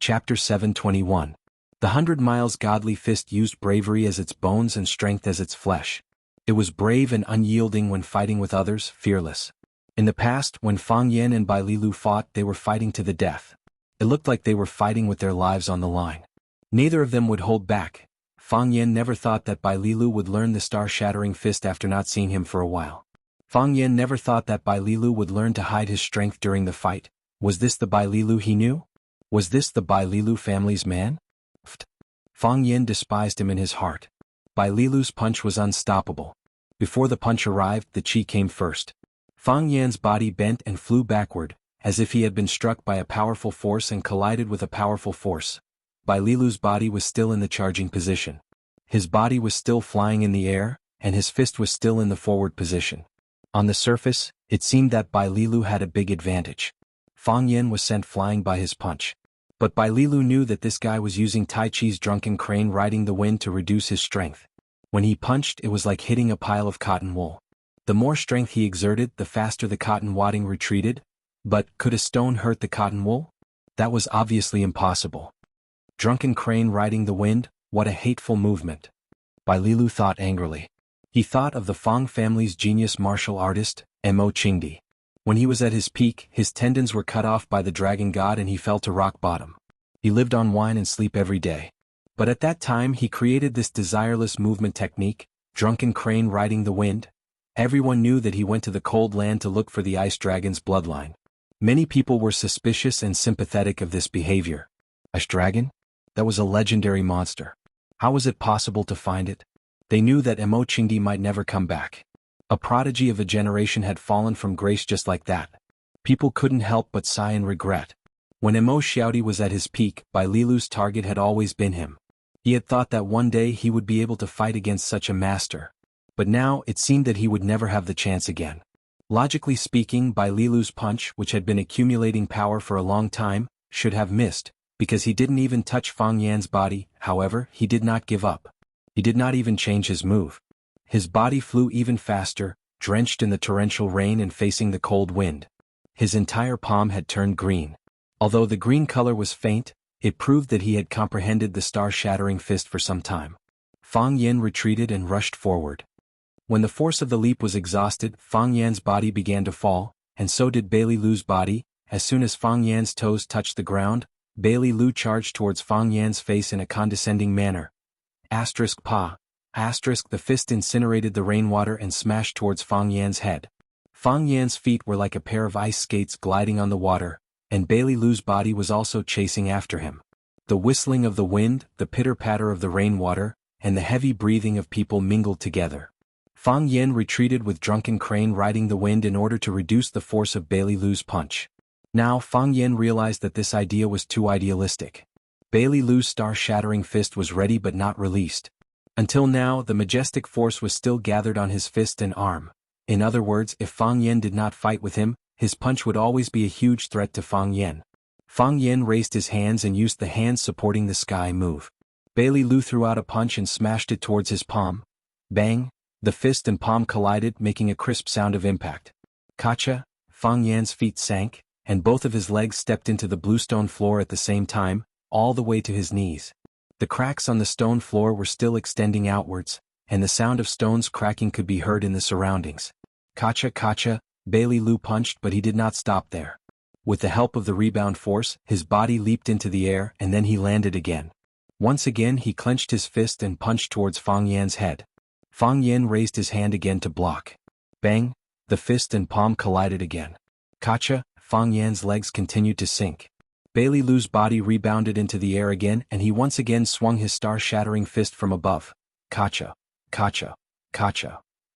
Chapter 721. The 100 Miles Godly Fist used bravery as its bones and strength as its flesh. It was brave and unyielding when fighting with others, fearless. In the past, when Fang Yan and Bai Lilu fought, they were fighting to the death. It looked like they were fighting with their lives on the line. Neither of them would hold back. Fang Yan never thought that Bai Lilu would learn the star-shattering fist after not seeing him for a while. Fang Yan never thought that Bai Lilu would learn to hide his strength during the fight. Was this the Bai Lilu he knew? Was this the Bai Lilu family's man? Fang Yan despised him in his heart. Bai Lilu's punch was unstoppable. Before the punch arrived, the chi came first. Fang Yan's body bent and flew backward, as if he had been struck by a powerful force and collided with a powerful force. Bai Lilu's body was still in the charging position. His body was still flying in the air, and his fist was still in the forward position. On the surface, it seemed that Bai Lilu had a big advantage. Fang Yan was sent flying by his punch. But Bai Lilu knew that this guy was using Tai Chi's drunken crane riding the wind to reduce his strength. When he punched, it was like hitting a pile of cotton wool. The more strength he exerted, the faster the cotton wadding retreated. But could a stone hurt the cotton wool? That was obviously impossible. Drunken crane riding the wind, what a hateful movement. Bai Lilu thought angrily. He thought of the Fang family's genius martial artist, Mo Qingdi. When he was at his peak, his tendons were cut off by the dragon god and he fell to rock bottom. He lived on wine and sleep every day. But at that time he created this desireless movement technique, drunken crane riding the wind. Everyone knew that he went to the cold land to look for the ice dragon's bloodline. Many people were suspicious and sympathetic of this behavior. Ice dragon? That was a legendary monster. How was it possible to find it? They knew that Mo Qingdi might never come back. A prodigy of a generation had fallen from grace just like that. People couldn't help but sigh in regret. When Mo Xiaodi was at his peak, Bai Lilu's target had always been him. He had thought that one day he would be able to fight against such a master. But now it seemed that he would never have the chance again. Logically speaking, Bai Lilu's punch, which had been accumulating power for a long time, should have missed, because he didn't even touch Fang Yan's body. However, he did not give up. He did not even change his move. His body flew even faster, drenched in the torrential rain and facing the cold wind. His entire palm had turned green. Although the green color was faint, it proved that he had comprehended the star-shattering fist for some time. Fang Yan retreated and rushed forward. When the force of the leap was exhausted, Fang Yan's body began to fall, and so did Bai Lilu's body. As soon as Fang Yan's toes touched the ground, Bai Lilu charged towards Fang Yan's face in a condescending manner. Pa. The fist incinerated the rainwater and smashed towards Fang Yan's head. Fang Yan's feet were like a pair of ice skates gliding on the water, and Bai Lilu's body was also chasing after him. The whistling of the wind, the pitter-patter of the rainwater, and the heavy breathing of people mingled together. Fang Yan retreated with drunken crane riding the wind in order to reduce the force of Bai Lilu's punch. Now Fang Yan realized that this idea was too idealistic. Bai Lilu's star-shattering fist was ready but not released. Until now, the majestic force was still gathered on his fist and arm. In other words, if Fang Yan did not fight with him, his punch would always be a huge threat to Fang Yan. Fang Yan raised his hands and used the hands supporting the sky move. Bai Lilu threw out a punch and smashed it towards his palm. Bang! The fist and palm collided, making a crisp sound of impact. Kacha! Fang Yan's feet sank, and both of his legs stepped into the bluestone floor at the same time, all the way to his knees. The cracks on the stone floor were still extending outwards, and the sound of stones cracking could be heard in the surroundings. Kacha! Bai Lilu punched, but he did not stop there. With the help of the rebound force, his body leaped into the air and then he landed again. Once again he clenched his fist and punched towards Fang Yan's head. Fang Yan raised his hand again to block. Bang! The fist and palm collided again. Kacha! Fang Yan's legs continued to sink. Bai Lilu's body rebounded into the air again and he once again swung his star-shattering fist from above. Kacha!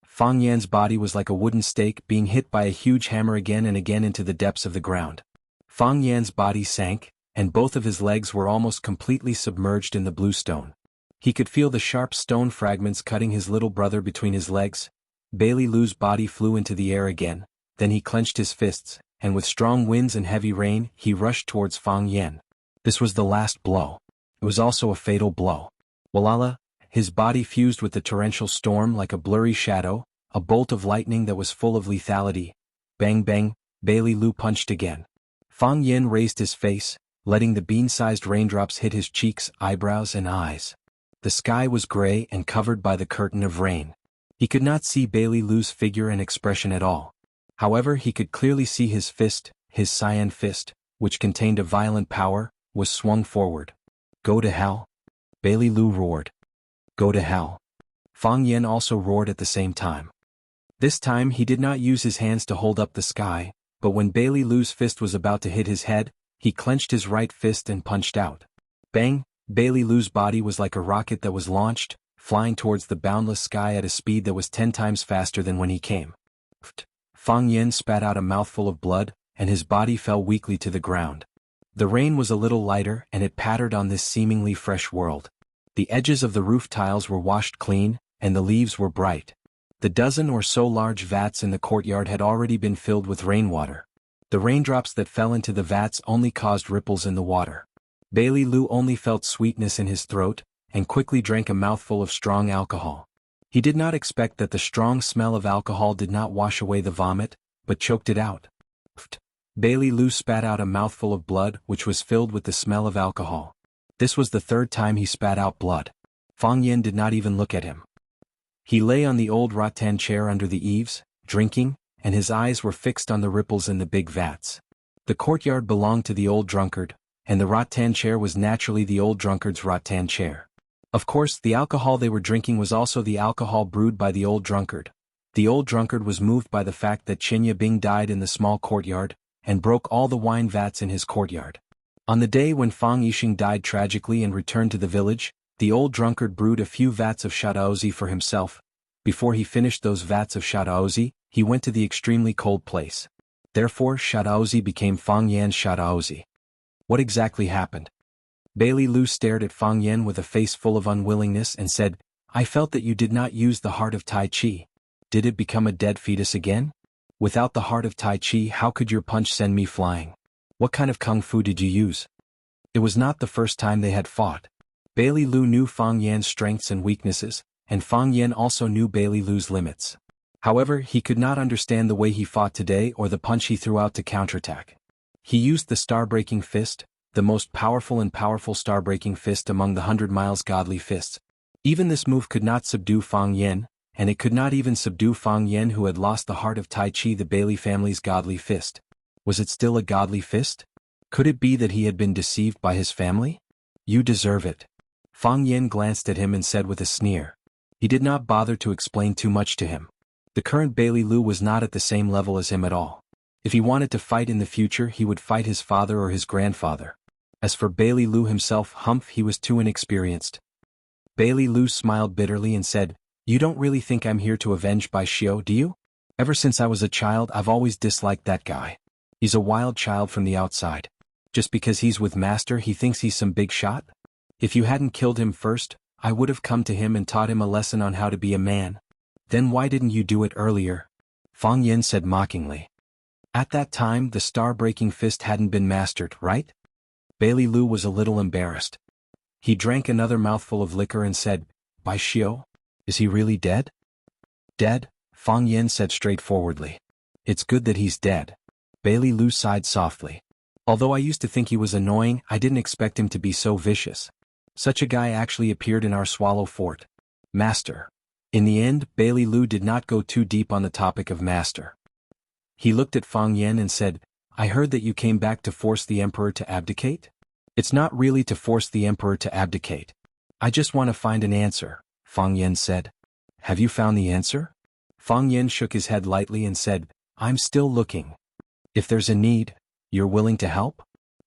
Fang Yan's body was like a wooden stake being hit by a huge hammer again and again into the depths of the ground. Fang Yan's body sank, and both of his legs were almost completely submerged in the blue stone. He could feel the sharp stone fragments cutting his little brother between his legs. Bai Lilu's body flew into the air again, then he clenched his fists, and with strong winds and heavy rain, he rushed towards Fang Yan. This was the last blow. It was also a fatal blow. Walala! His body fused with the torrential storm like a blurry shadow, a bolt of lightning that was full of lethality. Bang! Bai Lilu punched again. Fang Yan raised his face, letting the bean-sized raindrops hit his cheeks, eyebrows, and eyes. The sky was gray and covered by the curtain of rain. He could not see Bailey Lu's figure and expression at all. However, he could clearly see his fist, his cyan fist, which contained a violent power, was swung forward. "Go to hell?" Bailey Lu roared. "Go to hell." Fang Yen also roared at the same time. This time he did not use his hands to hold up the sky, but when Bailey Lu's fist was about to hit his head, he clenched his right fist and punched out. Bang! Bailey Lu's body was like a rocket that was launched, flying towards the boundless sky at a speed that was 10 times faster than when he came. Fang Yen spat out a mouthful of blood, and his body fell weakly to the ground. The rain was a little lighter and it pattered on this seemingly fresh world. The edges of the roof tiles were washed clean, and the leaves were bright. The dozen or so large vats in the courtyard had already been filled with rainwater. The raindrops that fell into the vats only caused ripples in the water. Bailey Lu only felt sweetness in his throat, and quickly drank a mouthful of strong alcohol. He did not expect that the strong smell of alcohol did not wash away the vomit, but choked it out. Bailey Lu spat out a mouthful of blood which was filled with the smell of alcohol. This was the third time he spat out blood. Fang Yen did not even look at him. He lay on the old rattan chair under the eaves, drinking, and his eyes were fixed on the ripples in the big vats. The courtyard belonged to the old drunkard, and the rattan chair was naturally the old drunkard's rattan chair. Of course, the alcohol they were drinking was also the alcohol brewed by the old drunkard. The old drunkard was moved by the fact that Qinya Bing died in the small courtyard, and broke all the wine vats in his courtyard. On the day when Fang Yixing died tragically and returned to the village, the old drunkard brewed a few vats of shadaozi for himself. Before he finished those vats of shadaozi, he went to the extremely cold place. Therefore, shadaozi became Fang Yan's shadaozi. What exactly happened? Bailey Lu stared at Fang Yen with a face full of unwillingness and said, "I felt that you did not use the heart of Tai Chi. Did it become a dead fetus again? Without the heart of Tai Chi, how could your punch send me flying? What kind of kung fu did you use?" It was not the first time they had fought. Bailey Lu knew Fang Yan's strengths and weaknesses, and Fang Yen also knew Bailey Lu's limits. However, he could not understand the way he fought today or the punch he threw out to counterattack. He used the star-breaking fist, the most powerful star-breaking fist among the 100 miles godly fists. Even this move could not subdue Fang Yen, and it could not even subdue Fang Yen who had lost the heart of Tai Chi, the Bailey family's godly fist. Was it still a godly fist? Could it be that he had been deceived by his family? "You deserve it." Fang Yen glanced at him and said with a sneer. He did not bother to explain too much to him. The current Bailey Lu was not at the same level as him at all. If he wanted to fight in the future, he would fight his father or his grandfather. As for Bailey Lu himself, he was too inexperienced. Bailey Lu smiled bitterly and said, "You don't really think I'm here to avenge Bai Xiu, do you? Ever since I was a child, I've always disliked that guy. He's a wild child from the outside. Just because he's with Master, he thinks he's some big shot? If you hadn't killed him first, I would have come to him and taught him a lesson on how to be a man. Then why didn't you do it earlier?" Fang Yen said mockingly. At that time, the star-breaking fist hadn't been mastered, right? Bailey Lu was a little embarrassed. He drank another mouthful of liquor and said, "Bai Xiu? Is he really dead?" "Dead?" Fang Yen said straightforwardly. "It's good that he's dead." Bailey Lu sighed softly. "Although I used to think he was annoying, I didn't expect him to be so vicious. Such a guy actually appeared in our Swallow Fort. Master." In the end, Bailey Lu did not go too deep on the topic of Master. He looked at Fang Yen and said, "I heard that you came back to force the Emperor to abdicate?" "It's not really to force the Emperor to abdicate. I just want to find an answer," Fang Yen said. "Have you found the answer?" Fang Yen shook his head lightly and said, "I'm still looking. If there's a need, you're willing to help?"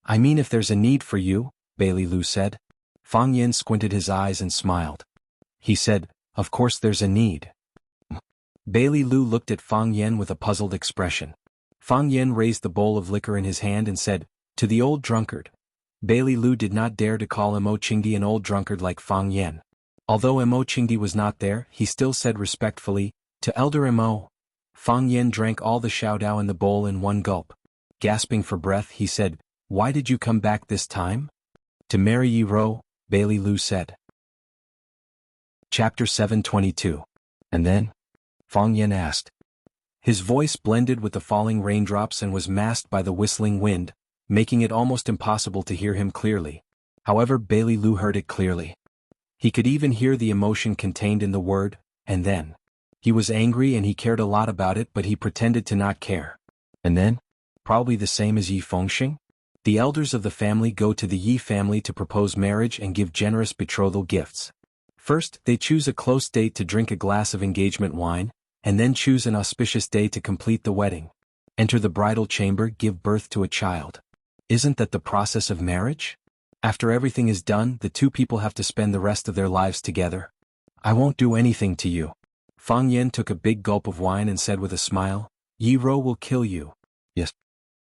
"I mean if there's a need for you," Bailey Lu said. Fang Yen squinted his eyes and smiled. He said, "Of course there's a need." Bailey Lu looked at Fang Yen with a puzzled expression. Fang Yen raised the bowl of liquor in his hand and said, "To the old drunkard." Bailey Lu did not dare to call Mo Qingdi an old drunkard like Fang Yen. Although Mo Qingdi was not there, he still said respectfully, "To Elder Mo." Fang Yen drank all the xiaodao in the bowl in one gulp. Gasping for breath, he said, "Why did you come back this time?" "To marry Yi Ro," Bailey Lu said. Chapter 722. "And then?" Fang Yen asked. His voice blended with the falling raindrops and was masked by the whistling wind. making it almost impossible to hear him clearly. However, Bailey Lu heard it clearly. He could even hear the emotion contained in the word, and then. He was angry and he cared a lot about it, but he pretended to not care. And then? Probably the same as Yi Fengxing? The elders of the family go to the Yi family to propose marriage and give generous betrothal gifts. First, they choose a close date to drink a glass of engagement wine, and then choose an auspicious day to complete the wedding. Enter the bridal chamber, give birth to a child. Isn't that the process of marriage? After everything is done, the two people have to spend the rest of their lives together. I won't do anything to you. Fang Yen took a big gulp of wine and said with a smile, Yi Ro will kill you. Yes.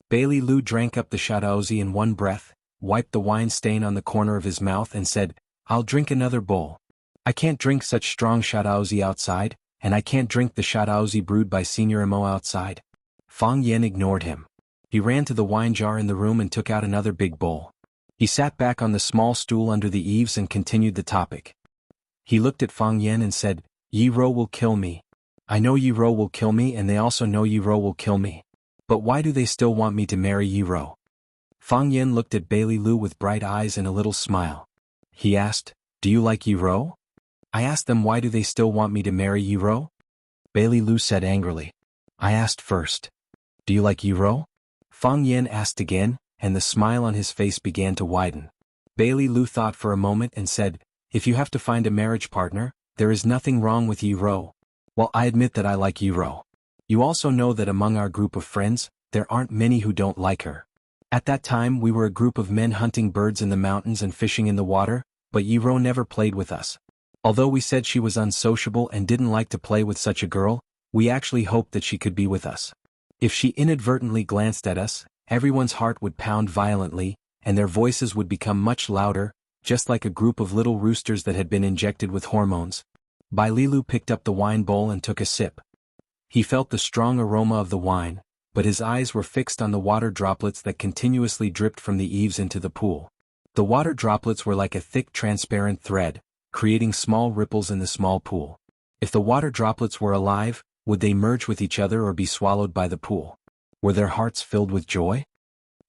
Bailey Lu drank up the shaodaozi in one breath, wiped the wine stain on the corner of his mouth and said, I'll drink another bowl. I can't drink such strong shaodaozi outside, and I can't drink the shaodaozi brewed by Senior Mo outside. Fang Yen ignored him. He ran to the wine jar in the room and took out another big bowl. He sat back on the small stool under the eaves and continued the topic. He looked at Fang Yen and said, Yi Ro will kill me. I know Yi Ro will kill me and they also know Yi Ro will kill me. But why do they still want me to marry Yi Ro? Fang Yen looked at Bailey Lu with bright eyes and a little smile. He asked, Do you like Yi Ro? I asked them why do they still want me to marry Yi Ro? Bailey Lu said angrily. I asked first. Do you like Yi Ro? Fang Yen asked again, and the smile on his face began to widen. Bailey Lu thought for a moment and said, If you have to find a marriage partner, there is nothing wrong with Yi Ro. Well, I admit that I like Yi Ro. You also know that among our group of friends, there aren't many who don't like her. At that time we were a group of men hunting birds in the mountains and fishing in the water, but Yi Ro never played with us. Although we said she was unsociable and didn't like to play with such a girl, we actually hoped that she could be with us. If she inadvertently glanced at us, everyone's heart would pound violently, and their voices would become much louder, just like a group of little roosters that had been injected with hormones. Bai Lilu picked up the wine bowl and took a sip. He felt the strong aroma of the wine, but his eyes were fixed on the water droplets that continuously dripped from the eaves into the pool. The water droplets were like a thick transparent thread, creating small ripples in the small pool. If the water droplets were alive, would they merge with each other or be swallowed by the pool? Were their hearts filled with joy?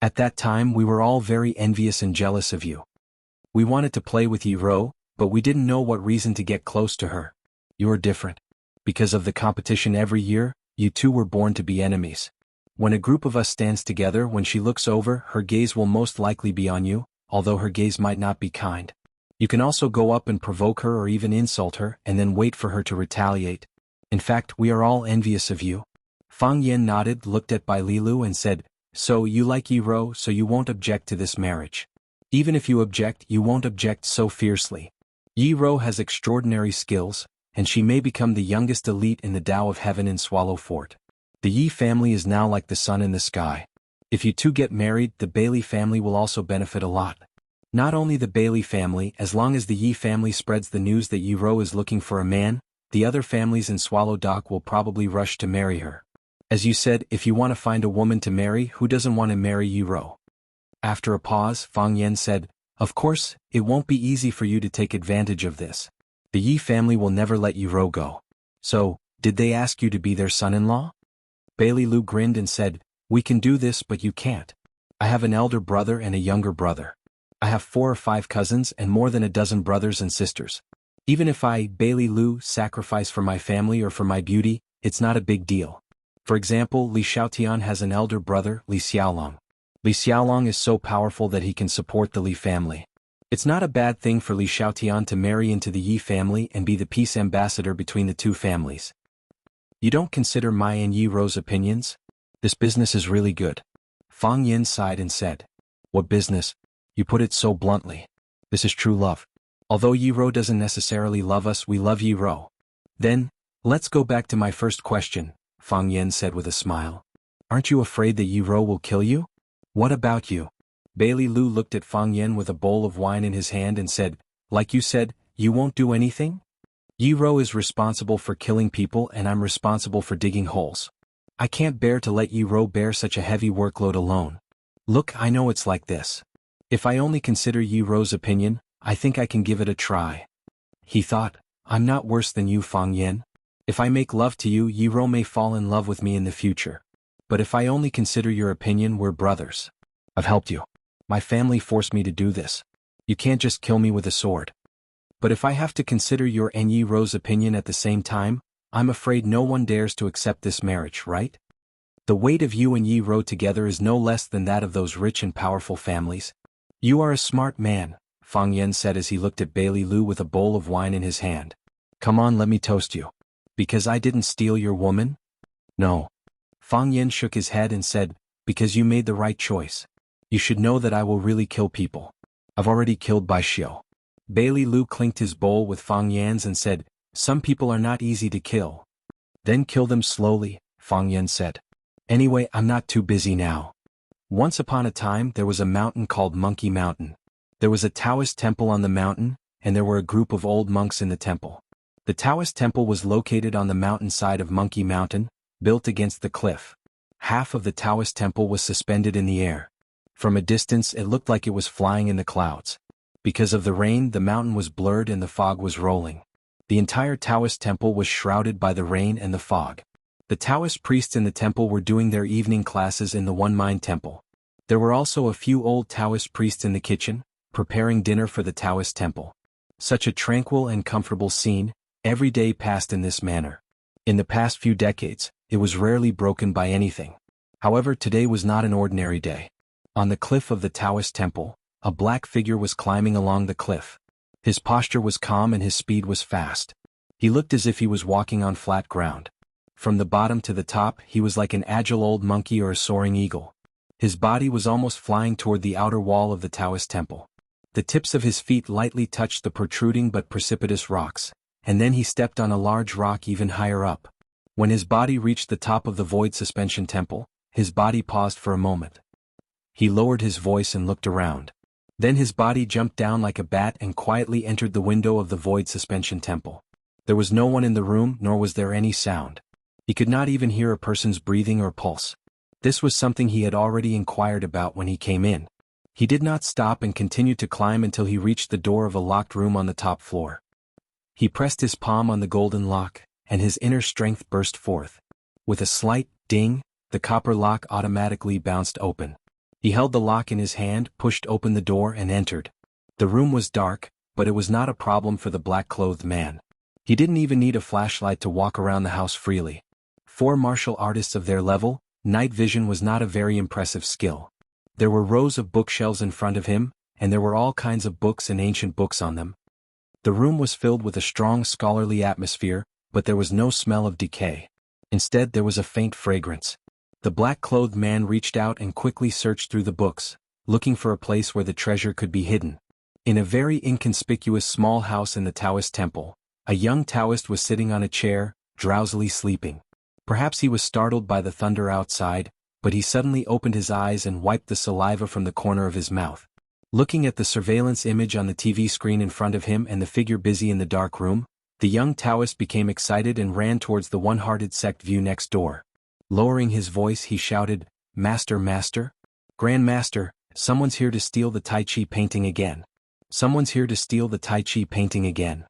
At that time we were all very envious and jealous of you. We wanted to play with Yi Ro, but we didn't know what reason to get close to her. You're different. Because of the competition every year, you two were born to be enemies. When a group of us stands together, when she looks over, her gaze will most likely be on you, although her gaze might not be kind. You can also go up and provoke her or even insult her and then wait for her to retaliate. In fact, we are all envious of you. Fang Yen nodded, looked at Bai Lilu and said, So you like Yi Ro, so you won't object to this marriage. Even if you object, you won't object so fiercely. Yi Ro has extraordinary skills, and she may become the youngest elite in the Tao of Heaven in Swallow Fort. The Yi family is now like the sun in the sky. If you two get married, the Bailey family will also benefit a lot. Not only the Bailey family, as long as the Yi family spreads the news that Yi Ro is looking for a man, the other families in Swallow Dock will probably rush to marry her. As you said, if you want to find a woman to marry, who doesn't want to marry Yi Ro? After a pause, Fang Yen said, Of course, it won't be easy for you to take advantage of this. The Yi family will never let Yi Ro go. So, did they ask you to be their son-in-law? Bailey Lu grinned and said, We can do this but you can't. I have an elder brother and a younger brother. I have 4 or 5 cousins and more than a dozen brothers and sisters. Even if I, Bailey Lu, sacrifice for my family or for my beauty, it's not a big deal. For example, Li Xiaotian has an elder brother, Li Xiaolong. Li Xiaolong is so powerful that he can support the Li family. It's not a bad thing for Li Xiaotian to marry into the Yi family and be the peace ambassador between the two families. You don't consider my and Yi Ro's opinions? This business is really good. Fang Yen sighed and said, What business? You put it so bluntly. This is true love. Although Yi Ro doesn't necessarily love us, we love Yi Ro. Then, let's go back to my first question, Fang Yen said with a smile. Aren't you afraid that Yi Ro will kill you? What about you? Bailey Lu looked at Fang Yen with a bowl of wine in his hand and said, Like you said, you won't do anything? Yi Ro is responsible for killing people and I'm responsible for digging holes. I can't bear to let Yi Ro bear such a heavy workload alone. Look, I know it's like this. If I only consider Yi Ro's opinion, I think I can give it a try. He thought, I'm not worse than you, Fang Yen. If I make love to you, Yi Ro may fall in love with me in the future. But if I only consider your opinion, we're brothers. I've helped you. My family forced me to do this. You can't just kill me with a sword. But if I have to consider your and Yi Ro's opinion at the same time, I'm afraid no one dares to accept this marriage, right? The weight of you and Yi Ro together is no less than that of those rich and powerful families. You are a smart man, Fang Yan said as he looked at Bailey Lu with a bowl of wine in his hand. Come on, let me toast you. Because I didn't steal your woman? No. Fang Yan shook his head and said, because you made the right choice. You should know that I will really kill people. I've already killed Bai Xiu. Bailey Lu clinked his bowl with Fang Yan's and said, some people are not easy to kill. Then kill them slowly, Fang Yan said. Anyway, I'm not too busy now. Once upon a time there was a mountain called Monkey Mountain. There was a Taoist temple on the mountain, and there were a group of old monks in the temple. The Taoist temple was located on the mountainside of Monkey Mountain, built against the cliff. Half of the Taoist temple was suspended in the air. From a distance it looked like it was flying in the clouds. Because of the rain, the mountain was blurred and the fog was rolling. The entire Taoist temple was shrouded by the rain and the fog. The Taoist priests in the temple were doing their evening classes in the One Mind temple. There were also a few old Taoist priests in the kitchen, preparing dinner for the Taoist temple. Such a tranquil and comfortable scene, every day passed in this manner. In the past few decades, it was rarely broken by anything. However, today was not an ordinary day. On the cliff of the Taoist temple, a black figure was climbing along the cliff. His posture was calm and his speed was fast. He looked as if he was walking on flat ground. From the bottom to the top, he was like an agile old monkey or a soaring eagle. His body was almost flying toward the outer wall of the Taoist temple. The tips of his feet lightly touched the protruding but precipitous rocks, and then he stepped on a large rock even higher up. When his body reached the top of the void suspension temple, his body paused for a moment. He lowered his voice and looked around. Then his body jumped down like a bat and quietly entered the window of the void suspension temple. There was no one in the room, nor was there any sound. He could not even hear a person's breathing or pulse. This was something he had already inquired about when he came in. He did not stop and continued to climb until he reached the door of a locked room on the top floor. He pressed his palm on the golden lock, and his inner strength burst forth. With a slight ding, the copper lock automatically bounced open. He held the lock in his hand, pushed open the door and entered. The room was dark, but it was not a problem for the black-clothed man. He didn't even need a flashlight to walk around the house freely. For martial artists of their level, night vision was not a very impressive skill. There were rows of bookshelves in front of him, and there were all kinds of books and ancient books on them. The room was filled with a strong scholarly atmosphere, but there was no smell of decay. Instead, there was a faint fragrance. The black-clothed man reached out and quickly searched through the books, looking for a place where the treasure could be hidden. In a very inconspicuous small house in the Taoist temple, a young Taoist was sitting on a chair, drowsily sleeping. Perhaps he was startled by the thunder outside, but he suddenly opened his eyes and wiped the saliva from the corner of his mouth. Looking at the surveillance image on the TV screen in front of him and the figure busy in the dark room, the young Taoist became excited and ran towards the one-hearted sect view next door. Lowering his voice, he shouted, "Master, Master? Grand Master, someone's here to steal the Tai Chi painting again. Someone's here to steal the Tai Chi painting again."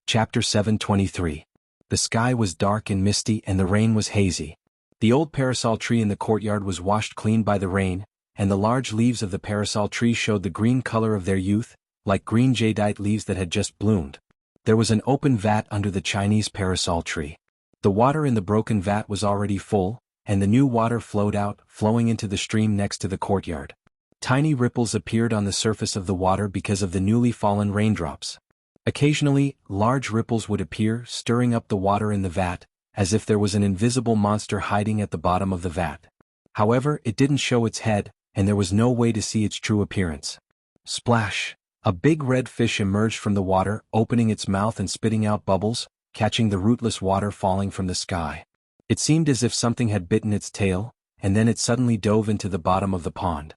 Chapter 723. The sky was dark and misty and the rain was hazy. The old parasol tree in the courtyard was washed clean by the rain, and the large leaves of the parasol tree showed the green color of their youth, like green jadeite leaves that had just bloomed. There was an open vat under the Chinese parasol tree. The water in the broken vat was already full, and the new water flowed out, flowing into the stream next to the courtyard. Tiny ripples appeared on the surface of the water because of the newly fallen raindrops. Occasionally, large ripples would appear, stirring up the water in the vat, as if there was an invisible monster hiding at the bottom of the vat. However, it didn't show its head, and there was no way to see its true appearance. Splash! A big red fish emerged from the water, opening its mouth and spitting out bubbles, catching the rootless water falling from the sky. It seemed as if something had bitten its tail, and then it suddenly dove into the bottom of the pond.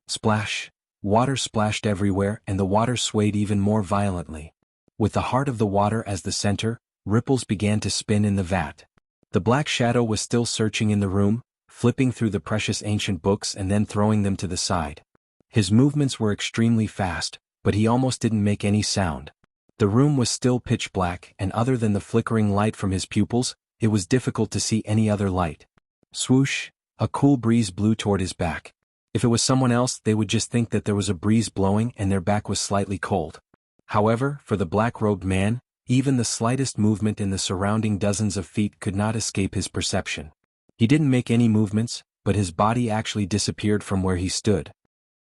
Splash! Water splashed everywhere and the water swayed even more violently. With the heart of the water as the center, ripples began to spin in the vat. The black shadow was still searching in the room, flipping through the precious ancient books and then throwing them to the side. His movements were extremely fast, but he almost didn't make any sound. The room was still pitch black, and other than the flickering light from his pupils, it was difficult to see any other light. Swoosh! A cool breeze blew toward his back. If it was someone else, they would just think that there was a breeze blowing and their back was slightly cold. However, for the black-robed man, even the slightest movement in the surrounding dozens of feet could not escape his perception. He didn't make any movements, but his body actually disappeared from where he stood.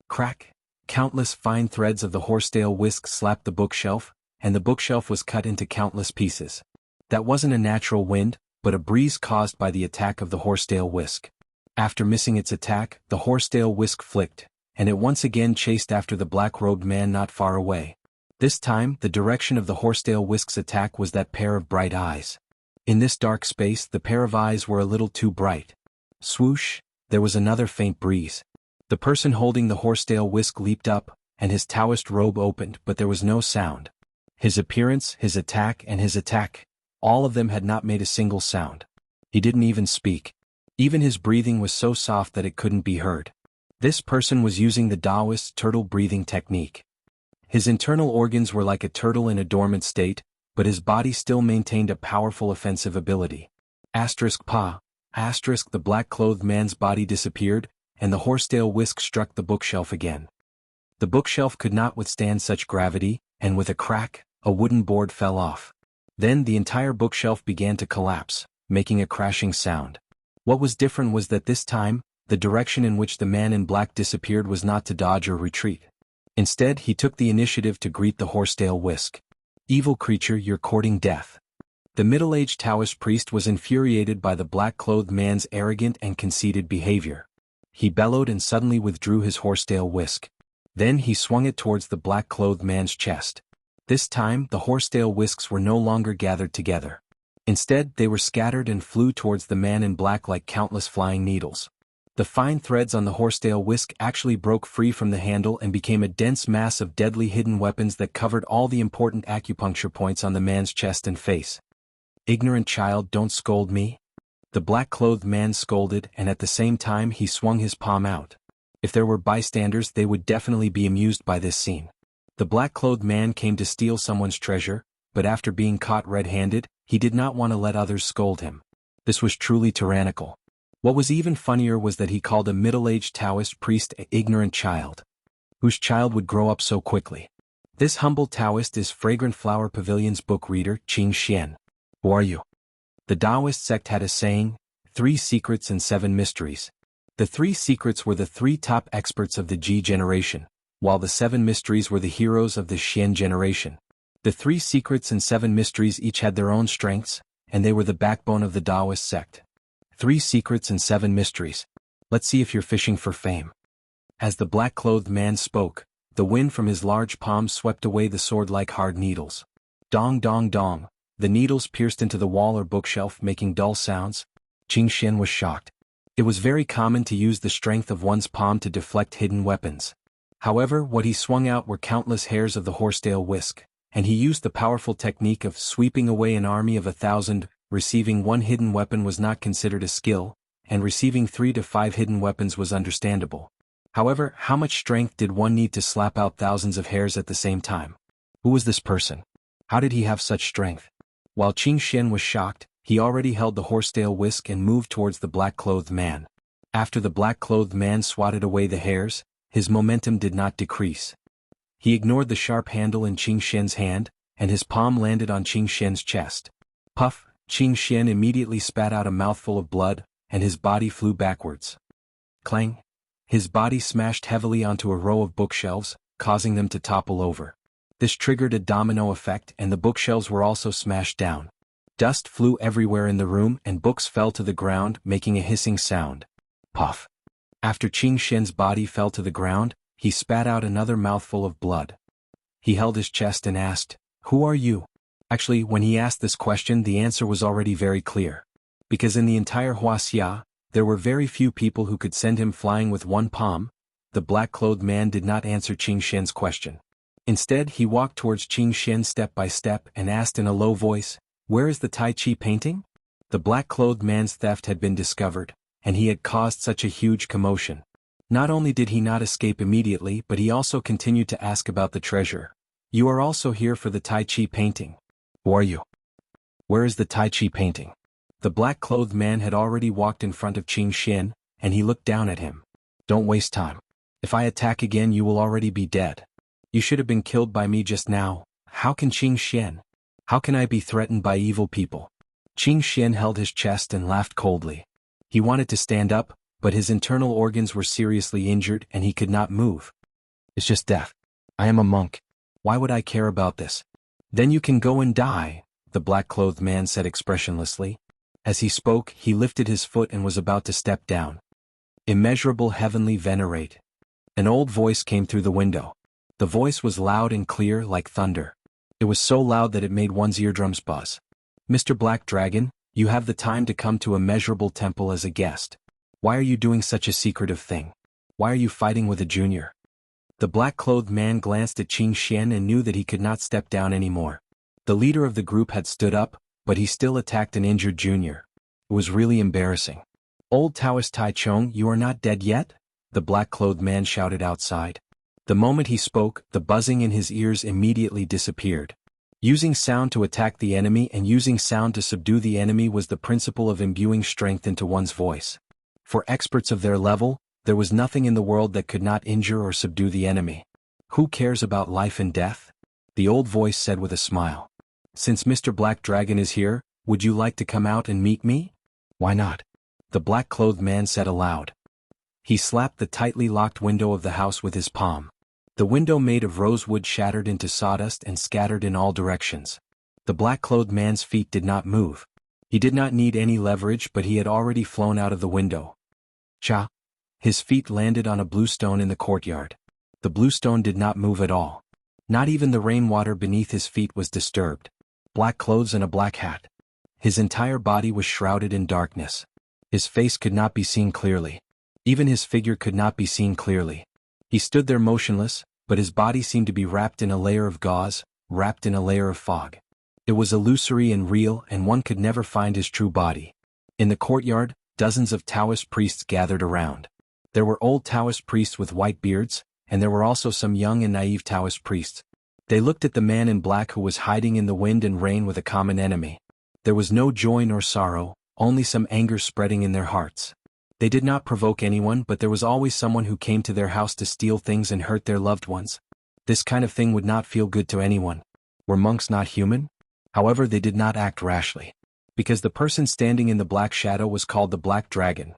Crack! Countless fine threads of the horsetail whisk slapped the bookshelf, and the bookshelf was cut into countless pieces. That wasn't a natural wind, but a breeze caused by the attack of the horsetail whisk. After missing its attack, the horsetail whisk flicked, and it once again chased after the black-robed man not far away. This time, the direction of the horsetail whisk's attack was that pair of bright eyes. In this dark space, the pair of eyes were a little too bright. Swoosh! There was another faint breeze. The person holding the horsetail whisk leaped up, and his Taoist robe opened, but there was no sound. His appearance, his attack, and his attack, all of them had not made a single sound. He didn't even speak. Even his breathing was so soft that it couldn't be heard. This person was using the Taoist turtle breathing technique. His internal organs were like a turtle in a dormant state, but his body still maintained a powerful offensive ability. *Pa*. The black-clothed man's body disappeared, and the horsetail whisk struck the bookshelf again. The bookshelf could not withstand such gravity, and with a crack, a wooden board fell off. Then the entire bookshelf began to collapse, making a crashing sound. What was different was that this time, the direction in which the man in black disappeared was not to dodge or retreat. Instead, he took the initiative to greet the horsetail whisk. "Evil creature, you're courting death." The middle-aged Taoist priest was infuriated by the black-clothed man's arrogant and conceited behavior. He bellowed and suddenly withdrew his horsetail whisk. Then he swung it towards the black-clothed man's chest. This time, the horsetail whisks were no longer gathered together. Instead, they were scattered and flew towards the man in black like countless flying needles. The fine threads on the horsetail whisk actually broke free from the handle and became a dense mass of deadly hidden weapons that covered all the important acupuncture points on the man's chest and face. "Ignorant child, don't scold me." The black-clothed man scolded, and at the same time he swung his palm out. If there were bystanders, they would definitely be amused by this scene. The black-clothed man came to steal someone's treasure, but after being caught red-handed, he did not want to let others scold him. This was truly tyrannical. What was even funnier was that he called a middle-aged Taoist priest an ignorant child. Whose child would grow up so quickly? This humble Taoist is Fragrant Flower Pavilion's book reader, Qing Xian. Who are you? The Taoist sect had a saying, 3 secrets and 7 mysteries. The 3 secrets were the 3 top experts of the Ji generation, while the 7 mysteries were the heroes of the Xian generation. The 3 secrets and 7 mysteries each had their own strengths, and they were the backbone of the Taoist sect. 3 secrets and 7 mysteries. Let's see if you're fishing for fame. As the black-clothed man spoke, the wind from his large palm swept away the sword-like hard needles. Dong dong dong, the needles pierced into the wall or bookshelf making dull sounds. Qing Xian was shocked. It was very common to use the strength of one's palm to deflect hidden weapons. However, what he swung out were countless hairs of the horsetail whisk, and he used the powerful technique of sweeping away an army of 1,000. Receiving 1 hidden weapon was not considered a skill, and receiving 3 to 5 hidden weapons was understandable. However, how much strength did one need to slap out thousands of hairs at the same time? Who was this person? How did he have such strength? While Qing Xian was shocked, he already held the horsetail whisk and moved towards the black-clothed man. After the black-clothed man swatted away the hairs, his momentum did not decrease. He ignored the sharp handle in Qing Xian's hand, and his palm landed on Qing Xian's chest. Puff! Qing Xian immediately spat out a mouthful of blood, and his body flew backwards. Clang! His body smashed heavily onto a row of bookshelves, causing them to topple over. This triggered a domino effect, and the bookshelves were also smashed down. Dust flew everywhere in the room and books fell to the ground, making a hissing sound. Puff! After Qing Xian's body fell to the ground, he spat out another mouthful of blood. He held his chest and asked, "Who are you?" Actually, when he asked this question, the answer was already very clear. Because in the entire Wuxia, there were very few people who could send him flying with 1 palm. The black-clothed man did not answer Qing Xian's question. Instead, he walked towards Qing Xian step by step and asked in a low voice, "Where is the Tai Chi painting?" The black-clothed man's theft had been discovered, and he had caused such a huge commotion. Not only did he not escape immediately, but he also continued to ask about the treasure. "You are also here for the Tai Chi painting. Who are you? Where is the Tai Chi painting?" The black-clothed man had already walked in front of Qing Xian, and he looked down at him. Don't waste time. If I attack again you will already be dead. You should have been killed by me just now. How can Qing Xian? How can I be threatened by evil people? Qing Xian held his chest and laughed coldly. He wanted to stand up, but his internal organs were seriously injured and he could not move. It's just death. I am a monk. Why would I care about this? Then you can go and die, the black-clothed man said expressionlessly. As he spoke, he lifted his foot and was about to step down. Immeasurable heavenly venerate. An old voice came through the window. The voice was loud and clear like thunder. It was so loud that it made one's eardrums buzz. Mr. Black Dragon, you have the time to come to Immeasurable Temple as a guest. Why are you doing such a secretive thing? Why are you fighting with a junior? The black-clothed man glanced at Qing Xian and knew that he could not step down anymore. The leader of the group had stood up, but he still attacked an injured junior. It was really embarrassing. Old Taoist Tai Chong, you are not dead yet? The black-clothed man shouted outside. The moment he spoke, the buzzing in his ears immediately disappeared. Using sound to attack the enemy and using sound to subdue the enemy was the principle of imbuing strength into one's voice. For experts of their level, there was nothing in the world that could not injure or subdue the enemy. Who cares about life and death? The old voice said with a smile. Since Mr. Black Dragon is here, would you like to come out and meet me? Why not? The black-clothed man said aloud. He slapped the tightly locked window of the house with his palm. The window made of rosewood shattered into sawdust and scattered in all directions. The black-clothed man's feet did not move. He did not need any leverage, but he had already flown out of the window. Cha! His feet landed on a blue stone in the courtyard. The blue stone did not move at all. Not even the rainwater beneath his feet was disturbed. Black clothes and a black hat. His entire body was shrouded in darkness. His face could not be seen clearly. Even his figure could not be seen clearly. He stood there motionless, but his body seemed to be wrapped in a layer of gauze, wrapped in a layer of fog. It was illusory and real, and one could never find his true body. In the courtyard, dozens of Taoist priests gathered around. There were old Taoist priests with white beards, and there were also some young and naive Taoist priests. They looked at the man in black who was hiding in the wind and rain with a common enemy. There was no joy nor sorrow, only some anger spreading in their hearts. They did not provoke anyone, but there was always someone who came to their house to steal things and hurt their loved ones. This kind of thing would not feel good to anyone. Were monks not human? However, they did not act rashly. Because the person standing in the black shadow was called the Black Dragon.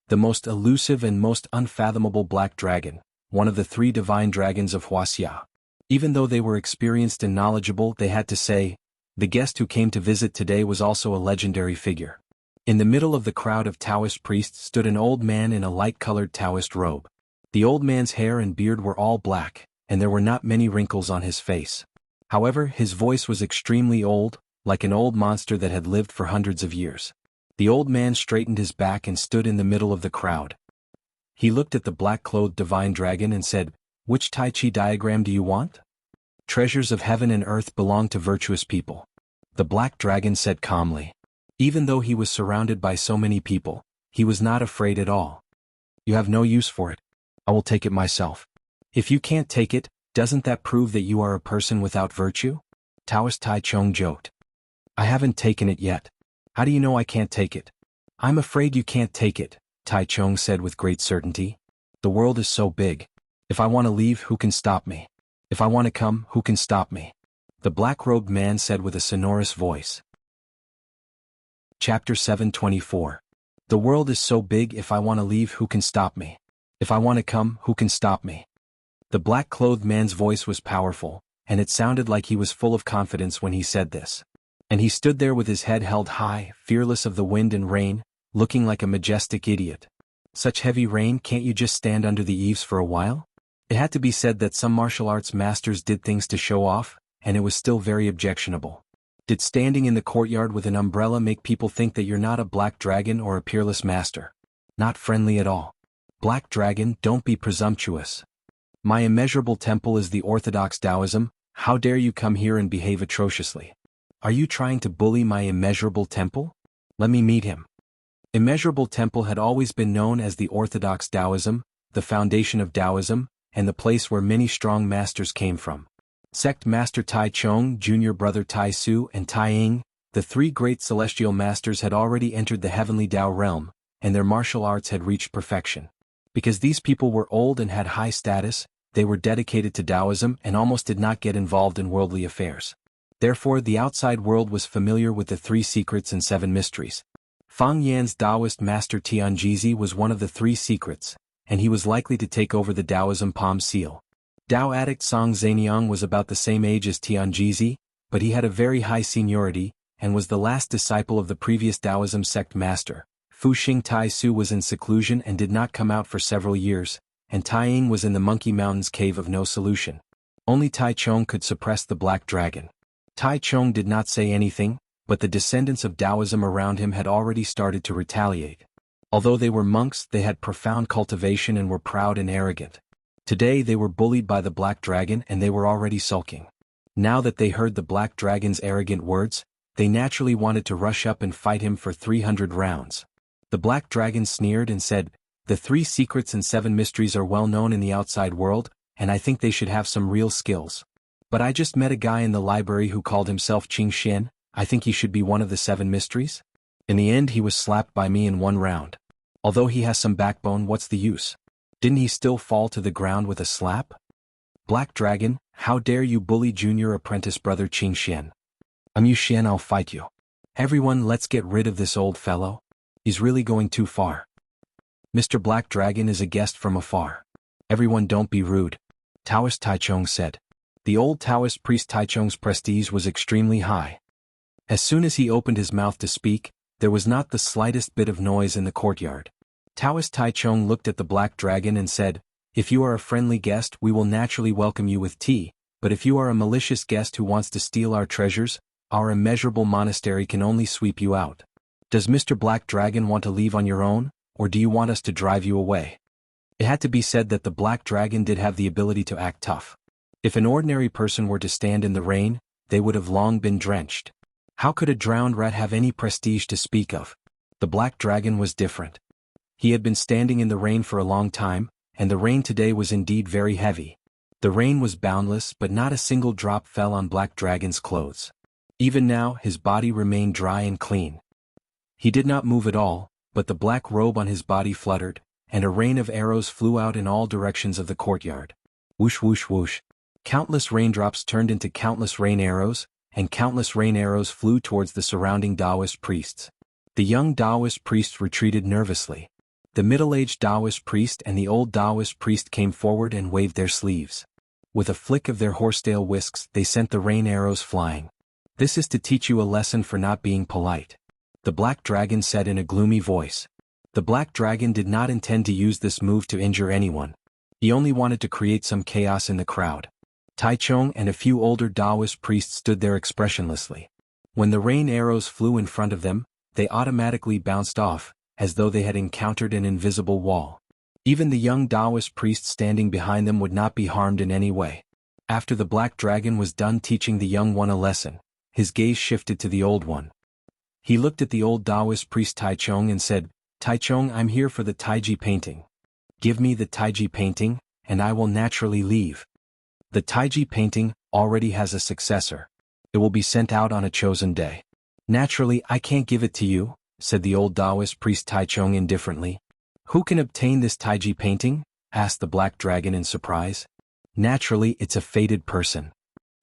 The most elusive and most unfathomable Black Dragon, one of the 3 divine dragons of Wuxia. Even though they were experienced and knowledgeable, they had to say, the guest who came to visit today was also a legendary figure. In the middle of the crowd of Taoist priests stood an old man in a light-colored Taoist robe. The old man's hair and beard were all black, and there were not many wrinkles on his face. However, his voice was extremely old, like an old monster that had lived for hundreds of years. The old man straightened his back and stood in the middle of the crowd. He looked at the black-clothed divine dragon and said, "Which Tai Chi diagram do you want?" "Treasures of heaven and earth belong to virtuous people," the black dragon said calmly. Even though he was surrounded by so many people, he was not afraid at all. "You have no use for it. I will take it myself." "If you can't take it, doesn't that prove that you are a person without virtue?" Taoist Tai Chong joked. "I haven't taken it yet. How do you know I can't take it?" "I'm afraid you can't take it," Tai Chong said with great certainty. "The world is so big. If I want to leave, who can stop me? If I want to come, who can stop me?" The black-robed man said with a sonorous voice. Chapter 724. The world is so big, if I want to leave, who can stop me? If I want to come, who can stop me? The black-clothed man's voice was powerful, and it sounded like he was full of confidence when he said this. And he stood there with his head held high, fearless of the wind and rain, looking like a majestic idiot. "Such heavy rain, can't you just stand under the eaves for a while?" It had to be said that some martial arts masters did things to show off, and it was still very objectionable. Did standing in the courtyard with an umbrella make people think that you're not a black dragon or a peerless master? Not friendly at all. "Black Dragon, don't be presumptuous. My immeasurable temple is the orthodox Taoism. How dare you come here and behave atrociously? Are you trying to bully my immeasurable temple? Let me meet him." Immeasurable Temple had always been known as the orthodox Taoism, the foundation of Taoism, and the place where many strong masters came from. Sect Master Tai Chong, Junior Brother Tai Su, and Tai Ying, the 3 great celestial masters had already entered the heavenly Tao realm, and their martial arts had reached perfection. Because these people were old and had high status, they were dedicated to Taoism and almost did not get involved in worldly affairs. Therefore, the outside world was familiar with the 3 secrets and 7 mysteries. Fang Yan's Taoist master Tianjizi was one of the 3 secrets, and he was likely to take over the Taoism palm seal. Tao addict Song Zaniang was about the same age as Tianjizi, but he had a very high seniority, and was the last disciple of the previous Taoism sect master. Fu Xing Tai Su was in seclusion and did not come out for several years, and Tai Ying was in the Monkey Mountains cave of no solution. Only Tai Chong could suppress the black dragon. Tai Chong did not say anything, but the descendants of Taoism around him had already started to retaliate. Although they were monks, they had profound cultivation and were proud and arrogant. Today they were bullied by the black dragon and they were already sulking. Now that they heard the black dragon's arrogant words, they naturally wanted to rush up and fight him for 300 rounds. The black dragon sneered and said, "The 3 secrets and 7 mysteries are well known in the outside world, and I think they should have some real skills. But I just met a guy in the library who called himself Qing Xian. I think he should be one of the 7 mysteries? In the end he was slapped by me in 1 round. Although he has some backbone, what's the use? Didn't he still fall to the ground with a slap? Black Dragon, how dare you bully junior apprentice brother Qing Xian? I'm Yu Xian, I'll fight you. Everyone, let's get rid of this old fellow. He's really going too far. Mr. Black Dragon is a guest from afar. Everyone, don't be rude," Taoist Taichung said. The old Taoist priest Taichung's prestige was extremely high. As soon as he opened his mouth to speak, there was not the slightest bit of noise in the courtyard. Taoist Taichung looked at the black dragon and said, "If you are a friendly guest, we will naturally welcome you with tea, but if you are a malicious guest who wants to steal our treasures, our immeasurable monastery can only sweep you out. Does Mr. Black Dragon want to leave on your own, or do you want us to drive you away?" It had to be said that the black dragon did have the ability to act tough. If an ordinary person were to stand in the rain, they would have long been drenched. How could a drowned rat have any prestige to speak of? The black dragon was different. He had been standing in the rain for a long time, and the rain today was indeed very heavy. The rain was boundless, but not a single drop fell on Black Dragon's clothes. Even now, his body remained dry and clean. He did not move at all, but the black robe on his body fluttered, and a rain of arrows flew out in all directions of the courtyard. Whoosh whoosh whoosh. Countless raindrops turned into countless rain arrows, and countless rain arrows flew towards the surrounding Taoist priests. The young Taoist priest retreated nervously. The middle-aged Taoist priest and the old Taoist priest came forward and waved their sleeves. With a flick of their horsetail whisks, they sent the rain arrows flying. "This is to teach you a lesson for not being polite," the black dragon said in a gloomy voice. The black dragon did not intend to use this move to injure anyone. He only wanted to create some chaos in the crowd. Taichung and a few older Taoist priests stood there expressionlessly. When the rain arrows flew in front of them, they automatically bounced off, as though they had encountered an invisible wall. Even the young Taoist priest standing behind them would not be harmed in any way. After the black dragon was done teaching the young one a lesson, his gaze shifted to the old one. He looked at the old Taoist priest Taichung and said, "Taichung, I'm here for the Taiji painting. Give me the Taiji painting, and I will naturally leave. The Taiji painting already has a successor. It will be sent out on a chosen day." "Naturally, I can't give it to you," said the old Taoist priest Taichung indifferently. "Who can obtain this Taiji painting?" asked the black dragon in surprise. "Naturally, it's a fated person."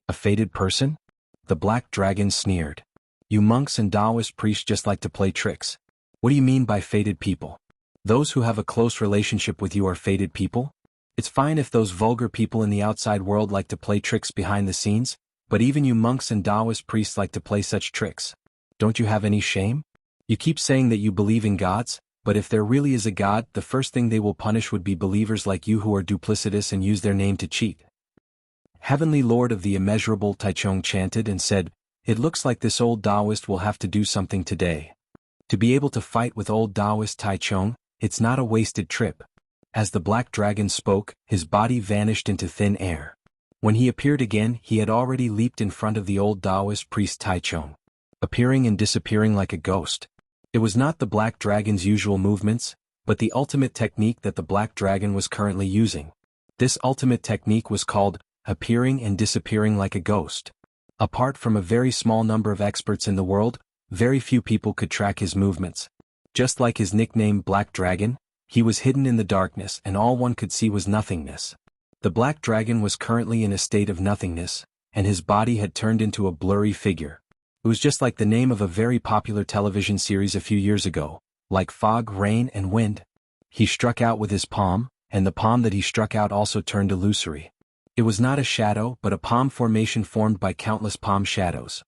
"A fated person?" The black dragon sneered. "You monks and Taoist priests just like to play tricks. What do you mean by fated people? Those who have a close relationship with you are fated people? It's fine if those vulgar people in the outside world like to play tricks behind the scenes, but even you monks and Taoist priests like to play such tricks. Don't you have any shame? You keep saying that you believe in gods, but if there really is a god, the first thing they will punish would be believers like you who are duplicitous and use their name to cheat." Heavenly Lord of the Immeasurable Taichung chanted and said, "It looks like this old Taoist will have to do something today. To be able to fight with old Taoist Taichung, it's not a wasted trip." As the black dragon spoke, his body vanished into thin air. When he appeared again, he had already leaped in front of the old Taoist priest Taichung, appearing and disappearing like a ghost. It was not the black dragon's usual movements, but the ultimate technique that the black dragon was currently using. This ultimate technique was called appearing and disappearing like a ghost. Apart from a very small number of experts in the world, very few people could track his movements. Just like his nickname Black Dragon, he was hidden in the darkness and all one could see was nothingness. The Black Dragon was currently in a state of nothingness, and his body had turned into a blurry figure. It was just like the name of a very popular television series a few years ago, like Fog, Rain, and Wind. He struck out with his palm, and the palm that he struck out also turned illusory. It was not a shadow but a palm formation formed by countless palm shadows.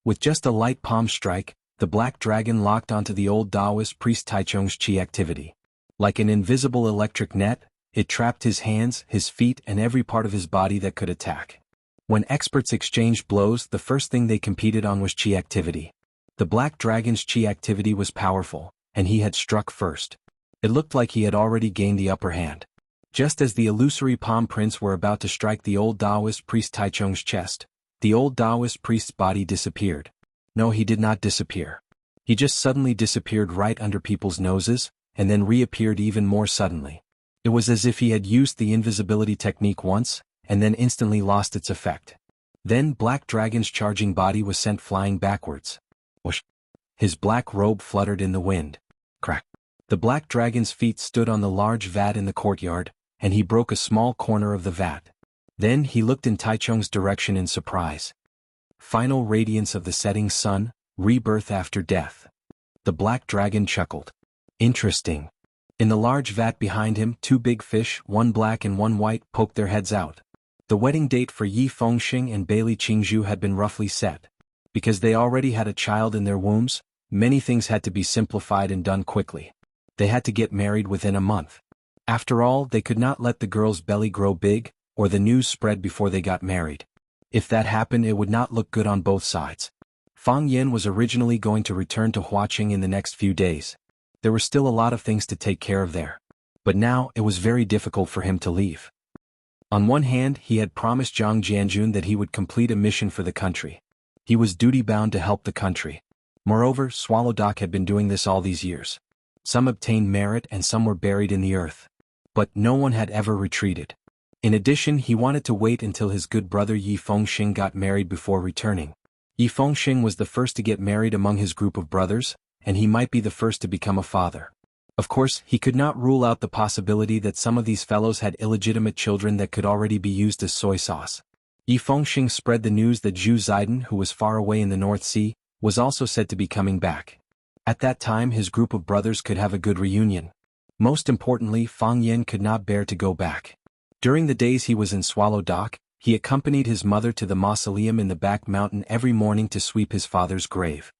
With just a light palm strike, the Black Dragon locked onto the old Taoist priest Taichung's chi activity. Like an invisible electric net, it trapped his hands, his feet, and every part of his body that could attack. When experts exchanged blows, the first thing they competed on was chi activity. The Black Dragon's chi activity was powerful, and he had struck first. It looked like he had already gained the upper hand. Just as the illusory palm prints were about to strike the old Taoist priest Taichung's chest, the old Taoist priest's body disappeared. No, he did not disappear. He just suddenly disappeared right under people's noses, and then reappeared even more suddenly. It was as if he had used the invisibility technique once, and then instantly lost its effect. Then Black Dragon's charging body was sent flying backwards. Whoosh! His black robe fluttered in the wind. Crack! The Black Dragon's feet stood on the large vat in the courtyard, and he broke a small corner of the vat. Then he looked in Taichung's direction in surprise. Final radiance of the setting sun, rebirth after death. The Black Dragon chuckled. Interesting. In the large vat behind him, two big fish, one black and one white, poked their heads out. The wedding date for Yi Fengxing and Bailey Qingzhu had been roughly set. Because they already had a child in their wombs, many things had to be simplified and done quickly. They had to get married within a month. After all, they could not let the girl's belly grow big, or the news spread before they got married. If that happened, it would not look good on both sides. Fang Yin was originally going to return to Huaqing in the next few days. There were still a lot of things to take care of there. But now, it was very difficult for him to leave. On one hand, he had promised Zhang Jianjun that he would complete a mission for the country. He was duty-bound to help the country. Moreover, Swallow Dock had been doing this all these years. Some obtained merit and some were buried in the earth. But no one had ever retreated. In addition, he wanted to wait until his good brother Yi Fengxing got married before returning. Yi Fengxing was the first to get married among his group of brothers, and he might be the first to become a father. Of course, he could not rule out the possibility that some of these fellows had illegitimate children that could already be used as soy sauce. Yi Fengxing spread the news that Zhu Ziden, who was far away in the North Sea, was also said to be coming back. At that time, his group of brothers could have a good reunion. Most importantly, Fang Yin could not bear to go back. During the days he was in Swallow Dock, he accompanied his mother to the mausoleum in the back mountain every morning to sweep his father's grave.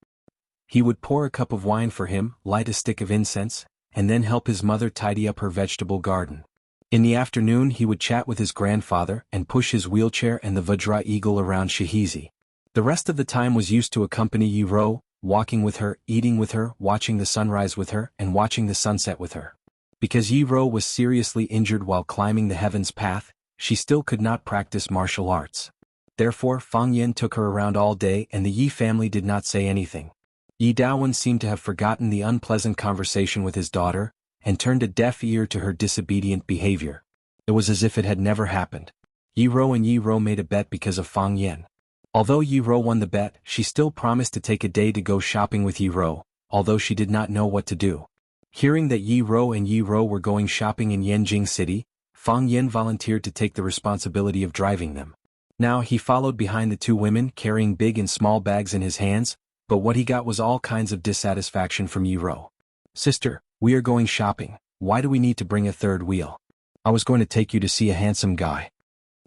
He would pour a cup of wine for him, light a stick of incense, and then help his mother tidy up her vegetable garden. In the afternoon he would chat with his grandfather and push his wheelchair and the Vajra eagle around Shahizi. The rest of the time was used to accompany Yi Ro, walking with her, eating with her, watching the sunrise with her, and watching the sunset with her. Because Yi Ro was seriously injured while climbing the heavens path, she still could not practice martial arts. Therefore Fang Yin took her around all day and the Yi family did not say anything. Yi Dawen seemed to have forgotten the unpleasant conversation with his daughter, and turned a deaf ear to her disobedient behavior. It was as if it had never happened. Yi Ro and Yi Ro made a bet because of Fang Yin. Although Yi Ro won the bet, she still promised to take a day to go shopping with Yi Ro, although she did not know what to do. Hearing that Yi Ro and Yi Ro were going shopping in Yanjing City, Fang Yin volunteered to take the responsibility of driving them. Now he followed behind the two women carrying big and small bags in his hands, but what he got was all kinds of dissatisfaction from Yi Ro. "Sister, we are going shopping, why do we need to bring a third wheel? I was going to take you to see a handsome guy."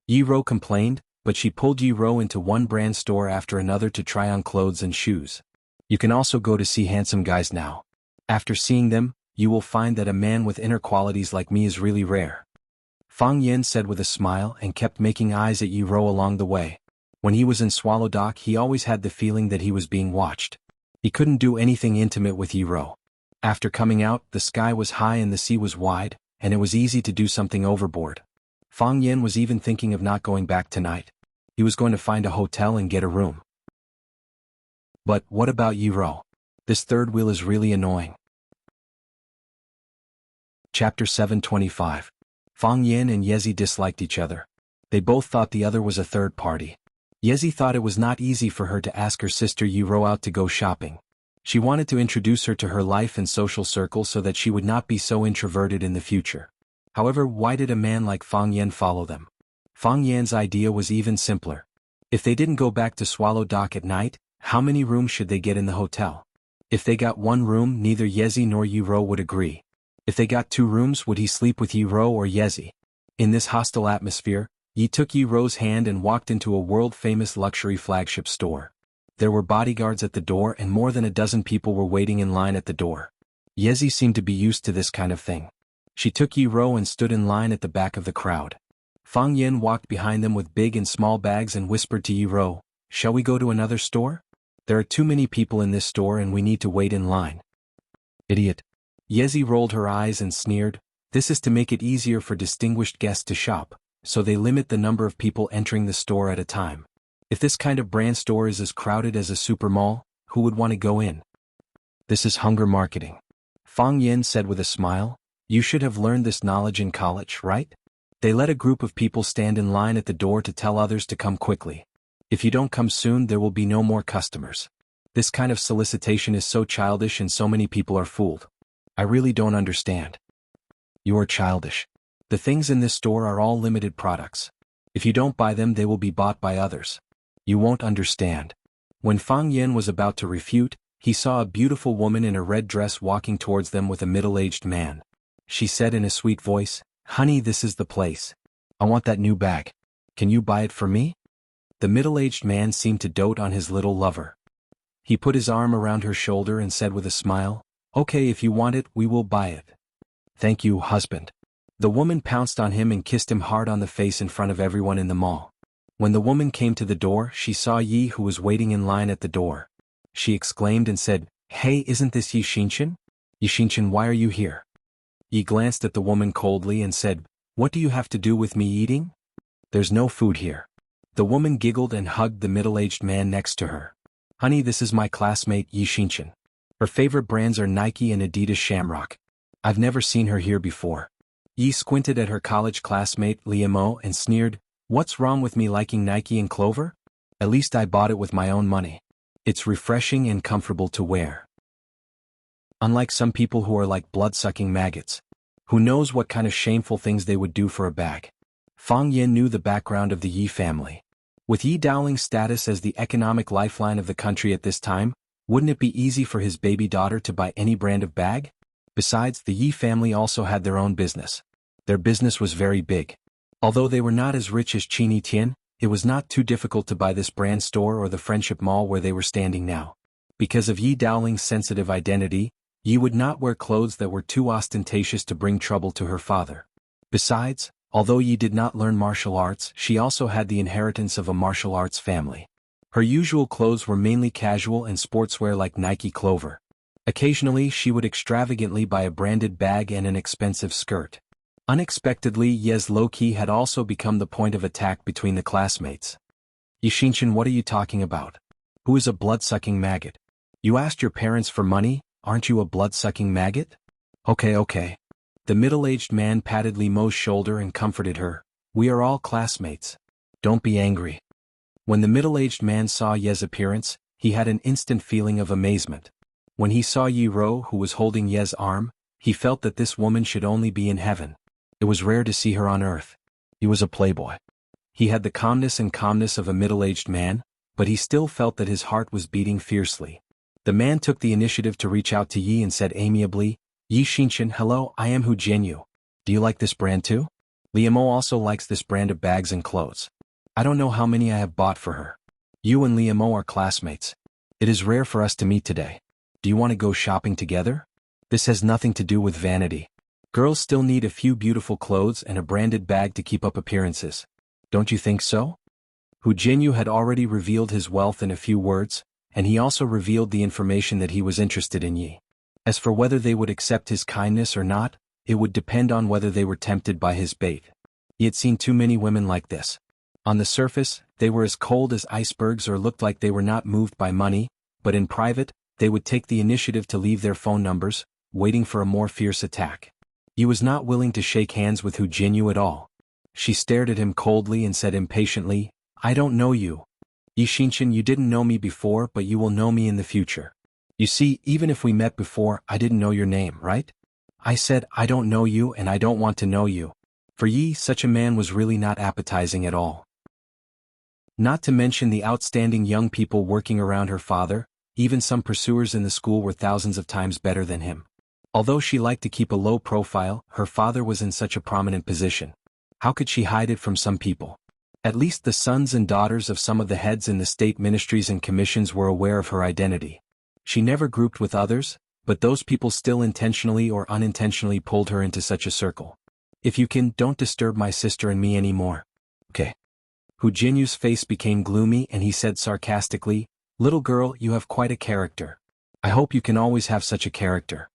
Yi Ro complained, but she pulled Yi Ro into one brand store after another to try on clothes and shoes. "You can also go to see handsome guys now. After seeing them, you will find that a man with inner qualities like me is really rare." Fang Yin said with a smile and kept making eyes at Yi Ro along the way. When he was in Swallow Dock, he always had the feeling that he was being watched. He couldn't do anything intimate with Yi Ro. After coming out, the sky was high and the sea was wide, and it was easy to do something overboard. Fang Yin was even thinking of not going back tonight. He was going to find a hotel and get a room. But what about Yi Ro? This third wheel is really annoying. Chapter 725. Fang Yin and Yezi disliked each other. They both thought the other was a third party. Yezi thought it was not easy for her to ask her sister Yi Ro out to go shopping. She wanted to introduce her to her life and social circle so that she would not be so introverted in the future. However, why did a man like Fang Yan follow them? Fang Yan's idea was even simpler. If they didn't go back to Swallow Dock at night, how many rooms should they get in the hotel? If they got one room, neither Yezi nor Yiro would agree. If they got 2 rooms, would he sleep with Yiro or Yezi? In this hostile atmosphere, Yi took Yiro's hand and walked into a world-famous luxury flagship store. There were bodyguards at the door and more than a dozen people were waiting in line at the door. Yezi seemed to be used to this kind of thing. She took Yiro and stood in line at the back of the crowd. Fang Yan walked behind them with big and small bags and whispered to Yiro, "Shall we go to another store? There are too many people in this store and we need to wait in line." Idiot. Yezi rolled her eyes and sneered, "This is to make it easier for distinguished guests to shop, so they limit the number of people entering the store at a time. If this kind of brand store is as crowded as a super mall, who would want to go in? This is hunger marketing." Fang Yan said with a smile, "You should have learned this knowledge in college, right?" They let a group of people stand in line at the door to tell others to come quickly. If you don't come soon, there will be no more customers. This kind of solicitation is so childish and so many people are fooled. I really don't understand. You are childish. The things in this store are all limited products. If you don't buy them, they will be bought by others. You won't understand. When Fang Yan was about to refute, he saw a beautiful woman in a red dress walking towards them with a middle-aged man. She said in a sweet voice, "Honey, this is the place. I want that new bag. Can you buy it for me?" The middle-aged man seemed to dote on his little lover. He put his arm around her shoulder and said with a smile, "Okay, if you want it, we will buy it." "Thank you, husband." The woman pounced on him and kissed him hard on the face in front of everyone in the mall. When the woman came to the door, she saw Yi, who was waiting in line at the door. She exclaimed and said, "Hey, isn't this Yi Xinshan? Yi Xinshan, why are you here?" Yi glanced at the woman coldly and said, "What do you have to do with me eating? There's no food here." The woman giggled and hugged the middle-aged man next to her. "Honey, this is my classmate Yi Xinshan. Her favorite brands are Nike and Adidas Shamrock. I've never seen her here before." Yi squinted at her college classmate Liamo and sneered, "What's wrong with me liking Nike and Clover? At least I bought it with my own money. It's refreshing and comfortable to wear. Unlike some people who are like blood-sucking maggots. Who knows what kind of shameful things they would do for a bag." Fang Yan knew the background of the Yi family. With Yi Daoling's status as the economic lifeline of the country at this time, wouldn't it be easy for his baby daughter to buy any brand of bag? Besides, the Yi family also had their own business. Their business was very big. Although they were not as rich as Qini Tian, it was not too difficult to buy this brand store or the Friendship Mall where they were standing now. Because of Yi Daoling's sensitive identity, Yi would not wear clothes that were too ostentatious to bring trouble to her father. Besides, although Yi did not learn martial arts, she also had the inheritance of a martial arts family. Her usual clothes were mainly casual and sportswear like Nike Clover. Occasionally she would extravagantly buy a branded bag and an expensive skirt. Unexpectedly, Ye's low-key had also become the point of attack between the classmates. "Yi Xinshan, what are you talking about? Who is a blood-sucking maggot? You asked your parents for money, aren't you a blood-sucking maggot?" Okay. The middle-aged man patted Limo's shoulder and comforted her, "We are all classmates. Don't be angry." When the middle-aged man saw Ye's appearance, he had an instant feeling of amazement. When he saw Yi Ro, who was holding Ye's arm, he felt that this woman should only be in heaven. It was rare to see her on earth. He was a playboy. He had the calmness of a middle-aged man, but he still felt that his heart was beating fiercely. The man took the initiative to reach out to Yi and said amiably, "Yi Xinshan, hello, I am Hu Jianyu. Do you like this brand too? Liamo also likes this brand of bags and clothes. I don't know how many I have bought for her. You and Liamo are classmates. It is rare for us to meet today. Do you want to go shopping together? This has nothing to do with vanity. Girls still need a few beautiful clothes and a branded bag to keep up appearances. Don't you think so?" Hu Jianyu had already revealed his wealth in a few words, and he also revealed the information that he was interested in Yi. As for whether they would accept his kindness or not, it would depend on whether they were tempted by his bait. He had seen too many women like this. On the surface, they were as cold as icebergs or looked like they were not moved by money, but in private, they would take the initiative to leave their phone numbers, waiting for a more fierce attack. He was not willing to shake hands with Hu Jianyu at all. She stared at him coldly and said impatiently, "I don't know you. Yi Xinshan, you didn't know me before, but you will know me in the future. You see, even if we met before, I didn't know your name, right? I said, I don't know you and I don't want to know you. For Yi, such a man was really not appetizing at all. Not to mention the outstanding young people working around her father, even some pursuers in the school were thousands of times better than him. Although she liked to keep a low profile, her father was in such a prominent position. How could she hide it from some people? At least the sons and daughters of some of the heads in the state ministries and commissions were aware of her identity. She never grouped with others, but those people still intentionally or unintentionally pulled her into such a circle. If you can, don't disturb my sister and me anymore. Okay. Hu Jinyu's face became gloomy and he said sarcastically, "Little girl, you have quite a character. I hope you can always have such a character."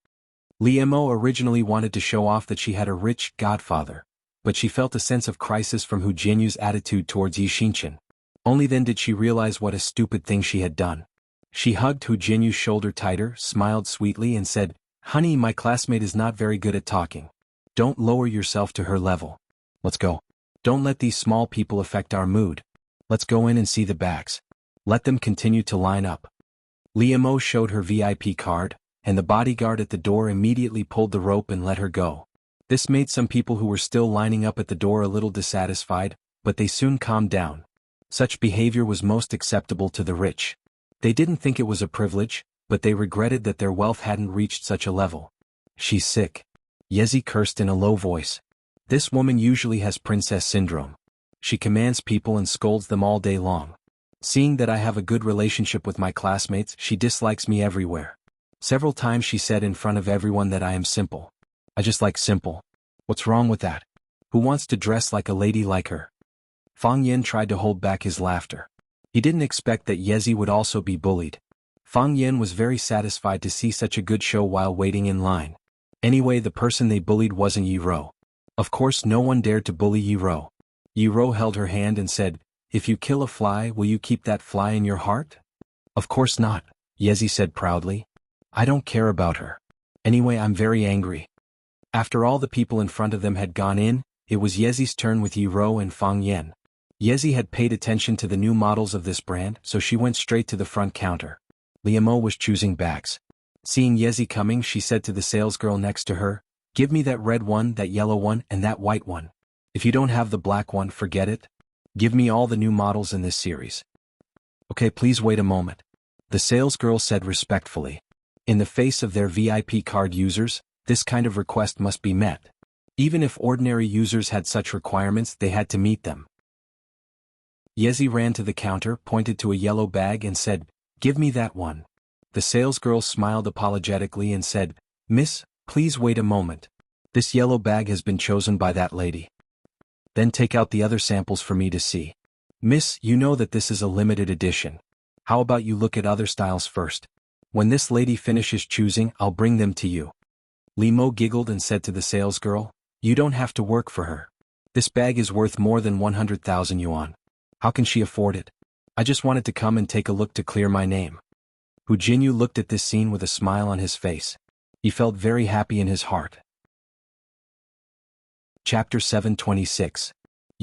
Li Mo originally wanted to show off that she had a rich godfather, but she felt a sense of crisis from Hu Jinyu's attitude towards Yi Xinchen. Only then did she realize what a stupid thing she had done. She hugged Hu Jinyu's shoulder tighter, smiled sweetly and said, "Honey, my classmate is not very good at talking. Don't lower yourself to her level. Let's go. Don't let these small people affect our mood. Let's go in and see the bags. Let them continue to line up." Li Mo showed her VIP card, and the bodyguard at the door immediately pulled the rope and let her go. This made some people who were still lining up at the door a little dissatisfied, but they soon calmed down. Such behavior was most acceptable to the rich. They didn't think it was a privilege, but they regretted that their wealth hadn't reached such a level. "She's sick." Yezi cursed in a low voice. This woman usually has princess syndrome. She commands people and scolds them all day long. Seeing that I have a good relationship with my classmates, she dislikes me everywhere. Several times she said in front of everyone that I am simple. I just like simple. What's wrong with that? Who wants to dress like a lady like her? Fang Yen tried to hold back his laughter. He didn't expect that Yezi would also be bullied. Fang Yen was very satisfied to see such a good show while waiting in line. Anyway, the person they bullied wasn't Yi Ro. Of course no one dared to bully Yi Ro. Yi Ro held her hand and said, "If you kill a fly, will you keep that fly in your heart?" "Of course not," Yezi said proudly. "I don't care about her. Anyway, I'm very angry." After all the people in front of them had gone in, it was Yezi's turn with Yi Ro and Fang Yen. Yezi had paid attention to the new models of this brand, so she went straight to the front counter. Li Mo was choosing bags. Seeing Yezi coming, she said to the salesgirl next to her, "Give me that red one, that yellow one, and that white one. If you don't have the black one, forget it. Give me all the new models in this series." "Okay, please wait a moment," the salesgirl said respectfully. In the face of their VIP card users, this kind of request must be met. Even if ordinary users had such requirements, they had to meet them. Yezi ran to the counter, pointed to a yellow bag and said, "Give me that one." The salesgirl smiled apologetically and said, "Miss, please wait a moment. This yellow bag has been chosen by that lady. Then take out the other samples for me to see. Miss, you know that this is a limited edition. How about you look at other styles first? When this lady finishes choosing, I'll bring them to you." Li Mo giggled and said to the salesgirl, "You don't have to work for her. This bag is worth more than 100,000 yuan. How can she afford it? I just wanted to come and take a look to clear my name." Hu Jinyu looked at this scene with a smile on his face. He felt very happy in his heart. Chapter 726.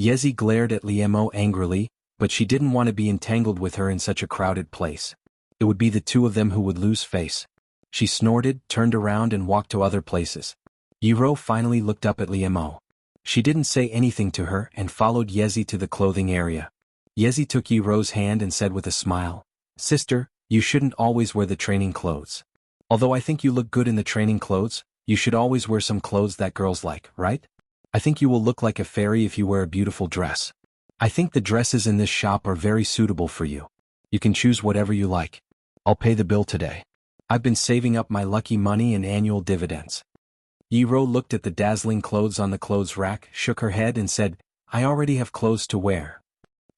Yezi glared at Li Mo angrily, but she didn't want to be entangled with her in such a crowded place. It would be the two of them who would lose face. She snorted, turned around and walked to other places. Yi Ro finally looked up at Li Mo. She didn't say anything to her and followed Yezi to the clothing area. Yezi took Yi Ro's hand and said with a smile, "Sister, you shouldn't always wear the training clothes. Although I think you look good in the training clothes, you should always wear some clothes that girls like, right? I think you will look like a fairy if you wear a beautiful dress. I think the dresses in this shop are very suitable for you. You can choose whatever you like. I'll pay the bill today. I've been saving up my lucky money and annual dividends." Yi Ro looked at the dazzling clothes on the clothes rack, shook her head and said, "I already have clothes to wear."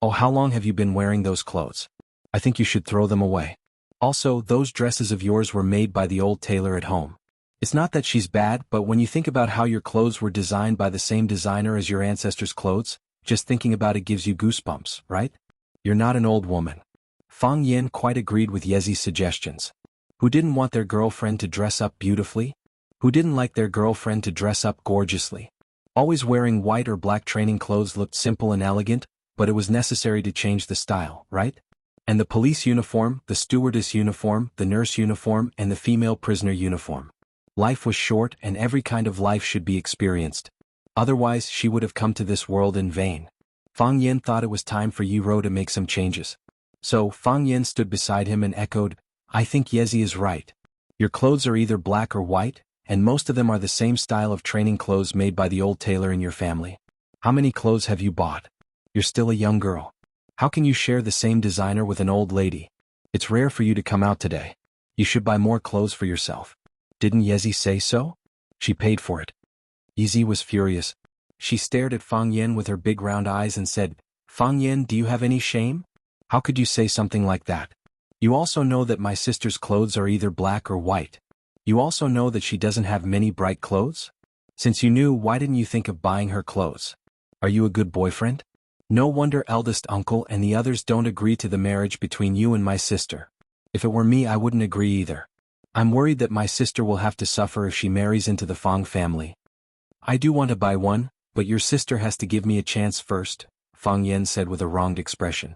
"Oh, how long have you been wearing those clothes? I think you should throw them away. Also, those dresses of yours were made by the old tailor at home. It's not that she's bad, but when you think about how your clothes were designed by the same designer as your ancestors' clothes, just thinking about it gives you goosebumps, right? You're not an old woman." Fang Yen quite agreed with Yezi's suggestions. Who didn't want their girlfriend to dress up beautifully? Who didn't like their girlfriend to dress up gorgeously? Always wearing white or black training clothes looked simple and elegant, but it was necessary to change the style, right? And the police uniform, the stewardess uniform, the nurse uniform, and the female prisoner uniform. Life was short and every kind of life should be experienced. Otherwise she would have come to this world in vain. Fang Yen thought it was time for Yi Ro to make some changes. So, Fang Yen stood beside him and echoed, I think Yezi is right. Your clothes are either black or white, and most of them are the same style of training clothes made by the old tailor in your family. How many clothes have you bought? You're still a young girl. How can you share the same designer with an old lady? It's rare for you to come out today. You should buy more clothes for yourself. Didn't Yezi say so? She paid for it. Yezi was furious. She stared at Fang Yen with her big round eyes and said, Fang Yen, do you have any shame? How could you say something like that? You also know that my sister's clothes are either black or white. You also know that she doesn't have many bright clothes? Since you knew, why didn't you think of buying her clothes? Are you a good boyfriend? No wonder eldest uncle and the others don't agree to the marriage between you and my sister. If it were me, I wouldn't agree either. I'm worried that my sister will have to suffer if she marries into the Fang family. I do want to buy one, but your sister has to give me a chance first, Fang Yen said with a wronged expression.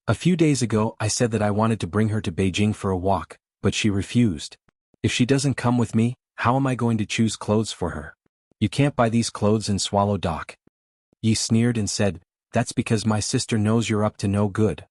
A few days ago I said that I wanted to bring her to Beijing for a walk, but she refused. If she doesn't come with me, how am I going to choose clothes for her? You can't buy these clothes in Swallow Dock. Yi sneered and said, That's because my sister knows you're up to no good.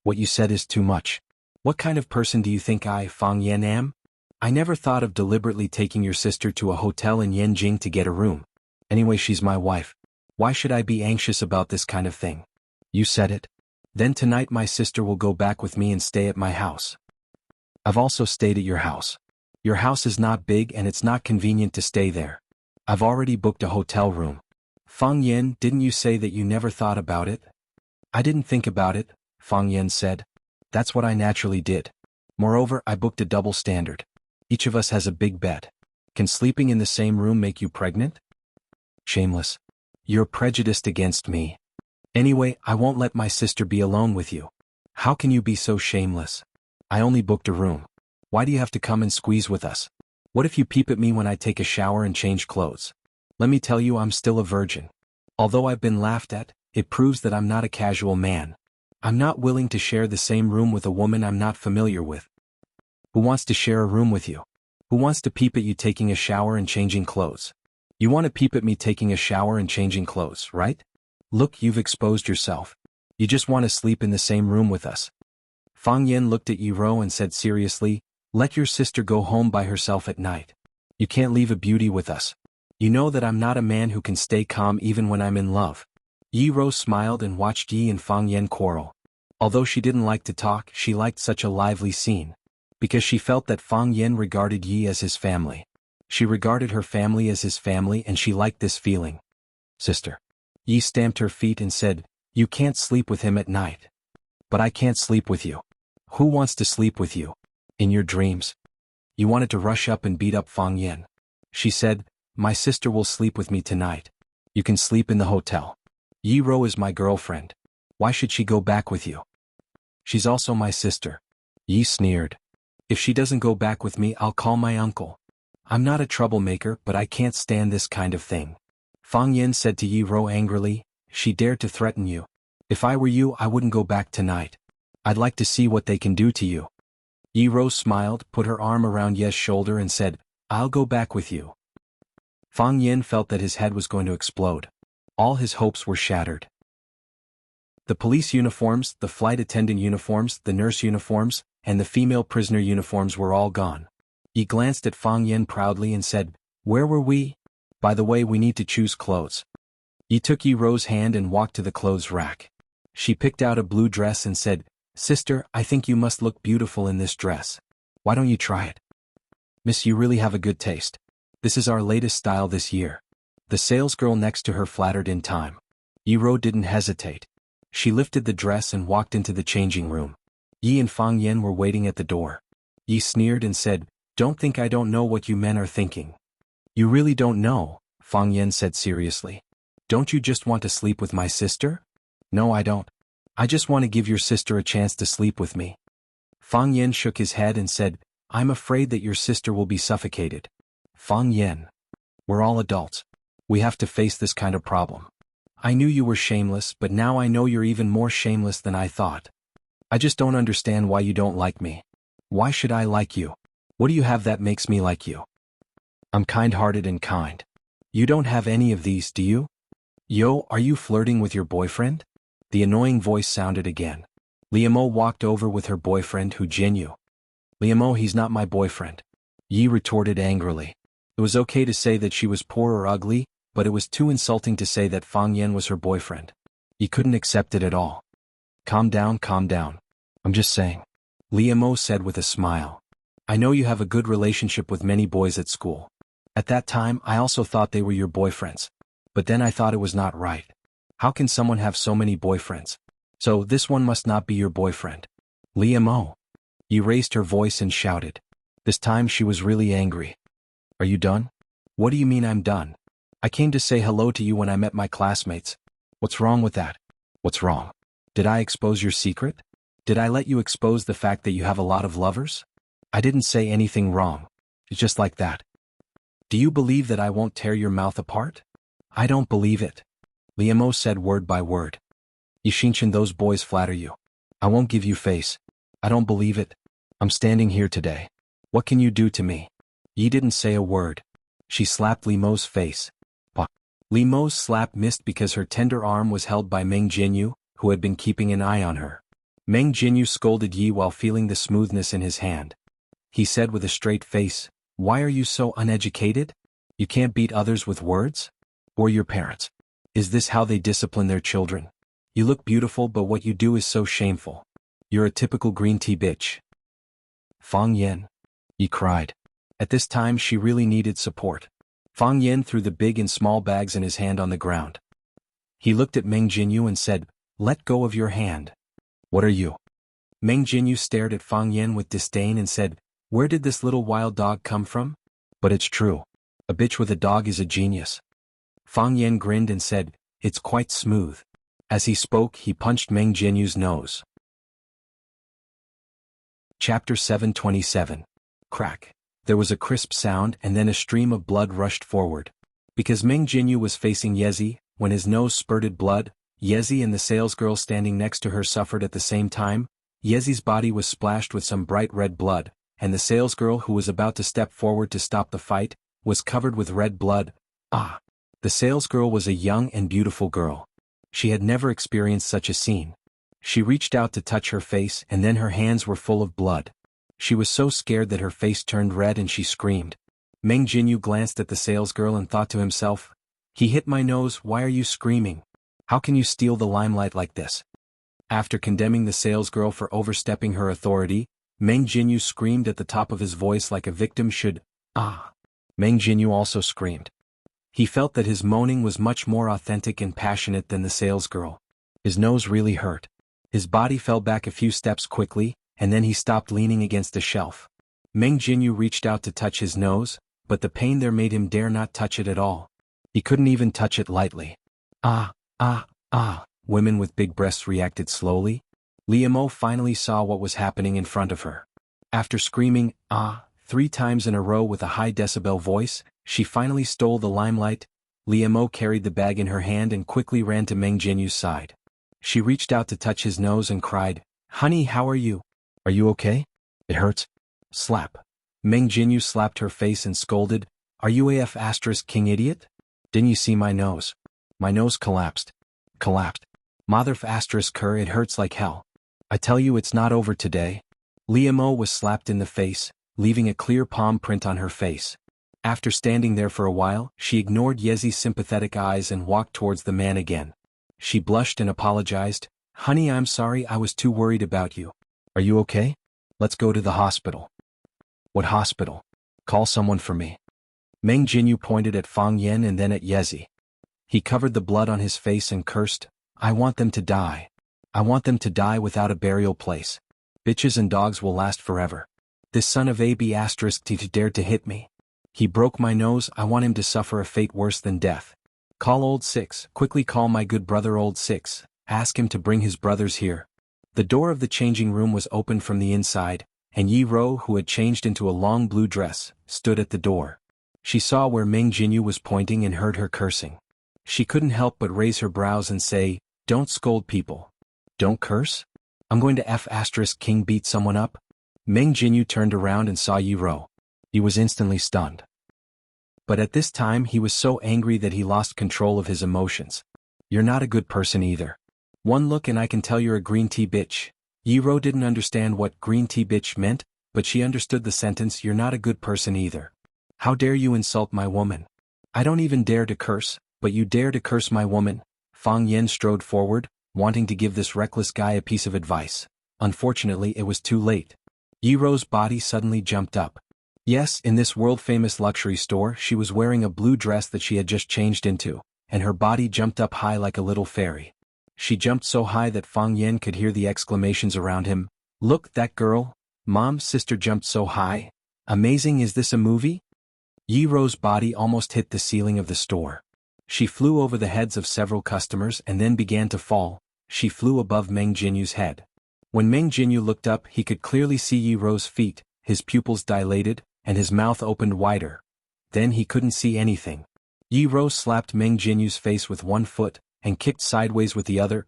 What you said is too much. What kind of person do you think I, Fang Yen, am? I never thought of deliberately taking your sister to a hotel in Yanjing to get a room. Anyway, she's my wife. Why should I be anxious about this kind of thing? You said it. Then tonight my sister will go back with me and stay at my house. I've also stayed at your house. Your house is not big and it's not convenient to stay there. I've already booked a hotel room. Fang Yen, didn't you say that you never thought about it? I didn't think about it, Fang Yen said. That's what I naturally did. Moreover, I booked a double standard. Each of us has a big bed. Can sleeping in the same room make you pregnant? Shameless. You're prejudiced against me. Anyway, I won't let my sister be alone with you. How can you be so shameless? I only booked a room. Why do you have to come and squeeze with us? What if you peep at me when I take a shower and change clothes? Let me tell you, I'm still a virgin. Although I've been laughed at, it proves that I'm not a casual man. I'm not willing to share the same room with a woman I'm not familiar with. Who wants to share a room with you? Who wants to peep at you taking a shower and changing clothes? You want to peep at me taking a shower and changing clothes, right? Look, you've exposed yourself. You just want to sleep in the same room with us. Fang Yen looked at Yi Ro and said seriously, Let your sister go home by herself at night. You can't leave a beauty with us. You know that I'm not a man who can stay calm even when I'm in love. Yi Ro smiled and watched Yi and Fang Yen quarrel. Although she didn't like to talk, she liked such a lively scene. Because she felt that Fang Yen regarded Yi as his family. She regarded her family as his family and she liked this feeling. Sister. Yi stamped her feet and said, You can't sleep with him at night. But I can't sleep with you. Who wants to sleep with you? In your dreams. You wanted to rush up and beat up Fang Yen. She said, My sister will sleep with me tonight. You can sleep in the hotel. Yi Ro is my girlfriend. Why should she go back with you? She's also my sister. Yi sneered. If she doesn't go back with me, I'll call my uncle. I'm not a troublemaker, but I can't stand this kind of thing. Fang Yen said to Yi Ro angrily, She dared to threaten you. If I were you, I wouldn't go back tonight. I'd like to see what they can do to you. Yi Ro smiled, put her arm around Ye's shoulder and said, I'll go back with you. Fang Yen felt that his head was going to explode. All his hopes were shattered. The police uniforms, the flight attendant uniforms, the nurse uniforms, and the female prisoner uniforms were all gone. He glanced at Fang Yen proudly and said, Where were we? By the way, we need to choose clothes. Yi took Yi Ro's hand and walked to the clothes rack. She picked out a blue dress and said, Sister, I think you must look beautiful in this dress. Why don't you try it? Miss, you really have a good taste. This is our latest style this year. The salesgirl next to her flattered in time. Yi Ro didn't hesitate. She lifted the dress and walked into the changing room. Yi and Fang Yen were waiting at the door. Yi sneered and said, Don't think I don't know what you men are thinking. You really don't know, Fang Yen said seriously. Don't you just want to sleep with my sister? No, I don't. I just want to give your sister a chance to sleep with me. Fang Yen shook his head and said, I'm afraid that your sister will be suffocated. Fang Yen. We're all adults. We have to face this kind of problem. I knew you were shameless, but now I know you're even more shameless than I thought. I just don't understand why you don't like me. Why should I like you? What do you have that makes me like you? I'm kind-hearted and kind. You don't have any of these, do you? Yo, are you flirting with your boyfriend? The annoying voice sounded again. Liamo walked over with her boyfriend Hu Jinyu. Liamo, he's not my boyfriend. Yi retorted angrily. It was okay to say that she was poor or ugly, but it was too insulting to say that Fang Yan was her boyfriend. Yi couldn't accept it at all. Calm down, calm down. I'm just saying. Liamo said with a smile. I know you have a good relationship with many boys at school. At that time, I also thought they were your boyfriends. But then I thought it was not right. How can someone have so many boyfriends? So this one must not be your boyfriend. Liamo. Yi raised her voice and shouted. This time she was really angry. Are you done? What do you mean I'm done? I came to say hello to you when I met my classmates. What's wrong with that? What's wrong? Did I expose your secret? Did I let you expose the fact that you have a lot of lovers? I didn't say anything wrong. It's just like that. Do you believe that I won't tear your mouth apart? I don't believe it. Liamo said word by word. Yishinshin, those boys flatter you. I won't give you face. I don't believe it. I'm standing here today. What can you do to me? Yi didn't say a word. She slapped Liamo's face. Liamo's slap missed because her tender arm was held by Meng Jinyu, who had been keeping an eye on her. Meng Jinyu scolded Yi while feeling the smoothness in his hand. He said with a straight face, Why are you so uneducated? You can't beat others with words? Or your parents? Is this how they discipline their children? You look beautiful, but what you do is so shameful. You're a typical green tea bitch. Fang Yan. Yi cried. At this time she really needed support. Fang Yan threw the big and small bags in his hand on the ground. He looked at Meng Jinyu and said, Let go of your hand. What are you? Meng Jinyu stared at Fang Yan with disdain and said, Where did this little wild dog come from? But it's true. A bitch with a dog is a genius. Fang Yan grinned and said, It's quite smooth. As he spoke, he punched Meng Jinyu's nose. Chapter 727. Crack. There was a crisp sound and then a stream of blood rushed forward. Because Meng Jinyu was facing Yezi, when his nose spurted blood, Yezi and the salesgirl standing next to her suffered at the same time. Yezi's body was splashed with some bright red blood, and the salesgirl who was about to step forward to stop the fight, was covered with red blood. Ah! The salesgirl was a young and beautiful girl. She had never experienced such a scene. She reached out to touch her face and then her hands were full of blood. She was so scared that her face turned red and she screamed. Meng Jinyu glanced at the salesgirl and thought to himself, He hit my nose, why are you screaming? How can you steal the limelight like this? After condemning the salesgirl for overstepping her authority, Meng Jinyu screamed at the top of his voice like a victim should. Ah! Meng Jinyu also screamed. He felt that his moaning was much more authentic and passionate than the salesgirl. His nose really hurt. His body fell back a few steps quickly, and then he stopped leaning against a shelf. Meng Jinyu reached out to touch his nose, but the pain there made him dare not touch it at all. He couldn't even touch it lightly. Ah, ah, ah, women with big breasts reacted slowly. Liamo finally saw what was happening in front of her. After screaming, ah, 3 times in a row with a high decibel voice, she finally stole the limelight. Liamo carried the bag in her hand and quickly ran to Meng Jinyu's side. She reached out to touch his nose and cried, Honey, how are you? Are you okay? It hurts. Slap. Meng Jinyu slapped her face and scolded, Are you AF asterisk king idiot? Didn't you see my nose? My nose collapsed. Collapsed. Motherf asterisk her, it hurts like hell. I tell you it's not over today. Liamo was slapped in the face, leaving a clear palm print on her face. After standing there for a while, she ignored Yezi's sympathetic eyes and walked towards the man again. She blushed and apologized, Honey, I'm sorry, I was too worried about you. Are you okay? Let's go to the hospital. What hospital? Call someone for me. Meng Jinyu pointed at Fang Yan and then at Yezi. He covered the blood on his face and cursed, I want them to die. I want them to die without a burial place. Bitches and dogs will last forever. This son of AB asterisk T dared to hit me. He broke my nose, I want him to suffer a fate worse than death. Call old Six, quickly call my good brother old Six, ask him to bring his brothers here. The door of the changing room was opened from the inside, and Yi Ro, who had changed into a long blue dress, stood at the door. She saw where Meng Jinyu was pointing and heard her cursing. She couldn't help but raise her brows and say, Don't scold people. Don't curse? I'm going to King beat someone up? Meng Jinyu turned around and saw Yi Ro. He was instantly stunned. But at this time he was so angry that he lost control of his emotions. You're not a good person either. One look and I can tell you're a green tea bitch. Yi Ro didn't understand what green tea bitch meant, but she understood the sentence, you're not a good person either. How dare you insult my woman? I don't even dare to curse, but you dare to curse my woman. Fang Yan strode forward, wanting to give this reckless guy a piece of advice. Unfortunately it was too late. Yi Ro's body suddenly jumped up. Yes, in this world-famous luxury store she was wearing a blue dress that she had just changed into, and her body jumped up high like a little fairy. She jumped so high that Fang Yan could hear the exclamations around him. Look, that girl! Mom's sister jumped so high. Amazing, is this a movie? Yi Ro's body almost hit the ceiling of the store. She flew over the heads of several customers and then began to fall. She flew above Meng Jinyu's head. When Meng Jinyu looked up he could clearly see Yi Ro's feet, his pupils dilated, and his mouth opened wider. Then he couldn't see anything. Yi Ro slapped Meng Jinyu's face with one foot, and kicked sideways with the other.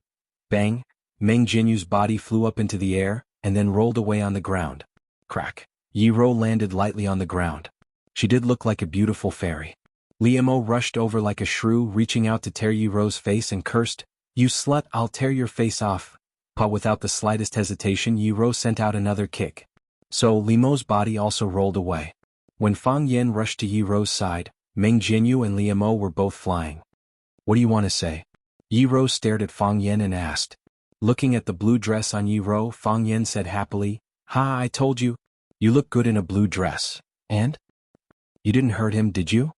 Bang! Meng Jinyu's body flew up into the air, and then rolled away on the ground. Crack! Yi Ro landed lightly on the ground. She did look like a beautiful fairy. Liamo rushed over like a shrew, reaching out to tear Yi Ro's face and cursed, "You slut, I'll tear your face off." But without the slightest hesitation Yi Ro sent out another kick. So Liamo's body also rolled away. When Fang Yan rushed to Yi Ro's side, Meng Jinyu and Liamo were both flying. "What do you want to say?" Yi Ro stared at Fang Yan and asked. Looking at the blue dress on Yi Ro, Fang Yan said happily, "Ha, I told you. You look good in a blue dress. And? You didn't hurt him, did you?"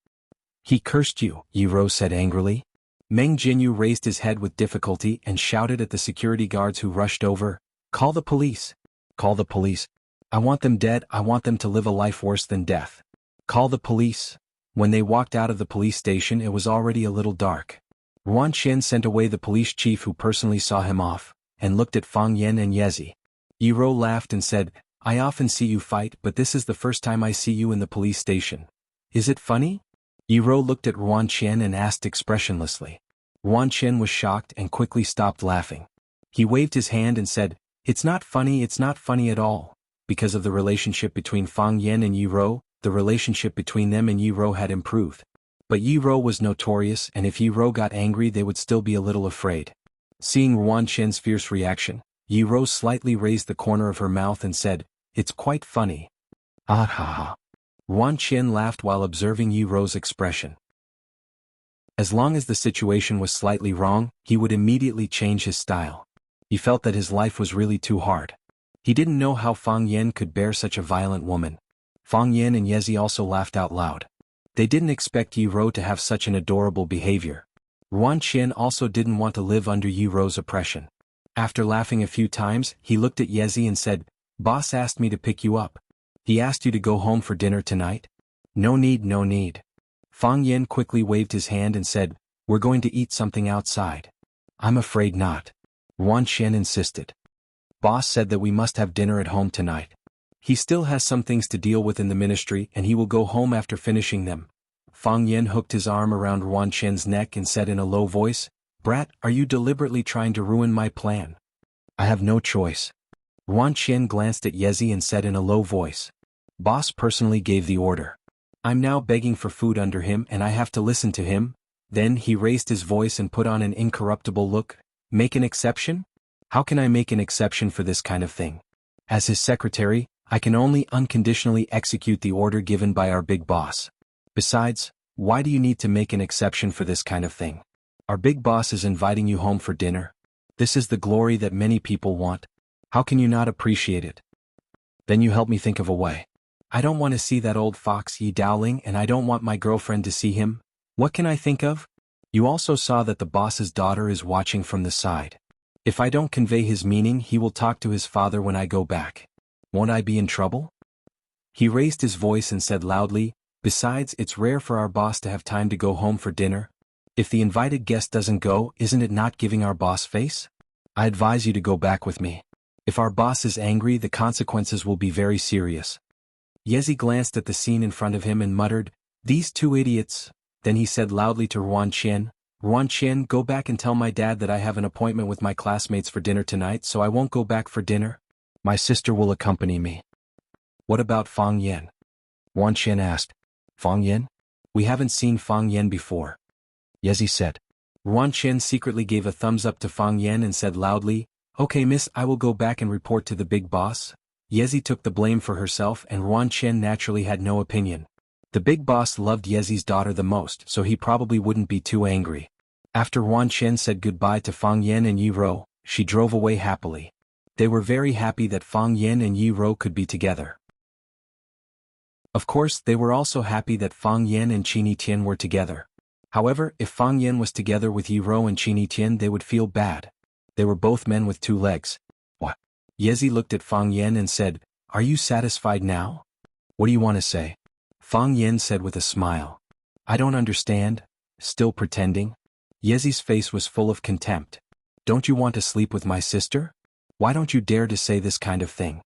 "He cursed you," Yi Ro said angrily. Meng Jinyu raised his head with difficulty and shouted at the security guards who rushed over, "Call the police! Call the police! I want them dead, I want them to live a life worse than death. Call the police!" When they walked out of the police station it was already a little dark. Ruan Qian sent away the police chief who personally saw him off, and looked at Fang Yan and Yezi. Yi Ro laughed and said, "I often see you fight, but this is the first time I see you in the police station. Is it funny?" Yi Ro looked at Ruan Qian and asked expressionlessly. Ruan Qian was shocked and quickly stopped laughing. He waved his hand and said, it's not funny at all." Because of the relationship between Fang Yan and Yi Ro, the relationship between them and Yi Ro had improved. But Yi Ro was notorious, and if Yi Ro got angry they would still be a little afraid. Seeing Ruan Qian's fierce reaction, Yi Ro slightly raised the corner of her mouth and said, "It's quite funny." "Ah ha ha." Ruan Qian laughed while observing Yi Ro's expression. As long as the situation was slightly wrong, he would immediately change his style. He felt that his life was really too hard. He didn't know how Fang Yan could bear such a violent woman. Fang Yan and Yezi also laughed out loud. They didn't expect Yi Ro to have such an adorable behavior. Ruan Qian also didn't want to live under Yi Ro's oppression. After laughing a few times, he looked at Yezi and said, "Boss asked me to pick you up. He asked you to go home for dinner tonight?" No need. Fang Yan quickly waved his hand and said, "We're going to eat something outside." "I'm afraid not." Ruan Qian insisted. "Boss said that we must have dinner at home tonight. He still has some things to deal with in the ministry and he will go home after finishing them." Fang Yan hooked his arm around Ruan Qian's neck and said in a low voice, "Brat, are you deliberately trying to ruin my plan?" "I have no choice." Ruan Qian glanced at Yezi and said in a low voice, "Boss personally gave the order. I'm now begging for food under him and I have to listen to him." Then he raised his voice and put on an incorruptible look. "Make an exception? How can I make an exception for this kind of thing? As his secretary, I can only unconditionally execute the order given by our big boss. Besides, why do you need to make an exception for this kind of thing? Our big boss is inviting you home for dinner. This is the glory that many people want. How can you not appreciate it? Then you help me think of a way. I don't want to see that old fox Yi Dowling and I don't want my girlfriend to see him. What can I think of? You also saw that the boss's daughter is watching from the side. If I don't convey his meaning he will talk to his father when I go back. Won't I be in trouble?" He raised his voice and said loudly, "Besides, it's rare for our boss to have time to go home for dinner. If the invited guest doesn't go, isn't it not giving our boss face? I advise you to go back with me. If our boss is angry the consequences will be very serious." Yezi glanced at the scene in front of him and muttered, "These two idiots." Then he said loudly to Ruan Qian, Ruanqian, go back and tell my dad that I have an appointment with my classmates for dinner tonight, so I won't go back for dinner. My sister will accompany me. What about Fang Yan? Ruanqian asked. Fang Yan? We haven't seen Fang Yan before. Yezi said. Ruanqian secretly gave a thumbs up to Fang Yan and said loudly, Okay miss, I will go back and report to the big boss. Yezi took the blame for herself and Ruanqian naturally had no opinion. The big boss loved Yezi's daughter the most, so he probably wouldn't be too angry. After Ruanqian said goodbye to Fang Yan and Yi Rou, she drove away happily. They were very happy that Fang Yan and Yi Rou could be together. Of course, they were also happy that Fang Yan and Qin Tian were together. However, if Fang Yan was together with Yi Rou and Qin Tian, they would feel bad. They were both men with 2 legs. What? Yezi looked at Fang Yan and said, Are you satisfied now? What do you want to say? Fang Yan said with a smile. I don't understand. Still pretending? Yezi's face was full of contempt. Don't you want to sleep with my sister? Why don't you dare to say this kind of thing?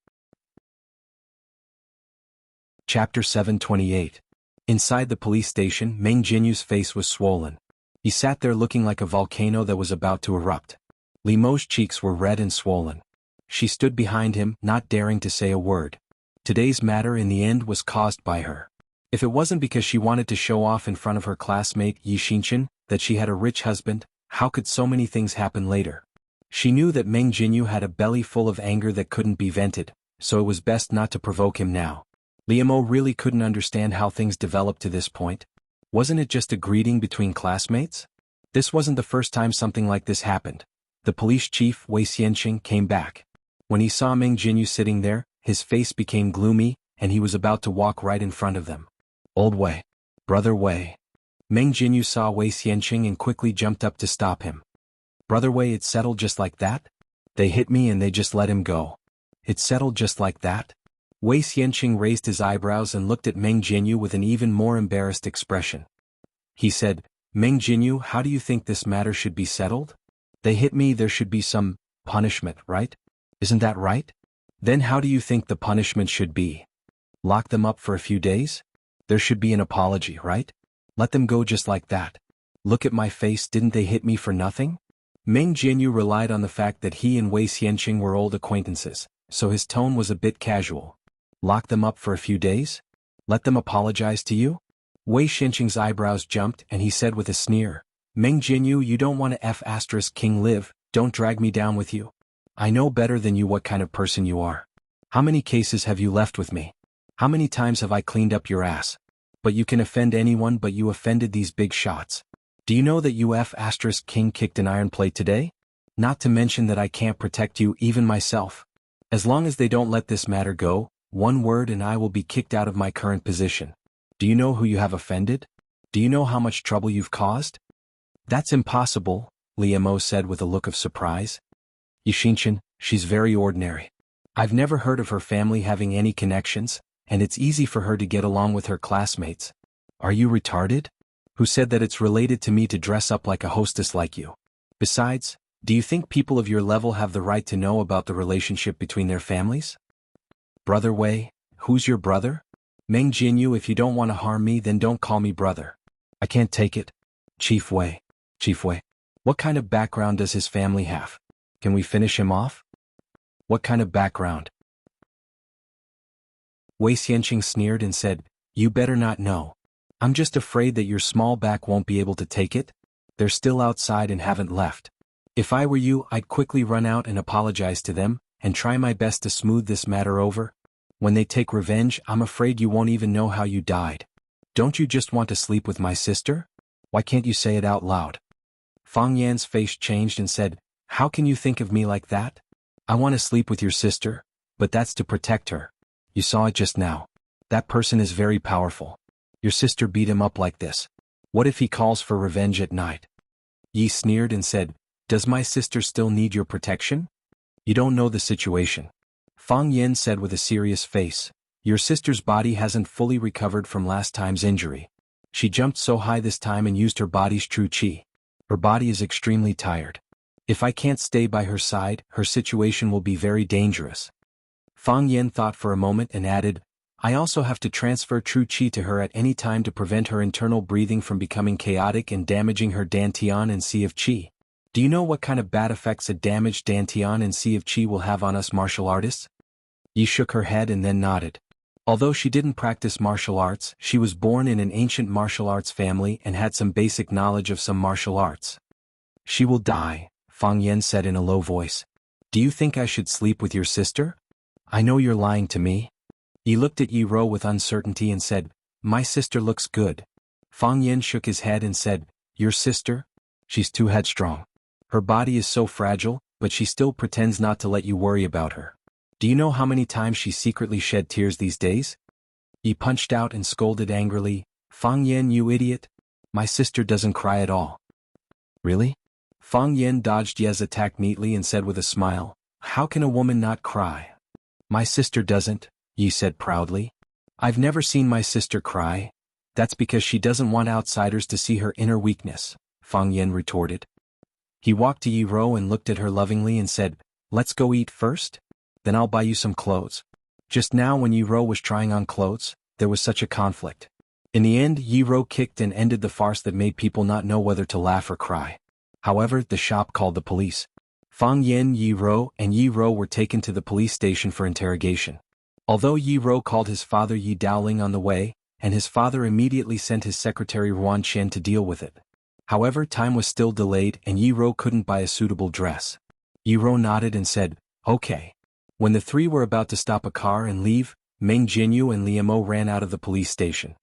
Chapter 728. Inside the police station, Meng Jinyu's face was swollen. He sat there looking like a volcano that was about to erupt. Li Mo's cheeks were red and swollen. She stood behind him, not daring to say a word. Today's matter in the end was caused by her. If it wasn't because she wanted to show off in front of her classmate Yi Xinchen that she had a rich husband, how could so many things happen later? She knew that Meng Jinyu had a belly full of anger that couldn't be vented, so it was best not to provoke him now. Li Mo really couldn't understand how things developed to this point. Wasn't it just a greeting between classmates? This wasn't the first time something like this happened. The police chief, Wei Xianqing, came back. When he saw Meng Jinyu sitting there, his face became gloomy, and he was about to walk right in front of them. Old Wei. Brother Wei. Meng Jinyu saw Wei Xianqing and quickly jumped up to stop him. Brother Wei, it settled just like that? They hit me and they just let him go. It settled just like that? Wei Xianqing raised his eyebrows and looked at Meng Jinyu with an even more embarrassed expression. He said, Meng Jinyu, how do you think this matter should be settled? They hit me, there should be some punishment, right? Isn't that right? Then how do you think the punishment should be? Lock them up for a few days? There should be an apology, right? Let them go just like that. Look at my face, didn't they hit me for nothing? Meng Jinyu relied on the fact that he and Wei Xianqing were old acquaintances, so his tone was a bit casual. Lock them up for a few days? Let them apologize to you? Wei Xianqing's eyebrows jumped and he said with a sneer, Meng Jinyu, you don't want to King live, don't drag me down with you. I know better than you what kind of person you are. How many cases have you left with me? How many times have I cleaned up your ass? But you can offend anyone, but you offended these big shots. Do you know that you King kicked an iron plate today? Not to mention that I can't protect you, even myself. As long as they don't let this matter go, one word and I will be kicked out of my current position. Do you know who you have offended? Do you know how much trouble you've caused? That's impossible, Li Mo said with a look of surprise. Yi Xinchen, she's very ordinary. I've never heard of her family having any connections, and it's easy for her to get along with her classmates. Are you retarded? Who said that it's related to me to dress up like a hostess like you? Besides, do you think people of your level have the right to know about the relationship between their families? Brother Wei, who's your brother? Meng Jinyu, if you don't want to harm me, then don't call me brother. I can't take it. Chief Wei. Chief Wei. What kind of background does his family have? Can we finish him off? What kind of background? Wei Xianqing sneered and said, You better not know. I'm just afraid that your small back won't be able to take it. They're still outside and haven't left. If I were you, I'd quickly run out and apologize to them, and try my best to smooth this matter over. When they take revenge, I'm afraid you won't even know how you died. Don't you just want to sleep with my sister? Why can't you say it out loud? Fang Yan's face changed and said, How can you think of me like that? I want to sleep with your sister, but that's to protect her. You saw it just now. That person is very powerful. Your sister beat him up like this. What if he calls for revenge at night? Yi sneered and said, Does my sister still need your protection? You don't know the situation. Fang Yan said with a serious face, Your sister's body hasn't fully recovered from last time's injury. She jumped so high this time and used her body's true qi. Her body is extremely tired. If I can't stay by her side, her situation will be very dangerous. Fang Yan thought for a moment and added, I also have to transfer true qi to her at any time to prevent her internal breathing from becoming chaotic and damaging her dantian and sea of qi. Do you know what kind of bad effects a damaged dantian and sea of qi will have on us martial artists? Yi shook her head and then nodded. Although she didn't practice martial arts, she was born in an ancient martial arts family and had some basic knowledge of some martial arts. She will die, Fang Yan said in a low voice. Do you think I should sleep with your sister? I know you're lying to me. Yi looked at Yi Ro with uncertainty and said, My sister looks good. Fang Yan shook his head and said, Your sister? She's too headstrong. Her body is so fragile, but she still pretends not to let you worry about her. Do you know how many times she secretly shed tears these days? Yi punched out and scolded angrily, Fang Yan, you idiot. My sister doesn't cry at all. Really? Fang Yan dodged Ye's attack neatly and said with a smile, How can a woman not cry? My sister doesn't, Yi said proudly. I've never seen my sister cry. That's because she doesn't want outsiders to see her inner weakness, Fang Yan retorted. He walked to Yi Ro and looked at her lovingly and said, Let's go eat first? Then I'll buy you some clothes. Just now when Yi Ro was trying on clothes, there was such a conflict. In the end, Yi Ro kicked and ended the farce that made people not know whether to laugh or cry. However, the shop called the police. Fang Yan, Yi Ro, and Yi Ro were taken to the police station for interrogation. Although Yi Ro called his father Yi Daoling on the way, and his father immediately sent his secretary Ruan Chen to deal with it. However, time was still delayed and Yi Ro couldn't buy a suitable dress. Yi Ro nodded and said, Okay. When the three were about to stop a car and leave, Meng Jinyu and Liu Mo ran out of the police station.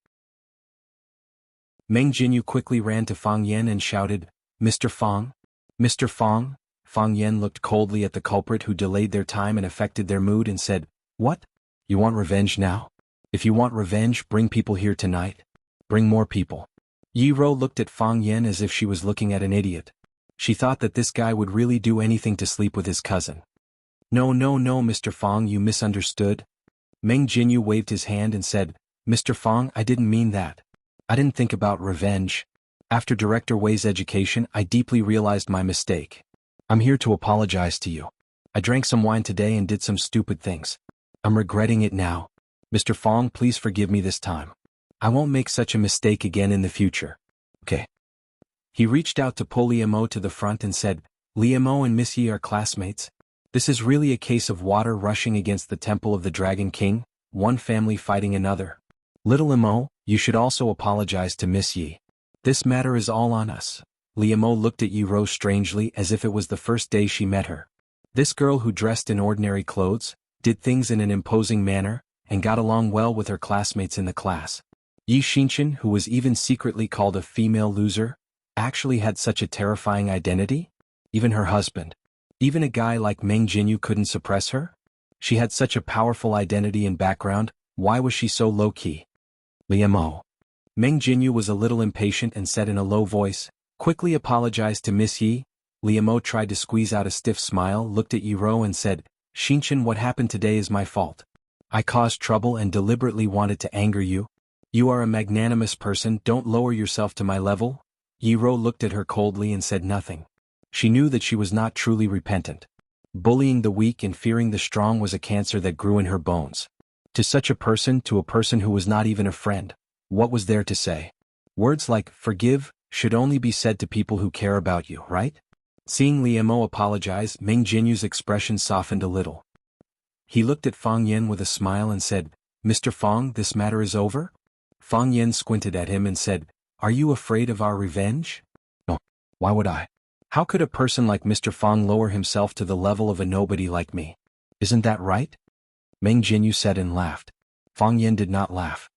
Meng Jinyu quickly ran to Fang Yan and shouted, Mr. Fang? Mr. Fang? Fang Yan looked coldly at the culprit who delayed their time and affected their mood and said, What? You want revenge now? If you want revenge, bring people here tonight. Bring more people. Yi Ro looked at Fang Yan as if she was looking at an idiot. She thought that this guy would really do anything to sleep with his cousin. No, Mr. Fang, you misunderstood. Meng Jinyu waved his hand and said, Mr. Fang, I didn't mean that. I didn't think about revenge. After Director Wei's education, I deeply realized my mistake. I'm here to apologize to you. I drank some wine today and did some stupid things. I'm regretting it now. Mr. Fang, please forgive me this time. I won't make such a mistake again in the future. Okay. He reached out to pull Liu Mo to the front and said, Liu Mo and Miss Yi are classmates. This is really a case of water rushing against the temple of the Dragon King, one family fighting another. Little Liu Mo, you should also apologize to Miss Yi. This matter is all on us. Liu Mo looked at Yi Ro strangely as if it was the first day she met her. This girl who dressed in ordinary clothes, did things in an imposing manner, and got along well with her classmates in the class. Yi Xinchen, who was even secretly called a female loser, actually had such a terrifying identity? Even her husband. Even a guy like Meng Jinyu couldn't suppress her? She had such a powerful identity and background, why was she so low-key? Liu Mo. Meng Jinyu was a little impatient and said in a low voice, quickly apologized to Miss Yi. Liu Mo tried to squeeze out a stiff smile, looked at Yi Ro and said, Xinchen, what happened today is my fault. I caused trouble and deliberately wanted to anger you. You are a magnanimous person, don't lower yourself to my level. Yi Ro looked at her coldly and said nothing. She knew that she was not truly repentant. Bullying the weak and fearing the strong was a cancer that grew in her bones. To such a person who was not even a friend, what was there to say? Words like, forgive, should only be said to people who care about you, right? Seeing Liu Mo apologize, Meng Jinyu's expression softened a little. He looked at Fang Yan with a smile and said, Mr. Fang, this matter is over? Fang Yan squinted at him and said, Are you afraid of our revenge? No. Why would I? How could a person like Mr. Fang lower himself to the level of a nobody like me? Isn't that right? Meng Jinyu said and laughed. Fang Yan did not laugh.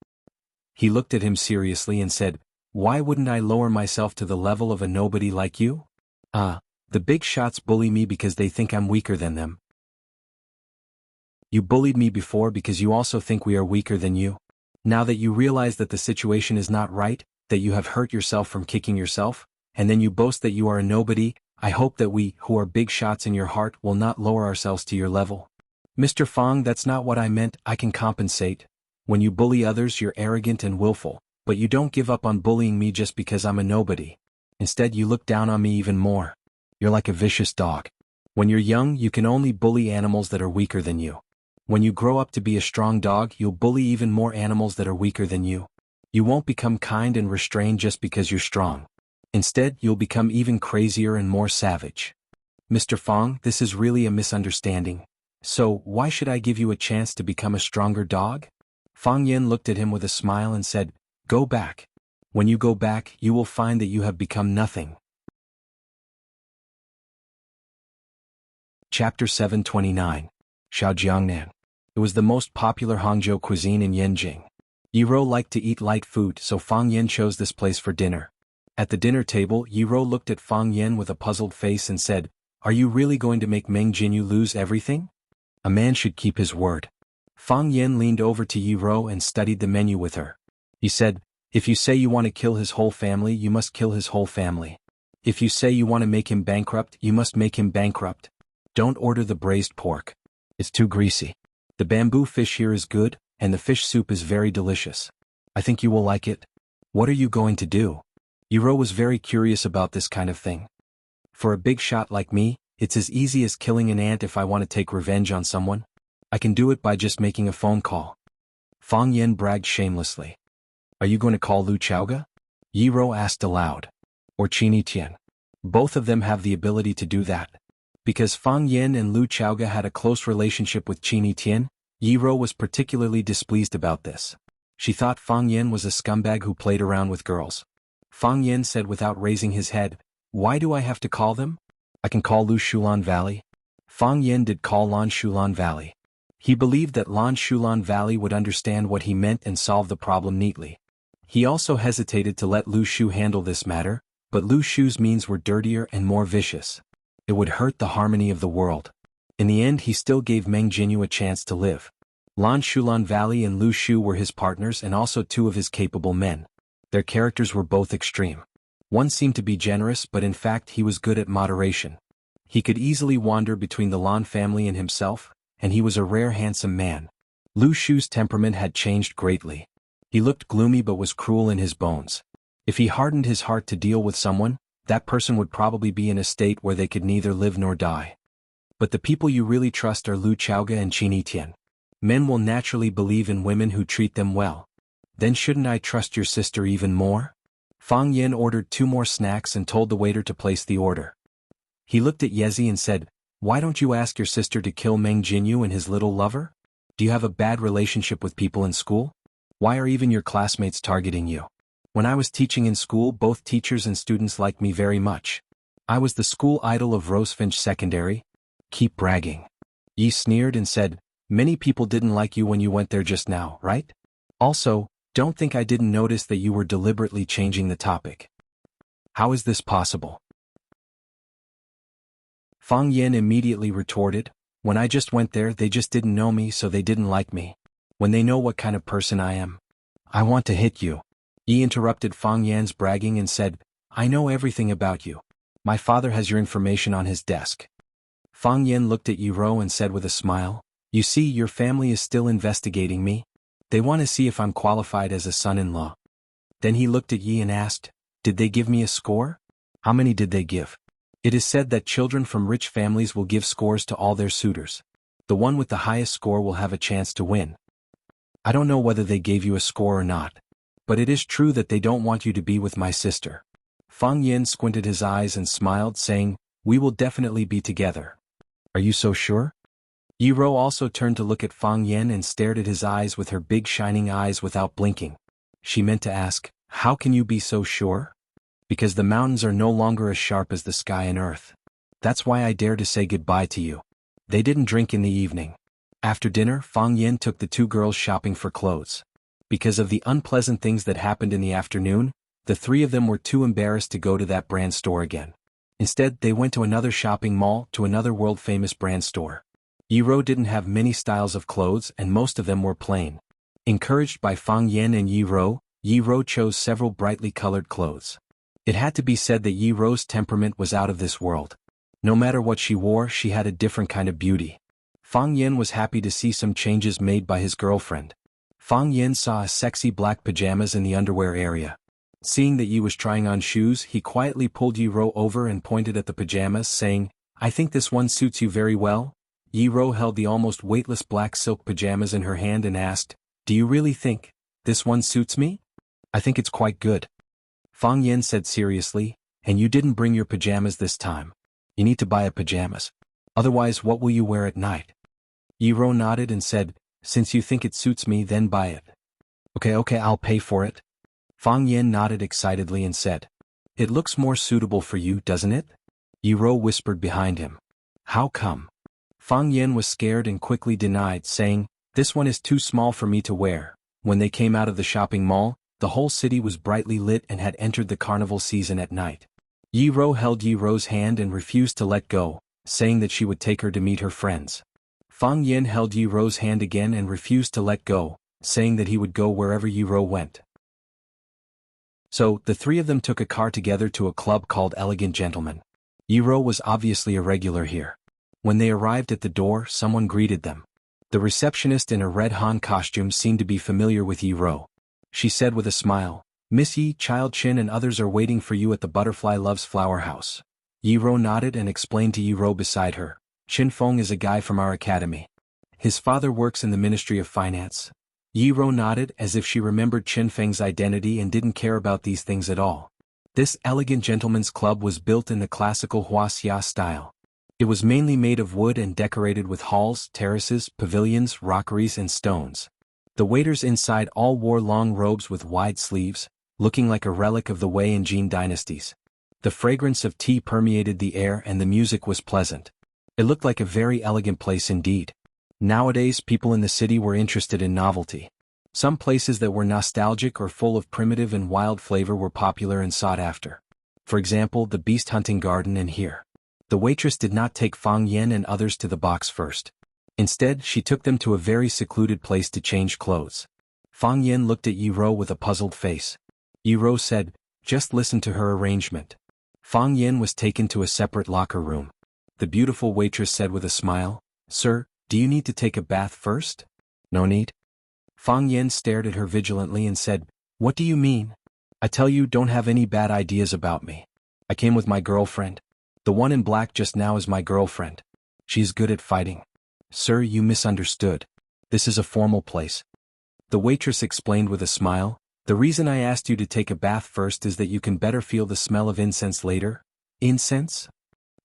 He looked at him seriously and said, Why wouldn't I lower myself to the level of a nobody like you? The big shots bully me because they think I'm weaker than them. You bullied me before because you also think we are weaker than you. Now that you realize that the situation is not right, that you have hurt yourself from kicking yourself, and then you boast that you are a nobody, I hope that we, who are big shots in your heart, will not lower ourselves to your level. Mr. Fang, that's not what I meant, I can compensate. When you bully others, you're arrogant and willful, but you don't give up on bullying me just because I'm a nobody. Instead, you look down on me even more. You're like a vicious dog. When you're young, you can only bully animals that are weaker than you. When you grow up to be a strong dog, you'll bully even more animals that are weaker than you. You won't become kind and restrained just because you're strong. Instead, you'll become even crazier and more savage. Mr. Fong, this is really a misunderstanding. So, why should I give you a chance to become a stronger dog? Fang Yin looked at him with a smile and said, Go back. When you go back, you will find that you have become nothing. Chapter 729. Xiaojiangnan. It was the most popular Hangzhou cuisine in Yanjing. Yiro liked to eat light food, so Fang Yin chose this place for dinner. At the dinner table, Yiro looked at Fang Yin with a puzzled face and said, Are you really going to make Meng Jinyu lose everything? A man should keep his word. Fang Yin leaned over to Yiro and studied the menu with her. He said, If you say you want to kill his whole family, you must kill his whole family. If you say you want to make him bankrupt, you must make him bankrupt. Don't order the braised pork. It's too greasy. The bamboo fish here is good, and the fish soup is very delicious. I think you will like it. What are you going to do? Yiro was very curious about this kind of thing. For a big shot like me, it's as easy as killing an ant if I want to take revenge on someone. I can do it by just making a phone call. Fang Yin bragged shamelessly. Are you going to call Lu Chaoga? Yiro asked aloud. Or Qini Tian. Both of them have the ability to do that. Because Fang Yin and Lu Chaoga had a close relationship with Qini Tian, Yiro was particularly displeased about this. She thought Fang Yin was a scumbag who played around with girls. Fang Yin said without raising his head, Why do I have to call them? I can call Lu Shulan Valley. Fang Yin did call Lan Shulan Valley. He believed that Lan Shulan Valley would understand what he meant and solve the problem neatly. He also hesitated to let Lu Shu handle this matter, but Lu Shu's means were dirtier and more vicious. It would hurt the harmony of the world. In the end, he still gave Meng Jinyu a chance to live. Lan Shulan Valley and Lu Shu were his partners and also two of his capable men. Their characters were both extreme. One seemed to be generous, but in fact he was good at moderation. He could easily wander between the Lan family and himself, and he was a rare handsome man. Lu Shu's temperament had changed greatly. He looked gloomy but was cruel in his bones. If he hardened his heart to deal with someone, that person would probably be in a state where they could neither live nor die. But the people you really trust are Lu Chaoga and Qini Tian. Men will naturally believe in women who treat them well. Then shouldn't I trust your sister even more? Fang Yin ordered 2 more snacks and told the waiter to place the order. He looked at Yezi and said, Why don't you ask your sister to kill Meng Jinyu and his little lover? Do you have a bad relationship with people in school? Why are even your classmates targeting you? When I was teaching in school, both teachers and students liked me very much. I was the school idol of Rosefinch Secondary. Keep bragging. Yi sneered and said, Many people didn't like you when you went there just now, right? Also, don't think I didn't notice that you were deliberately changing the topic. How is this possible? Fang Yin immediately retorted, When I just went there, they just didn't know me, so they didn't like me. When they know what kind of person I am, I want to hit you. Yi interrupted Fang Yan's bragging and said, I know everything about you. My father has your information on his desk. Fang Yan looked at Yiro and said with a smile, You see, your family is still investigating me. They want to see if I'm qualified as a son-in-law. Then he looked at Yi and asked, Did they give me a score? How many did they give? It is said that children from rich families will give scores to all their suitors. The one with the highest score will have a chance to win. I don't know whether they gave you a score or not. But it is true that they don't want you to be with my sister. Fang Yin squinted his eyes and smiled, saying, We will definitely be together. Are you so sure? Yiro also turned to look at Fang Yin and stared at his eyes with her big shining eyes without blinking. She meant to ask, How can you be so sure? Because the mountains are no longer as sharp as the sky and earth. That's why I dare to say goodbye to you. They didn't drink in the evening. After dinner, Fang Yin took the 2 girls shopping for clothes. Because of the unpleasant things that happened in the afternoon, the 3 of them were too embarrassed to go to that brand store again. Instead, they went to another shopping mall, to another world-famous brand store. Yiro didn't have many styles of clothes and most of them were plain. Encouraged by Fang Yin and Yiro chose several brightly colored clothes. It had to be said that Yiro's temperament was out of this world. No matter what she wore, she had a different kind of beauty. Fang Yin was happy to see some changes made by his girlfriend. Fang Yin saw a sexy black pajamas in the underwear area. Seeing that Yi was trying on shoes, he quietly pulled Yiro over and pointed at the pajamas, saying, I think this one suits you very well. Yi Ro held the almost weightless black silk pajamas in her hand and asked, "Do you really think this one suits me?" "I think it's quite good," Fang Yen said seriously, "and you didn't bring your pajamas this time. You need to buy pajamas. Otherwise, what will you wear at night?" Yi Ro nodded and said, "Since you think it suits me, then buy it." Okay, I'll pay for it." Fang Yen nodded excitedly and said, "It looks more suitable for you, doesn't it?" Yi Ro whispered behind him, "How come?" Fang Yen was scared and quickly denied, saying, "This one is too small for me to wear." When they came out of the shopping mall, the whole city was brightly lit and had entered the carnival season at night. Yi Ro held Yi Ro's hand and refused to let go, saying that she would take her to meet her friends. Fang Yen held Yi Ro's hand again and refused to let go, saying that he would go wherever Yi Ro went. So, the three of them took a car together to a club called Elegant Gentlemen. Yi Ro was obviously a regular here. When they arrived at the door, someone greeted them. The receptionist in a red Han costume seemed to be familiar with Yi Ro. She said with a smile, "Miss Yi, Child Chin and others are waiting for you at the Butterfly Loves Flower House." Yi Ro nodded and explained to Yi Ro beside her, "Chin Feng is a guy from our academy. His father works in the Ministry of Finance." Yi Ro nodded as if she remembered Chin Feng's identity and didn't care about these things at all. This elegant gentleman's club was built in the classical Wuxia style. It was mainly made of wood and decorated with halls, terraces, pavilions, rockeries and stones. The waiters inside all wore long robes with wide sleeves, looking like a relic of the Wei and Jin dynasties. The fragrance of tea permeated the air and the music was pleasant. It looked like a very elegant place indeed. Nowadays people in the city were interested in novelty. Some places that were nostalgic or full of primitive and wild flavor were popular and sought after. For example, the beast hunting garden and here. The waitress did not take Fang Yen and others to the box first. Instead, she took them to a very secluded place to change clothes. Fang Yen looked at Yi Ro with a puzzled face. Yi Ro said, "Just listen to her arrangement." Fang Yen was taken to a separate locker room. The beautiful waitress said with a smile, "Sir, do you need to take a bath first?" "No need." Fang Yen stared at her vigilantly and said, "What do you mean? I tell you, don't have any bad ideas about me. I came with my girlfriend. The one in black just now is my girlfriend. She's good at fighting." "Sir, you misunderstood. This is a formal place." The waitress explained with a smile, "The reason I asked you to take a bath first is that you can better feel the smell of incense later." "Incense?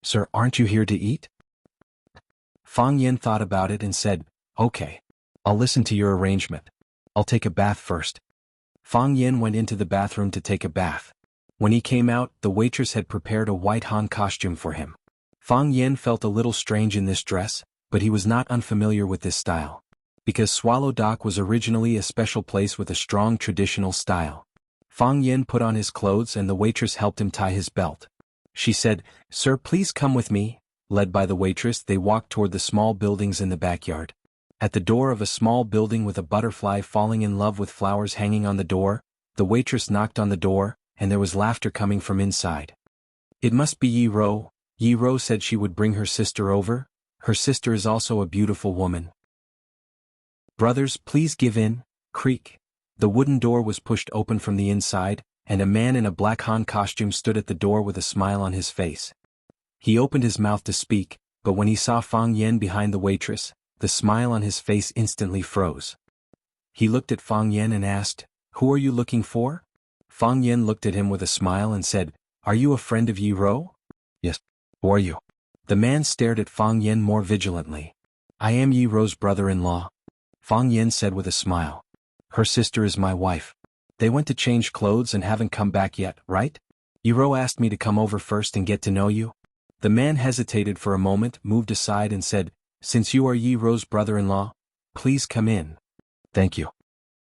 Sir, aren't you here to eat?" Fang Yen thought about it and said, "Okay. I'll listen to your arrangement. I'll take a bath first." Fang Yen went into the bathroom to take a bath. When he came out, the waitress had prepared a white Han costume for him. Fang Yen felt a little strange in this dress, but he was not unfamiliar with this style. Because Swallow Dock was originally a special place with a strong traditional style. Fang Yen put on his clothes and the waitress helped him tie his belt. She said, "Sir, please come with me." Led by the waitress, they walked toward the small buildings in the backyard. At the door of a small building with a butterfly falling in love with flowers hanging on the door, the waitress knocked on the door, and there was laughter coming from inside. "It must be Yi Ro." Yi Ro said she would bring her sister over. Her sister is also a beautiful woman. "Brothers, please give in." Creak. The wooden door was pushed open from the inside, and a man in a black Han costume stood at the door with a smile on his face. He opened his mouth to speak, but when he saw Fang Yen behind the waitress, the smile on his face instantly froze. He looked at Fang Yen and asked, "Who are you looking for?" Fang Yen looked at him with a smile and said, "Are you a friend of Yi Ro?" "Yes. Who are you?" The man stared at Fang Yen more vigilantly. "I am Yi Ro's brother-in-law." Fang Yen said with a smile. "Her sister is my wife. They went to change clothes and haven't come back yet, right? Yi Ro asked me to come over first and get to know you." The man hesitated for a moment, moved aside and said, "Since you are Yi Ro's brother-in-law, please come in." "Thank you,"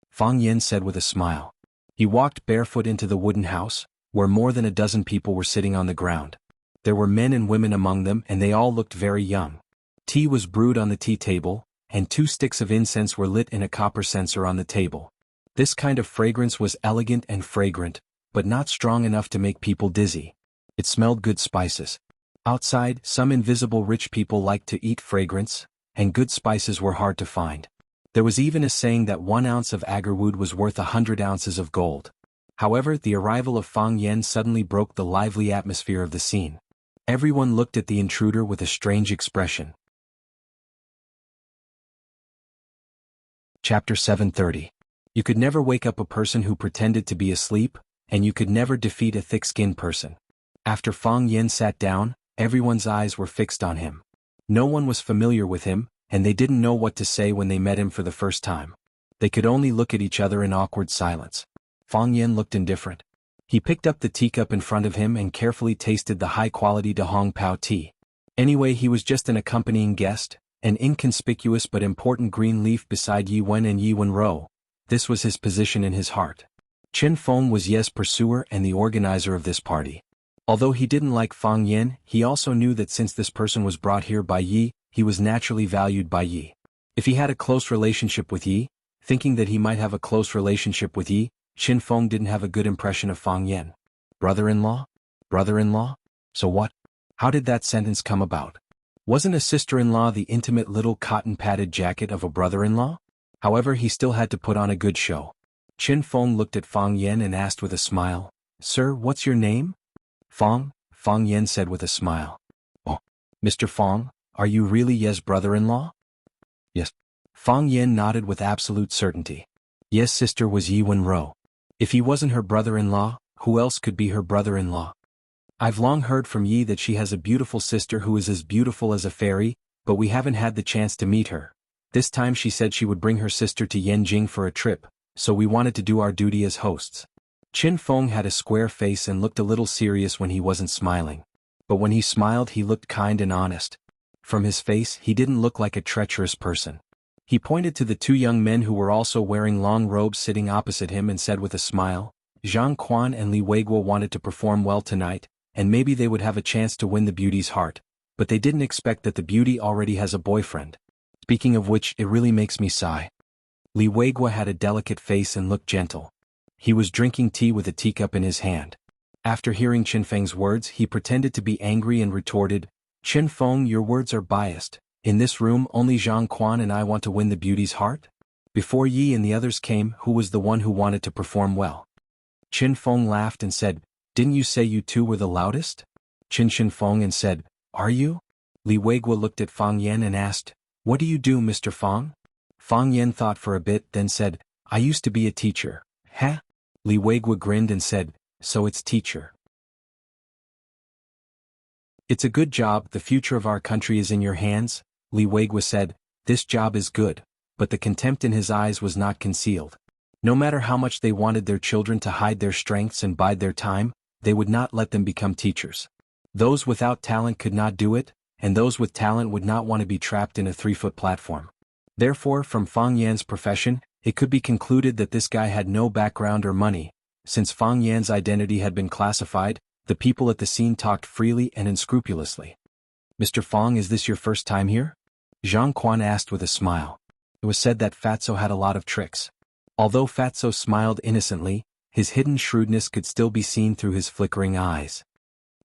Fang Yen said with a smile. He walked barefoot into the wooden house, where more than a dozen people were sitting on the ground. There were men and women among them and they all looked very young. Tea was brewed on the tea table, and 2 sticks of incense were lit in a copper censer on the table. This kind of fragrance was elegant and fragrant, but not strong enough to make people dizzy. It smelled good spices. Outside, some invisible rich people liked to eat fragrance, and good spices were hard to find. There was even a saying that 1 ounce of agarwood was worth 100 ounces of gold. However, the arrival of Fang Yen suddenly broke the lively atmosphere of the scene. Everyone looked at the intruder with a strange expression. Chapter 730. You could never wake up a person who pretended to be asleep, and you could never defeat a thick-skinned person. After Fang Yen sat down, everyone's eyes were fixed on him. No one was familiar with him, and they didn't know what to say when they met him for the first time. They could only look at each other in awkward silence. Fang Yen looked indifferent. He picked up the teacup in front of him and carefully tasted the high-quality Da Hong Pao tea. Anyway, he was just an accompanying guest, an inconspicuous but important green leaf beside Yi Wen and Yi Wenro. This was his position in his heart. Chen Feng was Ye's pursuer and the organizer of this party. Although he didn't like Fang Yen, he also knew that since this person was brought here by Yi, he was naturally valued by Yi. If he had a close relationship with Yi, thinking that he might have a close relationship with Yi, Chen Feng didn't have a good impression of Fang Yen. Brother-in-law? Brother-in-law? So what? How did that sentence come about? Wasn't a sister-in-law the intimate little cotton-padded jacket of a brother-in-law? However, he still had to put on a good show. Chen Feng looked at Fang Yen and asked with a smile, "Sir, what's your name?" "Fang," Fang Yen said with a smile. "Oh, Mr. Fang, are you really Ye's brother-in-law?" "Yes." Fang Yen nodded with absolute certainty. Ye's sister was Yi Wenro. If he wasn't her brother-in-law, who else could be her brother-in-law? "I've long heard from Yi that she has a beautiful sister who is as beautiful as a fairy, but we haven't had the chance to meet her. This time she said she would bring her sister to Yanjing for a trip, so we wanted to do our duty as hosts." Chen Feng had a square face and looked a little serious when he wasn't smiling. But when he smiled he looked kind and honest. From his face he didn't look like a treacherous person. He pointed to the two young men who were also wearing long robes sitting opposite him and said with a smile, "Zhang Quan and Li Weiguo wanted to perform well tonight, and maybe they would have a chance to win the beauty's heart, but they didn't expect that the beauty already has a boyfriend. Speaking of which, it really makes me sigh." Li Weiguo had a delicate face and looked gentle. He was drinking tea with a teacup in his hand. After hearing Chen Feng's words, he pretended to be angry and retorted, "Chen Feng, your words are biased. In this room only Zhang Quan and I want to win the beauty's heart? Before Yi and the others came, who was the one who wanted to perform well?" Chen Feng laughed and said, "Didn't you say you two were the loudest?" Chen Feng and said, "Are you?" Li Weiguo looked at Fang Yen and asked, "What do you do, Mr. Fang?" Fang Yen thought for a bit, then said, "I used to be a teacher." "Huh?" Li Weiguo grinned and said, "So it's teacher. It's a good job, the future of our country is in your hands." Li Weiguo said, "This job is good," but the contempt in his eyes was not concealed. No matter how much they wanted their children to hide their strengths and bide their time, they would not let them become teachers. Those without talent could not do it, and those with talent would not want to be trapped in a 3-foot platform. Therefore, from Fang Yan's profession, it could be concluded that this guy had no background or money. Since Fang Yan's identity had been classified, the people at the scene talked freely and unscrupulously. "Mr. Fang, is this your first time here?" Zhang Quan asked with a smile. It was said that Fatso had a lot of tricks. Although Fatso smiled innocently, his hidden shrewdness could still be seen through his flickering eyes.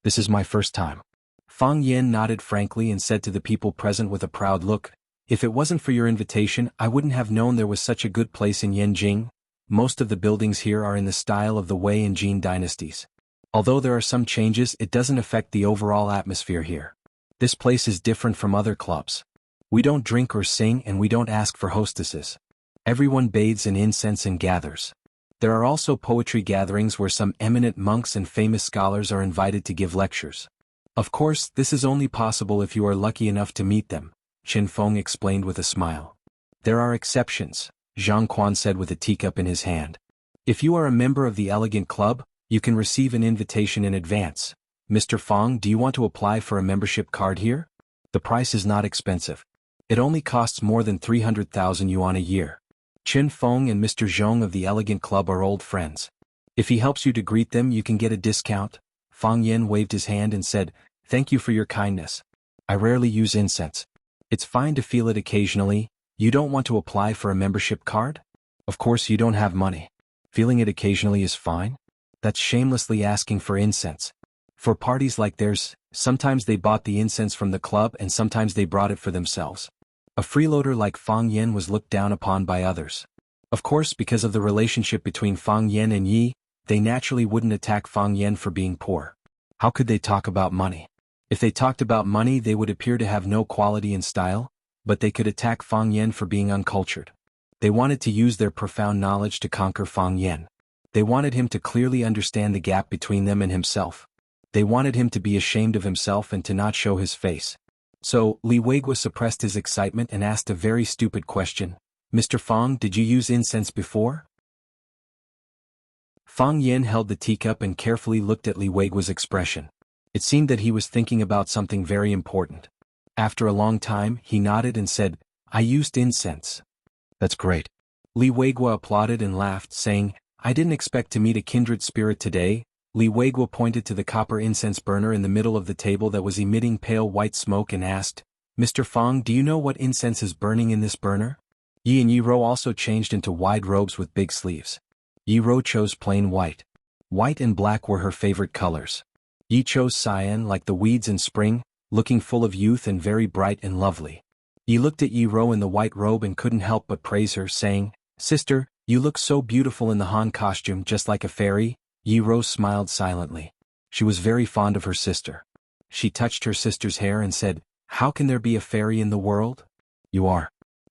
"This is my first time." Fang Yen nodded frankly and said to the people present with a proud look, "If it wasn't for your invitation, I wouldn't have known there was such a good place in Yanjing. Most of the buildings here are in the style of the Wei and Jin dynasties. Although there are some changes, it doesn't affect the overall atmosphere here. This place is different from other clubs. We don't drink or sing and we don't ask for hostesses. Everyone bathes in incense and gathers. There are also poetry gatherings where some eminent monks and famous scholars are invited to give lectures. Of course, this is only possible if you are lucky enough to meet them," Chen Feng explained with a smile. "There are exceptions," Zhang Quan said with a teacup in his hand. "If you are a member of the Elegant Club, you can receive an invitation in advance. Mr. Fang, do you want to apply for a membership card here? The price is not expensive. It only costs more than 300,000 yuan a year. Chen Feng and Mr. Zhong of the Elegant Club are old friends. If he helps you to greet them, you can get a discount." Fang Yen waved his hand and said, "Thank you for your kindness. I rarely use incense. It's fine to feel it occasionally. You don't want to apply for a membership card? Of course you don't have money. Feeling it occasionally is fine? That's shamelessly asking for incense. For parties like theirs, sometimes they bought the incense from the club and sometimes they brought it for themselves. A freeloader like Fang Yen was looked down upon by others. Of course, because of the relationship between Fang Yen and Yi, they naturally wouldn't attack Fang Yen for being poor. How could they talk about money? If they talked about money, they would appear to have no quality and style, but they could attack Fang Yen for being uncultured. They wanted to use their profound knowledge to conquer Fang Yan. They wanted him to clearly understand the gap between them and himself. They wanted him to be ashamed of himself and to not show his face. So, Li Weigua suppressed his excitement and asked a very stupid question. Mr. Fang, did you use incense before? Fang Yan held the teacup and carefully looked at Li Weigua's expression. It seemed that he was thinking about something very important. After a long time, he nodded and said, I used incense. That's great. Li Weigua applauded and laughed, saying, I didn't expect to meet a kindred spirit today. Li Weigua pointed to the copper incense burner in the middle of the table that was emitting pale white smoke and asked, Mr. Fang, do you know what incense is burning in this burner? Yi and Yi Ro also changed into wide robes with big sleeves. Yi Ro chose plain white. White and black were her favorite colors. Yi chose cyan like the weeds in spring, looking full of youth and very bright and lovely. Yi looked at Yi Ro in the white robe and couldn't help but praise her, saying, Sister, you look so beautiful in the Han costume, just like a fairy. Yi Ro smiled silently. She was very fond of her sister. She touched her sister's hair and said, How can there be a fairy in the world? You are.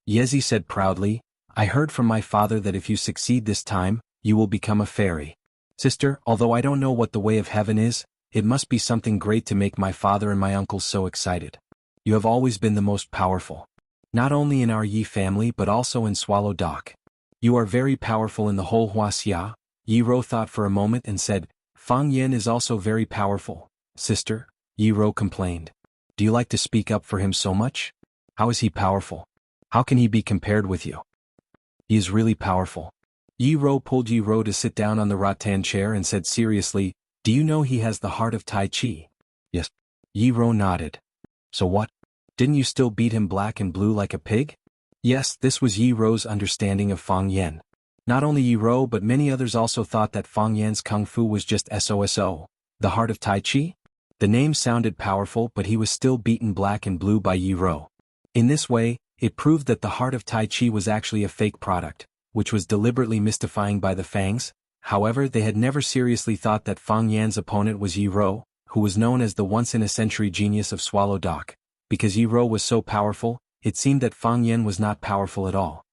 Yezi said proudly, I heard from my father that if you succeed this time, you will become a fairy. Sister, although I don't know what the way of heaven is, it must be something great to make my father and my uncles so excited. You have always been the most powerful. Not only in our Yi family but also in Swallow Dock. You are very powerful in the whole Huaxia. Yi Ro thought for a moment and said, Fang Yan is also very powerful. Sister, Yi Ro complained. Do you like to speak up for him so much? How is he powerful? How can he be compared with you? He is really powerful. Yi Ro pulled Yi Ro to sit down on the rattan chair and said seriously, Do you know he has the heart of Tai Chi? Yes. Yi Ro nodded. So what? Didn't you still beat him black and blue like a pig? Yes, this was Yi Ro's understanding of Fang Yan. Not only Yi Ro but many others also thought that Fang Yan's kung fu was just SOSO, the heart of Tai Chi? The name sounded powerful but he was still beaten black and blue by Yi Ro. In this way, it proved that the heart of Tai Chi was actually a fake product, which was deliberately mystifying by the Fangs. However, they had never seriously thought that Fang Yan's opponent was Yi Ro, who was known as the once-in-a-century genius of Swallow Dock. Because Yi Ro was so powerful, it seemed that Fang Yan was not powerful at all.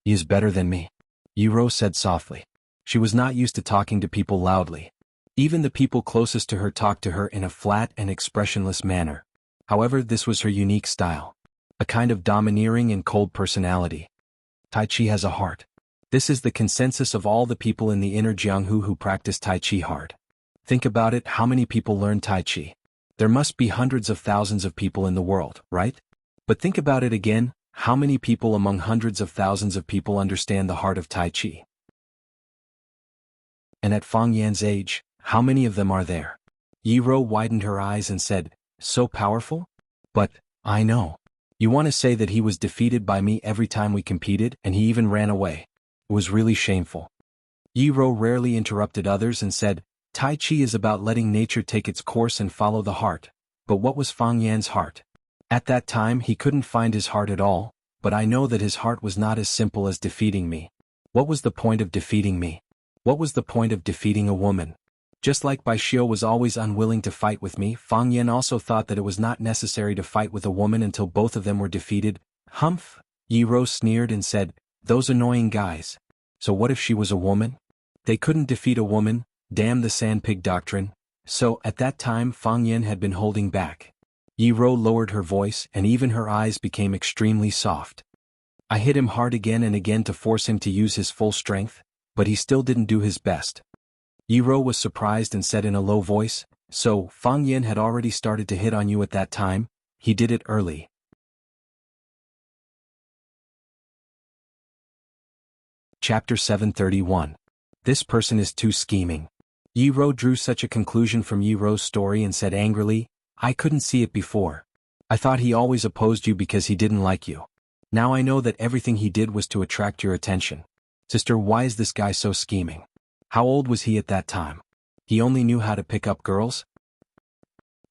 He is better than me, Yi Ro said softly. She was not used to talking to people loudly. Even the people closest to her talked to her in a flat and expressionless manner. However, this was her unique style. A kind of domineering and cold personality. Tai Chi has a heart. This is the consensus of all the people in the inner Jianghu who practice Tai Chi hard. Think about it, how many people learn Tai Chi? There must be hundreds of thousands of people in the world, right? But think about it again, how many people among hundreds of thousands of people understand the heart of Tai Chi? And at Fang Yan's age, how many of them are there? Yi Ro widened her eyes and said, So powerful? But, I know. You want to say that he was defeated by me every time we competed and he even ran away. It was really shameful. Yi Ro rarely interrupted others and said, Tai Chi is about letting nature take its course and follow the heart. But what was Fang Yan's heart? At that time he couldn't find his heart at all, but I know that his heart was not as simple as defeating me. What was the point of defeating me? What was the point of defeating a woman? Just like Bai Xiu was always unwilling to fight with me, Fang Yan also thought that it was not necessary to fight with a woman until both of them were defeated. Humph! Yi Ro sneered and said, Those annoying guys. So what if she was a woman? They couldn't defeat a woman, damn the sandpig doctrine. So, at that time Fang Yan had been holding back. Yi Ro lowered her voice and even her eyes became extremely soft. I hit him hard again and again to force him to use his full strength, but he still didn't do his best. Yi Ro was surprised and said in a low voice, So, Fang Yan had already started to hit on you at that time? He did it early. Chapter 731. This person is too scheming. Yi Ro drew such a conclusion from Yi Ro's story and said angrily, I couldn't see it before. I thought he always opposed you because he didn't like you. Now I know that everything he did was to attract your attention. Sister, why is this guy so scheming? How old was he at that time? He only knew how to pick up girls?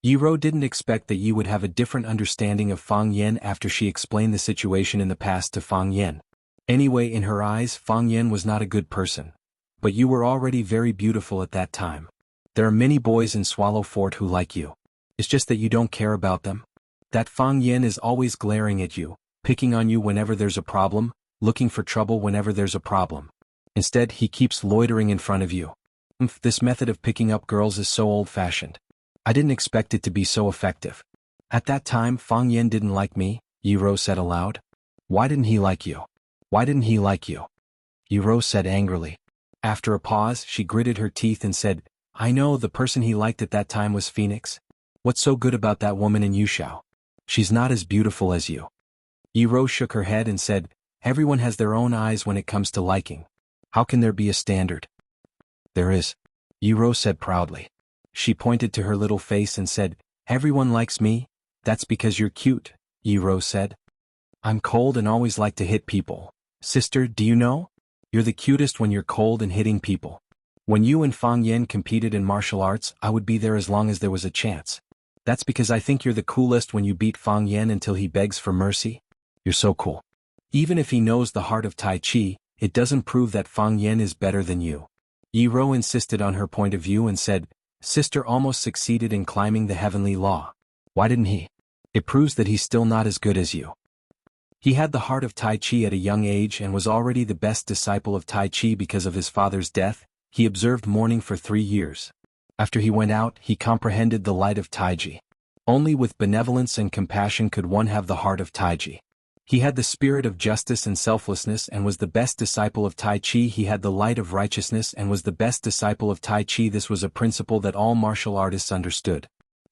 Yi Ro didn't expect that Yi would have a different understanding of Fang Yan after she explained the situation in the past to Fang Yan. Anyway, in her eyes, Fang Yan was not a good person. But you were already very beautiful at that time. There are many boys in Swallow Fort who like you. It's just that you don't care about them. That Fang Yan is always glaring at you, picking on you whenever there's a problem. looking for trouble whenever there's a problem. Instead, he keeps loitering in front of you. This method of picking up girls is so old-fashioned. I didn't expect it to be so effective. At that time, Fang Yan didn't like me, Yi Rou said aloud. Why didn't he like you? Why didn't he like you? Yi Rou said angrily. After a pause, she gritted her teeth and said, I know the person he liked at that time was Phoenix. What's so good about that woman in Yushao? She's not as beautiful as you. Yi Rou shook her head and said, everyone has their own eyes when it comes to liking. How can there be a standard? There is. Yi Rou said proudly. She pointed to her little face and said, everyone likes me. That's because you're cute, Yi Rou said. I'm cold and always like to hit people. Sister, do you know? You're the cutest when you're cold and hitting people. When you and Fang Yan competed in martial arts, I would be there as long as there was a chance. That's because I think you're the coolest when you beat Fang Yan until he begs for mercy. You're so cool. Even if he knows the heart of Tai Chi, it doesn't prove that Fang Yan is better than you. Yi Rou insisted on her point of view and said, Sister almost succeeded in climbing the heavenly law. Why didn't he? It proves that he's still not as good as you. He had the heart of Tai Chi at a young age and was already the best disciple of Tai Chi because of his father's death. He observed mourning for 3 years. After he went out, he comprehended the light of Taiji. Only with benevolence and compassion could one have the heart of Taiji. He had the spirit of justice and selflessness and was the best disciple of Tai Chi. He had the light of righteousness and was the best disciple of Tai Chi. This was a principle that all martial artists understood.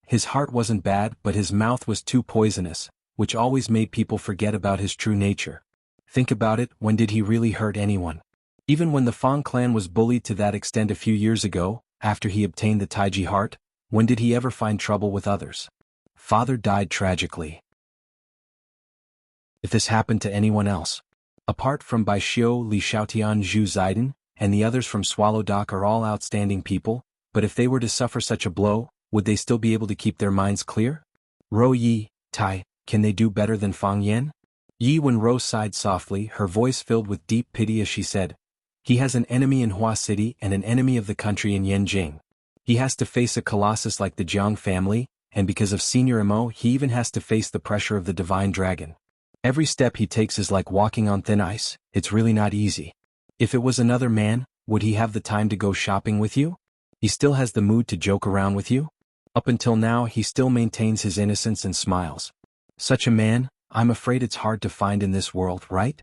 His heart wasn't bad, but his mouth was too poisonous, which always made people forget about his true nature. Think about it, when did he really hurt anyone? Even when the Fang clan was bullied to that extent a few years ago, after he obtained the Taiji heart, when did he ever find trouble with others? Father died tragically. If this happened to anyone else, apart from Bai Xiu, Li Xiaotian, Zhu Ziden, and the others from Swallow Dock are all outstanding people, but if they were to suffer such a blow, would they still be able to keep their minds clear? Ro Yi, Tai, can they do better than Fang Yan? Yi Wen Ro sighed softly, her voice filled with deep pity as she said, he has an enemy in Hua City and an enemy of the country in Yanjing. He has to face a colossus like the Jiang family, and because of Senior Mo, he even has to face the pressure of the Divine Dragon. Every step he takes is like walking on thin ice. It's really not easy. If it was another man, would he have the time to go shopping with you? He still has the mood to joke around with you? Up until now, he still maintains his innocence and smiles. Such a man, I'm afraid it's hard to find in this world, right?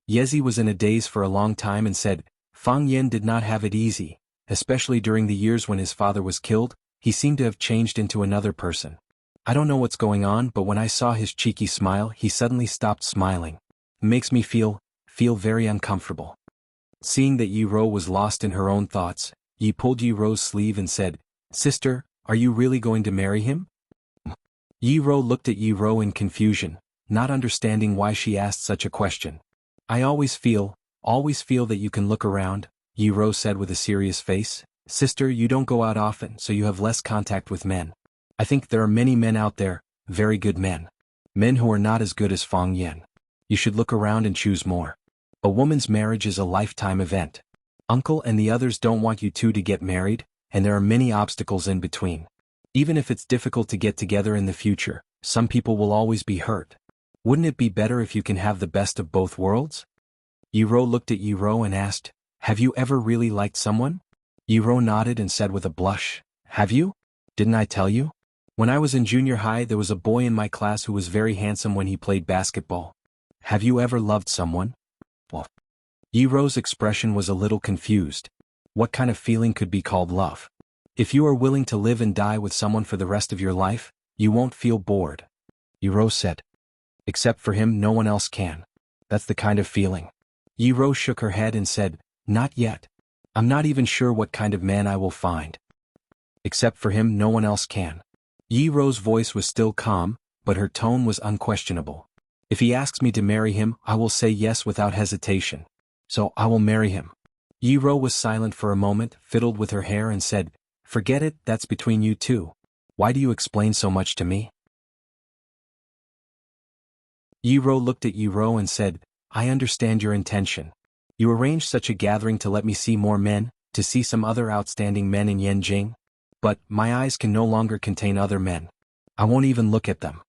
Yezi was in a daze for a long time and said, Fang Yan did not have it easy, especially during the years when his father was killed. He seemed to have changed into another person. I don't know what's going on, but when I saw his cheeky smile, he suddenly stopped smiling. It makes me feel very uncomfortable. Seeing that Yi Rou was lost in her own thoughts, Yi pulled Yi Rou's sleeve and said, Sister, are you really going to marry him? Yi Rou looked at Yi Rou in confusion, not understanding why she asked such a question. I always feel that you can look around, Yi Rou said with a serious face. Sister, you don't go out often, so you have less contact with men. I think there are many men out there, very good men. Men who are not as good as Fang Yan. You should look around and choose more. A woman's marriage is a lifetime event. Uncle and the others don't want you two to get married, and there are many obstacles in between. Even if it's difficult to get together in the future, some people will always be hurt. Wouldn't it be better if you can have the best of both worlds? Yi Rou looked at Yi Rou and asked, have you ever really liked someone? Yi Rou nodded and said with a blush, have you? Didn't I tell you? When I was in junior high, there was a boy in my class who was very handsome when he played basketball. Have you ever loved someone? Well, Yi Rou's expression was a little confused. What kind of feeling could be called love? If you are willing to live and die with someone for the rest of your life, you won't feel bored. Yi Rou said. Except for him, no one else can. That's the kind of feeling. Yi Rou shook her head and said, not yet. I'm not even sure what kind of man I will find. Except for him, no one else can. Yi Rou's voice was still calm, but her tone was unquestionable. If he asks me to marry him, I will say yes without hesitation. So I will marry him. Yi Rou was silent for a moment, fiddled with her hair and said, forget it, that's between you two. Why do you explain so much to me? Yi Rou looked at Yi Rou and said, I understand your intention. You arranged such a gathering to let me see more men, to see some other outstanding men in Yanjing. But my eyes can no longer contain other men. I won't even look at them.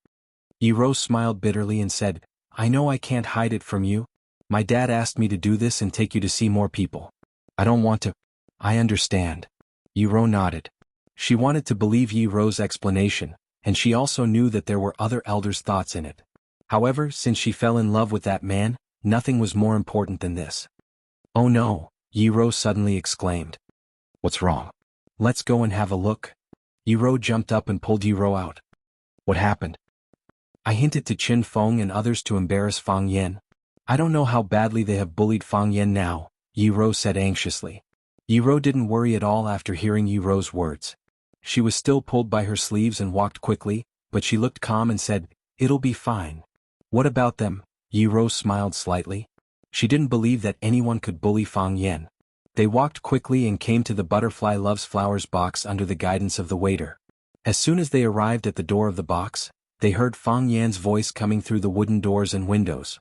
Yi Rou smiled bitterly and said, I know I can't hide it from you. My dad asked me to do this and take you to see more people. I don't want to. I understand. Yi Ro nodded. She wanted to believe Yi Ro's explanation, and she also knew that there were other elders' thoughts in it. However, since she fell in love with that man, nothing was more important than this. Oh no, Yi Ro suddenly exclaimed. What's wrong? Let's go and have a look. Yi Ro jumped up and pulled Yi Ro out. What happened? I hinted to Qin Feng and others to embarrass Fang Yan. I don't know how badly they have bullied Fang Yan now, Yi Ro said anxiously. Yi Ro didn't worry at all after hearing Yi Ro's words. She was still pulled by her sleeves and walked quickly, but she looked calm and said, "It'll be fine." What about them? Yi Ro smiled slightly. She didn't believe that anyone could bully Fang Yan. They walked quickly and came to the Butterfly Loves Flowers box under the guidance of the waiter. As soon as they arrived at the door of the box, they heard Fang Yan's voice coming through the wooden doors and windows.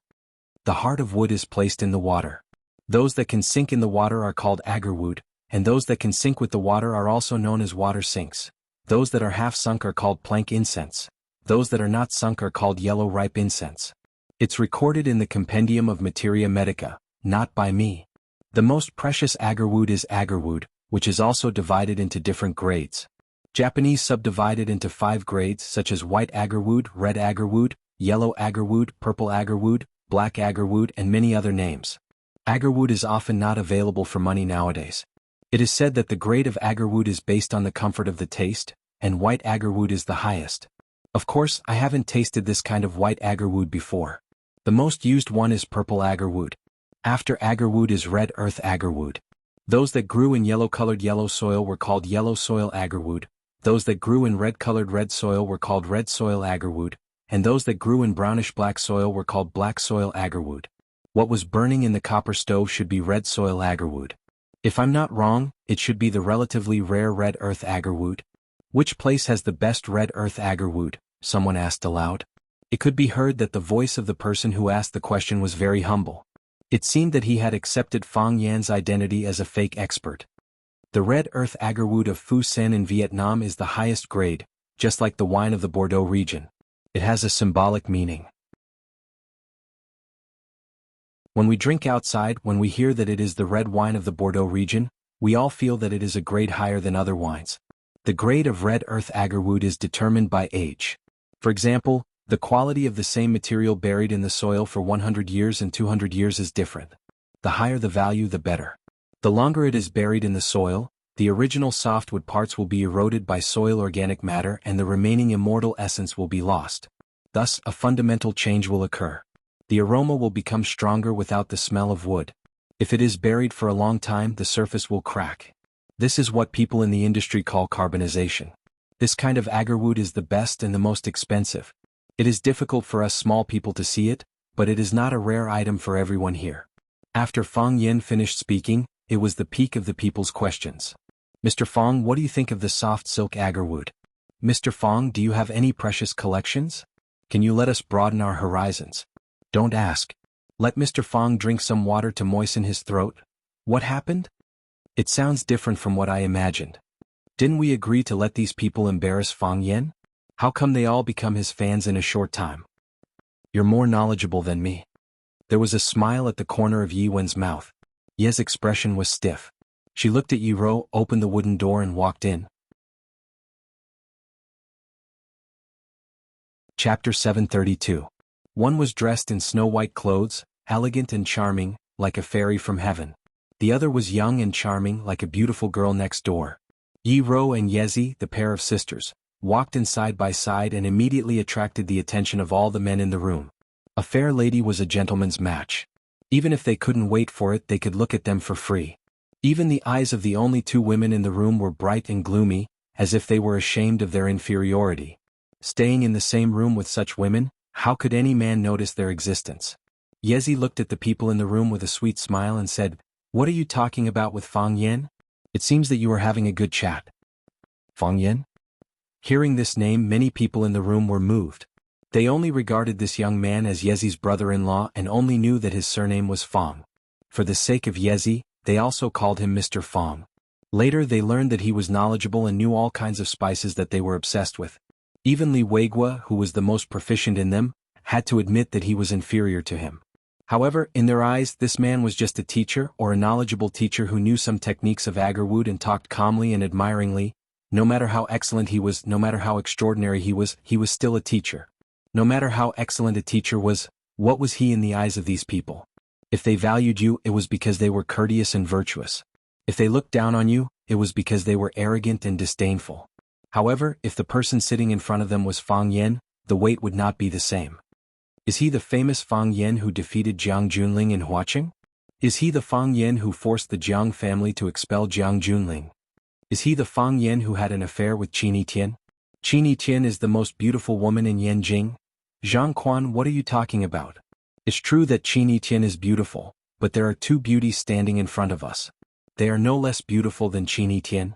The heart of wood is placed in the water. Those that can sink in the water are called agarwood, and those that can sink with the water are also known as water sinks. Those that are half sunk are called plank incense. Those that are not sunk are called yellow ripe incense. It's recorded in the Compendium of Materia Medica, not by me. The most precious agarwood is agarwood, which is also divided into different grades. Japanese subdivided into 5 grades such as white agarwood, red agarwood, yellow agarwood, purple agarwood, black agarwood, and many other names. Agarwood is often not available for money nowadays. It is said that the grade of agarwood is based on the comfort of the taste, and white agarwood is the highest. Of course, I haven't tasted this kind of white agarwood before. The most used one is purple agarwood. After agarwood is red earth agarwood. Those that grew in yellow-colored yellow soil were called yellow soil agarwood. Those that grew in red-colored red soil were called red soil agarwood, and those that grew in brownish-black soil were called black soil agarwood. What was burning in the copper stove should be red soil agarwood. If I'm not wrong, it should be the relatively rare red earth agarwood. Which place has the best red earth agarwood? Someone asked aloud. It could be heard that the voice of the person who asked the question was very humble. It seemed that he had accepted Fang Yan's identity as a fake expert. The red earth agarwood of Phu Sen in Vietnam is the highest grade, just like the wine of the Bordeaux region. It has a symbolic meaning. When we drink outside, when we hear that it is the red wine of the Bordeaux region, we all feel that it is a grade higher than other wines. The grade of red earth agarwood is determined by age. For example, the quality of the same material buried in the soil for 100 years and 200 years is different. The higher the value, the better. The longer it is buried in the soil, the original softwood parts will be eroded by soil organic matter and the remaining immortal essence will be lost. Thus, a fundamental change will occur. The aroma will become stronger without the smell of wood. If it is buried for a long time, the surface will crack. This is what people in the industry call carbonization. This kind of agarwood is the best and the most expensive. It is difficult for us small people to see it, but it is not a rare item for everyone here. After Fang Yan finished speaking, it was the peak of the people's questions. Mr. Fang, what do you think of the soft silk agarwood? Mr. Fang, do you have any precious collections? Can you let us broaden our horizons? Don't ask. Let Mr. Fang drink some water to moisten his throat. What happened? It sounds different from what I imagined. Didn't we agree to let these people embarrass Fang Yan? How come they all become his fans in a short time? You're more knowledgeable than me. There was a smile at the corner of Yi Wen's mouth. Ye's expression was stiff. She looked at Yi Ro, opened the wooden door and walked in. Chapter 732. One was dressed in snow-white clothes, elegant and charming, like a fairy from heaven. The other was young and charming, like a beautiful girl next door. Yi Ro and Yezi, the pair of sisters, walked in side by side and immediately attracted the attention of all the men in the room. A fair lady was a gentleman's match. Even if they couldn't wait for it, they could look at them for free. Even the eyes of the only 2 women in the room were bright and gloomy, as if they were ashamed of their inferiority. Staying in the same room with such women, how could any man notice their existence? Yezi looked at the people in the room with a sweet smile and said, "What are you talking about with Fang Yan? It seems that you are having a good chat." Fang Yan? Hearing this name, many people in the room were moved. They only regarded this young man as Yezi's brother-in-law and only knew that his surname was Fang. For the sake of Yezi, they also called him Mr. Fang. Later they learned that he was knowledgeable and knew all kinds of spices that they were obsessed with. Even Li Weigua, who was the most proficient in them, had to admit that he was inferior to him. However, in their eyes, this man was just a teacher or a knowledgeable teacher who knew some techniques of agarwood and talked calmly and admiringly. No matter how excellent he was, no matter how extraordinary he was still a teacher. No matter how excellent a teacher was, what was he in the eyes of these people? If they valued you, it was because they were courteous and virtuous. If they looked down on you, it was because they were arrogant and disdainful. However, if the person sitting in front of them was Fang Yan, the weight would not be the same. Is he the famous Fang Yan who defeated Jiang Junling in Huaqing? Is he the Fang Yan who forced the Jiang family to expel Jiang Junling? Is he the Fang Yan who had an affair with Qin Yitian? Qin Yitian is the most beautiful woman in Yanjing. Zhang Quan, what are you talking about? It's true that Qin Yitian is beautiful, but there are two beauties standing in front of us. They are no less beautiful than Qin Yitian.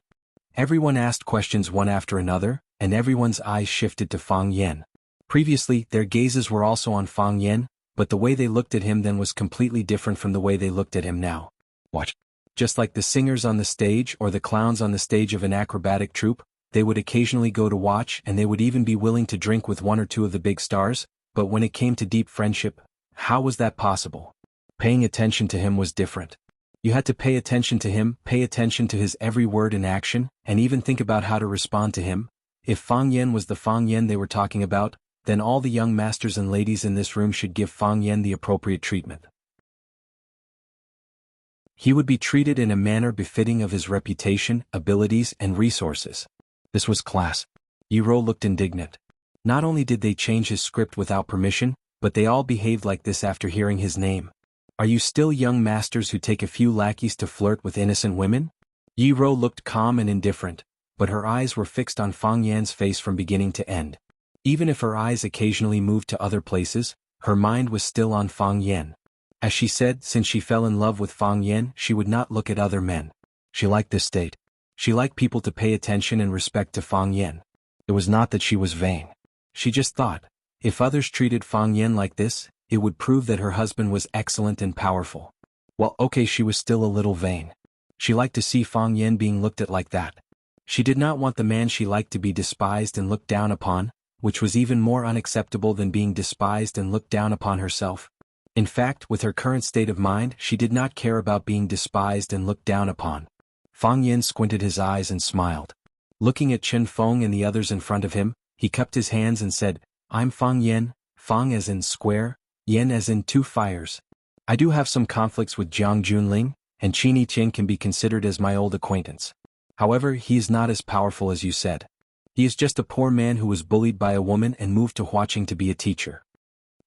Everyone asked questions one after another, and everyone's eyes shifted to Fang Yan. Previously, their gazes were also on Fang Yan, but the way they looked at him then was completely different from the way they looked at him now. Watch. Just like the singers on the stage or the clowns on the stage of an acrobatic troupe, they would occasionally go to watch and they would even be willing to drink with one or two of the big stars, but when it came to deep friendship, how was that possible? Paying attention to him was different. You had to pay attention to him, pay attention to his every word and action, and even think about how to respond to him. If Fang Yan was the Fang Yan they were talking about, then all the young masters and ladies in this room should give Fang Yan the appropriate treatment. He would be treated in a manner befitting of his reputation, abilities, and resources. This was class. Yiro looked indignant. Not only did they change his script without permission, but they all behaved like this after hearing his name. Are you still young masters who take a few lackeys to flirt with innocent women? Yiro looked calm and indifferent, but her eyes were fixed on Fang Yan's face from beginning to end. Even if her eyes occasionally moved to other places, her mind was still on Fang Yan. As she said, since she fell in love with Fang Yan, she would not look at other men. She liked this state. She liked people to pay attention and respect to Fang Yan. It was not that she was vain. She just thought, if others treated Fang Yan like this, it would prove that her husband was excellent and powerful. Well, okay, she was still a little vain. She liked to see Fang Yan being looked at like that. She did not want the man she liked to be despised and looked down upon, which was even more unacceptable than being despised and looked down upon herself. In fact, with her current state of mind, she did not care about being despised and looked down upon. Fang Yan squinted his eyes and smiled. Looking at Chen Feng and the others in front of him, he cupped his hands and said, I'm Fang Yan, Fang as in square, Yan as in two fires. I do have some conflicts with Jiang Junling, and Qin Yitian can be considered as my old acquaintance. However, he is not as powerful as you said. He is just a poor man who was bullied by a woman and moved to Huaqing to be a teacher.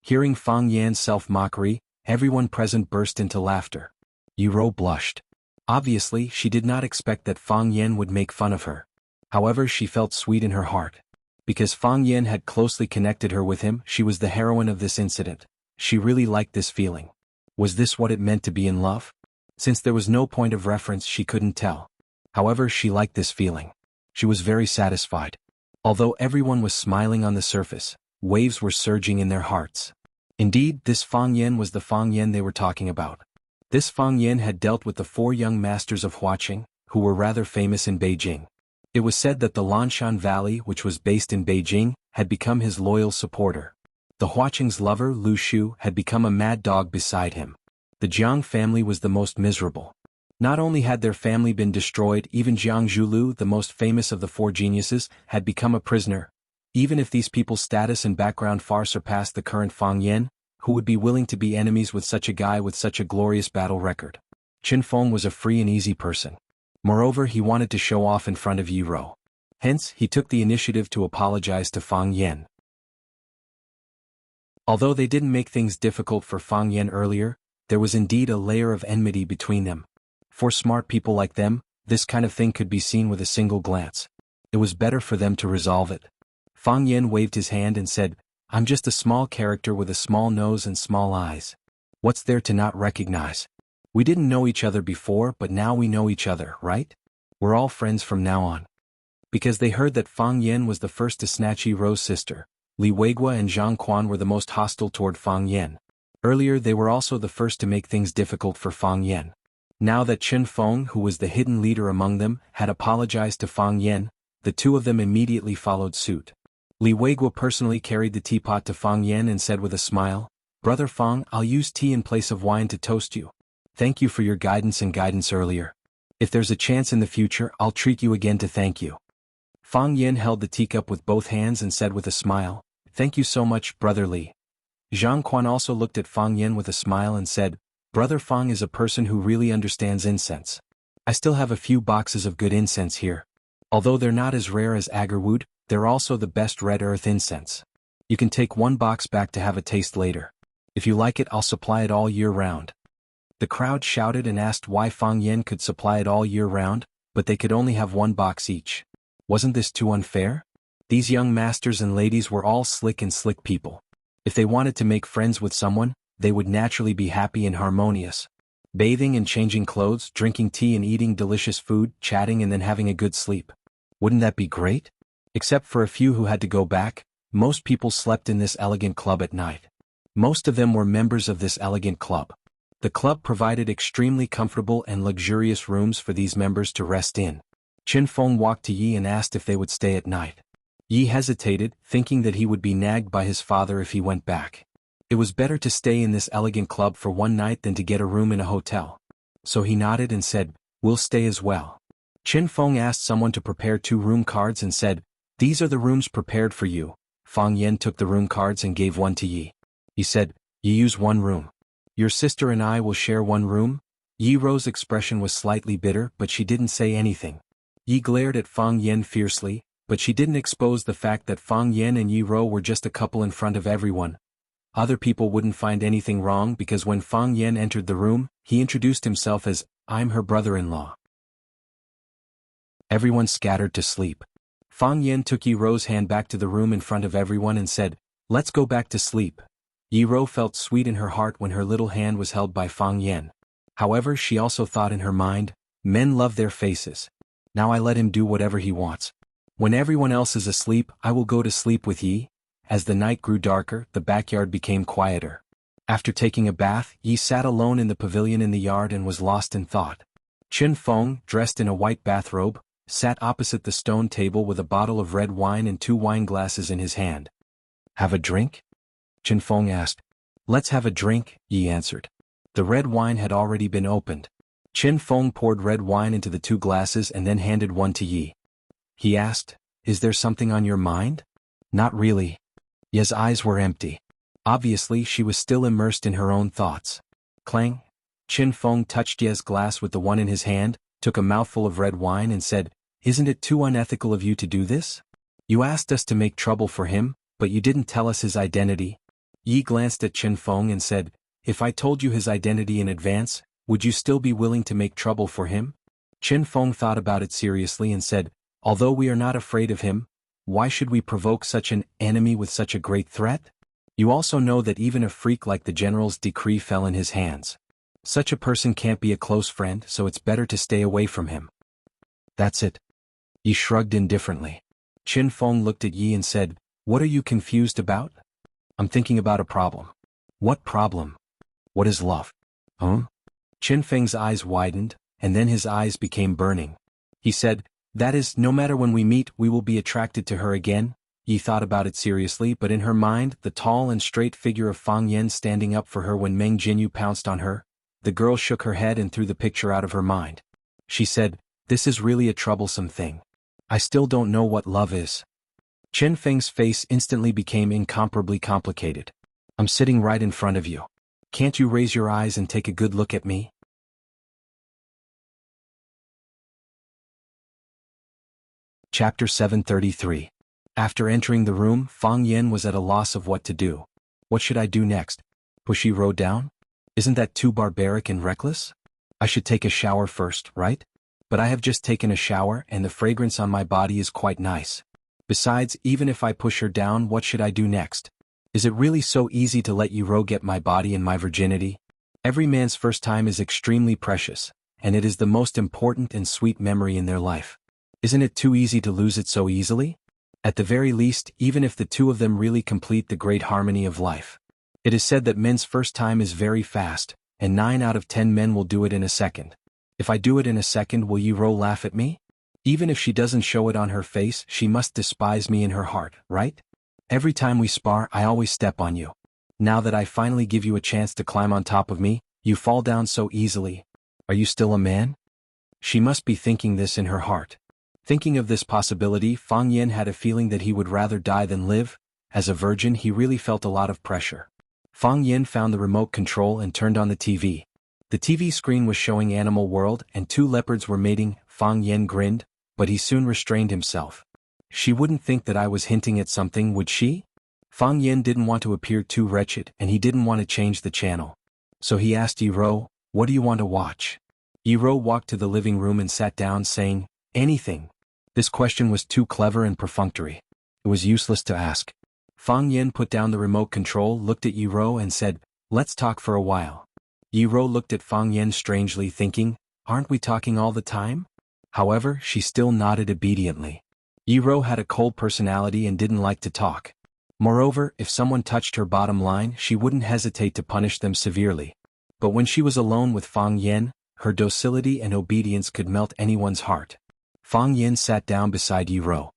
Hearing Fang Yan's self-mockery, everyone present burst into laughter. Yiro blushed. Obviously, she did not expect that Fang Yan would make fun of her. However, she felt sweet in her heart. Because Fang Yan had closely connected her with him, she was the heroine of this incident. She really liked this feeling. Was this what it meant to be in love? Since there was no point of reference, she couldn't tell. However, she liked this feeling. She was very satisfied. Although everyone was smiling on the surface, waves were surging in their hearts. Indeed, this Fang Yan was the Fang Yan they were talking about. This Fang Yan had dealt with the 4 young masters of Huaqing, who were rather famous in Beijing. It was said that the Lanshan Valley, which was based in Beijing, had become his loyal supporter. The Huaqing's lover, Lu Shu, had become a mad dog beside him. The Jiang family was the most miserable. Not only had their family been destroyed, even Jiang Zhulu, the most famous of the 4 geniuses, had become a prisoner. Even if these people's status and background far surpassed the current Fang Yan, who would be willing to be enemies with such a guy with such a glorious battle record? Chen Feng was a free and easy person. Moreover, he wanted to show off in front of Yiro. Hence, he took the initiative to apologize to Fang Yan. Although they didn't make things difficult for Fang Yan earlier, there was indeed a layer of enmity between them. For smart people like them, this kind of thing could be seen with a single glance. It was better for them to resolve it. Fang Yan waved his hand and said, I'm just a small character with a small nose and small eyes. What's there to not recognize? We didn't know each other before, but now we know each other, right? We're all friends from now on. Because they heard that Fang Yan was the first to snatch Yiro's sister, Li Weigua and Zhang Quan were the most hostile toward Fang Yan. Earlier they were also the first to make things difficult for Fang Yan. Now that Chen Feng, who was the hidden leader among them, had apologized to Fang Yan, the 2 of them immediately followed suit. Li Weigua personally carried the teapot to Fang Yan and said with a smile, Brother Fang, I'll use tea in place of wine to toast you. Thank you for your guidance earlier. If there's a chance in the future, I'll treat you again to thank you. Fang Yin held the teacup with both hands and said with a smile, Thank you so much, Brother Li. Zhang Quan also looked at Fang Yin with a smile and said, Brother Fang is a person who really understands incense. I still have a few boxes of good incense here. Although they're not as rare as agarwood, they're also the best red earth incense. You can take one box back to have a taste later. If you like it, I'll supply it all year round. The crowd shouted and asked why Fang Yin could supply it all year round, but they could only have one box each. Wasn't this too unfair? These young masters and ladies were all slick people. If they wanted to make friends with someone, they would naturally be happy and harmonious. Bathing and changing clothes, drinking tea and eating delicious food, chatting and then having a good sleep. Wouldn't that be great? Except for a few who had to go back, most people slept in this elegant club at night. Most of them were members of this elegant club. The club provided extremely comfortable and luxurious rooms for these members to rest in. Qin Feng walked to Yi and asked if they would stay at night. Yi hesitated, thinking that he would be nagged by his father if he went back. It was better to stay in this elegant club for one night than to get a room in a hotel. So he nodded and said, We'll stay as well. Qin Feng asked someone to prepare 2 room cards and said, These are the rooms prepared for you. Fang Yen took the room cards and gave one to Yi. He said, You use one room. Your sister and I will share one room? Yi Ro's expression was slightly bitter, but she didn't say anything. Yi glared at Fang Yen fiercely, but she didn't expose the fact that Fang Yen and Yi Ro were just a couple in front of everyone. Other people wouldn't find anything wrong because when Fang Yen entered the room, he introduced himself as, I'm her brother-in-law. Everyone scattered to sleep. Fang Yen took Yi Ro's hand back to the room in front of everyone and said, Let's go back to sleep. Yi Ro felt sweet in her heart when her little hand was held by Fang Yen. However, she also thought in her mind, men love their faces. Now I let him do whatever he wants. When everyone else is asleep, I will go to sleep with Yi. As the night grew darker, the backyard became quieter. After taking a bath, Yi sat alone in the pavilion in the yard and was lost in thought. Qin Feng, dressed in a white bathrobe, sat opposite the stone table with a bottle of red wine and 2 wine glasses in his hand. Have a drink? Qin Feng asked. Let's have a drink, Yi answered. The red wine had already been opened. Qin Feng poured red wine into the 2 glasses and then handed one to Yi. He asked, Is there something on your mind? Not really. Yi's eyes were empty. Obviously she was still immersed in her own thoughts. Clang. Qin Feng touched Yi's glass with the one in his hand, took a mouthful of red wine and said, Isn't it too unethical of you to do this? You asked us to make trouble for him, but you didn't tell us his identity. Yi glanced at Qin Feng and said, If I told you his identity in advance, would you still be willing to make trouble for him? Qin Feng thought about it seriously and said, Although we are not afraid of him, why should we provoke such an enemy with such a great threat? You also know that even a freak like the general's decree fell in his hands. Such a person can't be a close friend, so it's better to stay away from him. That's it. Yi shrugged indifferently. Qin Feng looked at Yi and said, What are you confused about? I'm thinking about a problem. What problem? What is love? Qin Feng's eyes widened, and then his eyes became burning. He said, That is, no matter when we meet, we will be attracted to her again. Yi thought about it seriously, but in her mind, the tall and straight figure of Fang Yen standing up for her when Meng Jinyu pounced on her, the girl shook her head and threw the picture out of her mind. She said, This is really a troublesome thing. I still don't know what love is. Qin Feng's face instantly became incomparably complicated. I'm sitting right in front of you. Can't you raise your eyes and take a good look at me? Chapter 733. After entering the room, Fang Yen was at a loss of what to do. What should I do next? Push Yi Ro down? Isn't that too barbaric and reckless? I should take a shower first, right? But I have just taken a shower and the fragrance on my body is quite nice. Besides, even if I push her down, what should I do next? Is it really so easy to let Yi Ro get my body and my virginity? Every man's first time is extremely precious, and it is the most important and sweet memory in their life. Isn't it too easy to lose it so easily? At the very least, even if the 2 of them really complete the great harmony of life. It is said that men's first time is very fast, and 9 out of 10 men will do it in a second. If I do it in a second, will Yi Ro laugh at me? Even if she doesn't show it on her face, she must despise me in her heart, right? Every time we spar, I always step on you. Now that I finally give you a chance to climb on top of me, you fall down so easily. Are you still a man? She must be thinking this in her heart. Thinking of this possibility, Fang Yen had a feeling that he would rather die than live. As a virgin, he really felt a lot of pressure. Fang Yen found the remote control and turned on the TV. The TV screen was showing Animal World and two leopards were mating. Fang Yen grinned, but he soon restrained himself. She wouldn't think that I was hinting at something, would she? Fang Yen didn't want to appear too wretched and he didn't want to change the channel. So he asked Yi-Ro, "What do you want to watch?" Yi-Ro walked to the living room and sat down, saying, "Anything." This question was too clever and perfunctory. It was useless to ask. Fang Yen put down the remote control, looked at Yi-Ro and said, "Let's talk for a while." Yi-Ro looked at Fang Yen strangely, thinking, "Aren't we talking all the time?" However, she still nodded obediently. Yi-Ro had a cold personality and didn't like to talk. Moreover, if someone touched her bottom line, she wouldn't hesitate to punish them severely. But when she was alone with Fang Yen, her docility and obedience could melt anyone's heart. Fang Yen sat down beside Yi-Ro.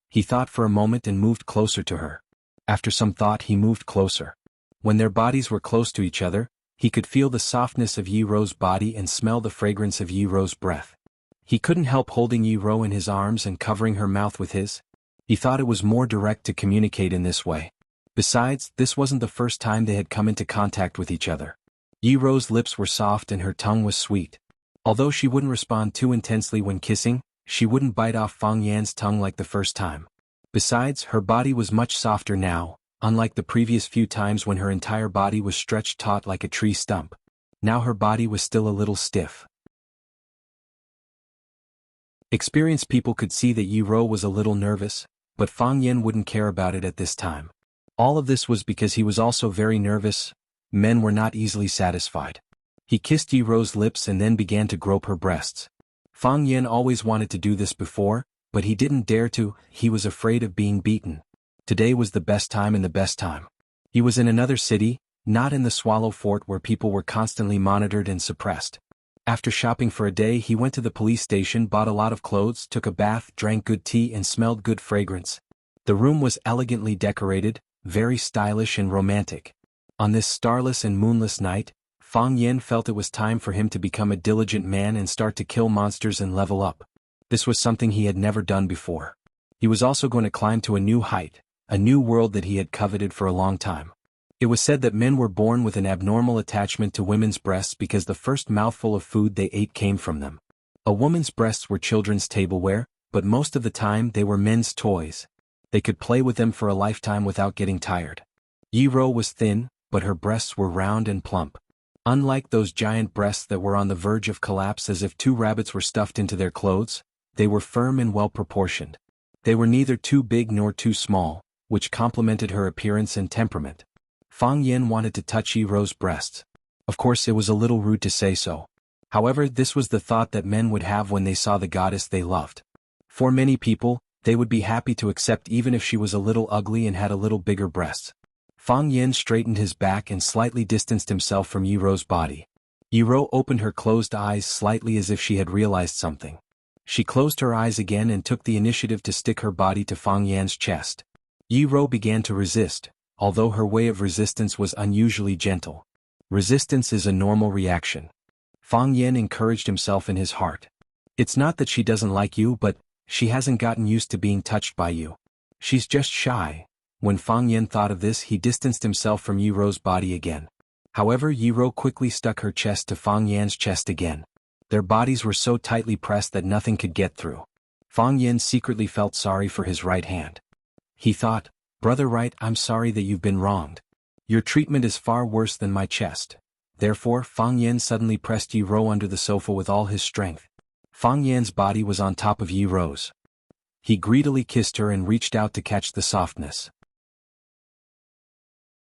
He thought for a moment and moved closer to her. After some thought, he moved closer. When their bodies were close to each other, he could feel the softness of Yi-Ro's body and smell the fragrance of Yi-Ro's breath. He couldn't help holding Yi-Ro in his arms and covering her mouth with his. He thought it was more direct to communicate in this way. Besides, this wasn't the first time they had come into contact with each other. Yi-Ro's lips were soft and her tongue was sweet. Although she wouldn't respond too intensely when kissing, she wouldn't bite off Fang Yan's tongue like the first time. Besides, her body was much softer now, unlike the previous few times when her entire body was stretched taut like a tree stump. Now her body was still a little stiff. Experienced people could see that Yi-Ro was a little nervous, but Fang Yen wouldn't care about it at this time. All of this was because he was also very nervous. Men were not easily satisfied. He kissed Yi-Ro's lips and then began to grope her breasts. Fang Yen always wanted to do this before, but he didn't dare to. He was afraid of being beaten. Today was the best time and the best time. He was in another city, not in the Swallow Fort where people were constantly monitored and suppressed. After shopping for a day, he went to the police station, bought a lot of clothes, took a bath, drank good tea and smelled good fragrance. The room was elegantly decorated, very stylish and romantic. On this starless and moonless night, Fang Yen felt it was time for him to become a diligent man and start to kill monsters and level up. This was something he had never done before. He was also going to climb to a new height, a new world that he had coveted for a long time. It was said that men were born with an abnormal attachment to women's breasts because the first mouthful of food they ate came from them. A woman's breasts were children's tableware, but most of the time they were men's toys. They could play with them for a lifetime without getting tired. Yi-Ro was thin, but her breasts were round and plump. Unlike those giant breasts that were on the verge of collapse as if two rabbits were stuffed into their clothes, they were firm and well-proportioned. They were neither too big nor too small, which complemented her appearance and temperament. Fang Yen wanted to touch Yi-Ro's breasts. Of course, it was a little rude to say so. However, this was the thought that men would have when they saw the goddess they loved. For many people, they would be happy to accept even if she was a little ugly and had a little bigger breasts. Fang Yen straightened his back and slightly distanced himself from Yi-Ro's body. Yi-Ro opened her closed eyes slightly as if she had realized something. She closed her eyes again and took the initiative to stick her body to Fang Yan's chest. Yi-Ro began to resist, although her way of resistance was unusually gentle. Resistance is a normal reaction. Fang Yen encouraged himself in his heart. It's not that she doesn't like you, but she hasn't gotten used to being touched by you. She's just shy. When Fang Yen thought of this, he distanced himself from Yi-Ro's body again. However, Yi-Ro quickly stuck her chest to Fang Yan's chest again. Their bodies were so tightly pressed that nothing could get through. Fang Yen secretly felt sorry for his right hand. He thought, "Brother Right, I'm sorry that you've been wronged. Your treatment is far worse than my chest." Therefore, Fang Yen suddenly pressed Yi-Ro under the sofa with all his strength. Fang Yan's body was on top of Yi-Ro's. He greedily kissed her and reached out to catch the softness.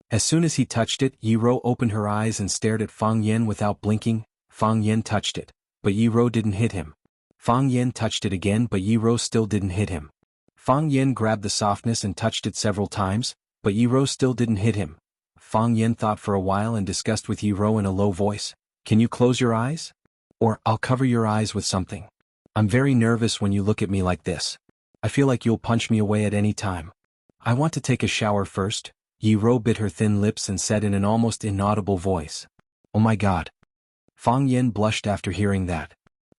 As soon as he touched it, Yi-Ro opened her eyes and stared at Fang Yen without blinking. Fang Yen touched it, but Yi-Ro didn't hit him. Fang Yen touched it again, but Yi-Ro still didn't hit him. Fang Yen grabbed the softness and touched it several times, but Yi-Ro still didn't hit him. Fang Yen thought for a while and discussed with Yi-Ro in a low voice, "Can you close your eyes? Or I'll cover your eyes with something. I'm very nervous when you look at me like this. I feel like you'll punch me away at any time. I want to take a shower first. Yi Ro bit her thin lips and said in an almost inaudible voice, "Oh my God." Fang Yen blushed after hearing that.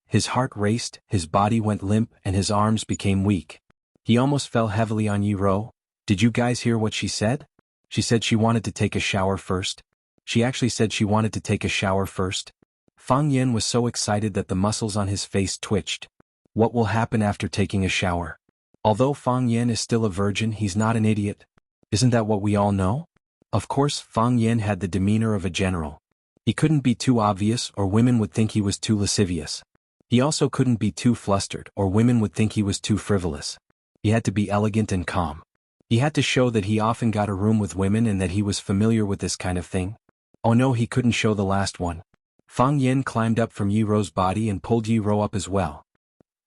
His heart raced, his body went limp and his arms became weak. He almost fell heavily on Yi Ro. "Did you guys hear what she said? She said she wanted to take a shower first. She actually said she wanted to take a shower first." Fang Yen was so excited that the muscles on his face twitched. What will happen after taking a shower? Although Fang Yen is still a virgin, he's not an idiot. Isn't that what we all know? Of course, Fang Yen had the demeanor of a general. He couldn't be too obvious or women would think he was too lascivious. He also couldn't be too flustered or women would think he was too frivolous. He had to be elegant and calm. He had to show that he often got a room with women and that he was familiar with this kind of thing. Oh no, he couldn't show the last one. Fang Yen climbed up from Yi Ro's body and pulled Yi Ro up as well.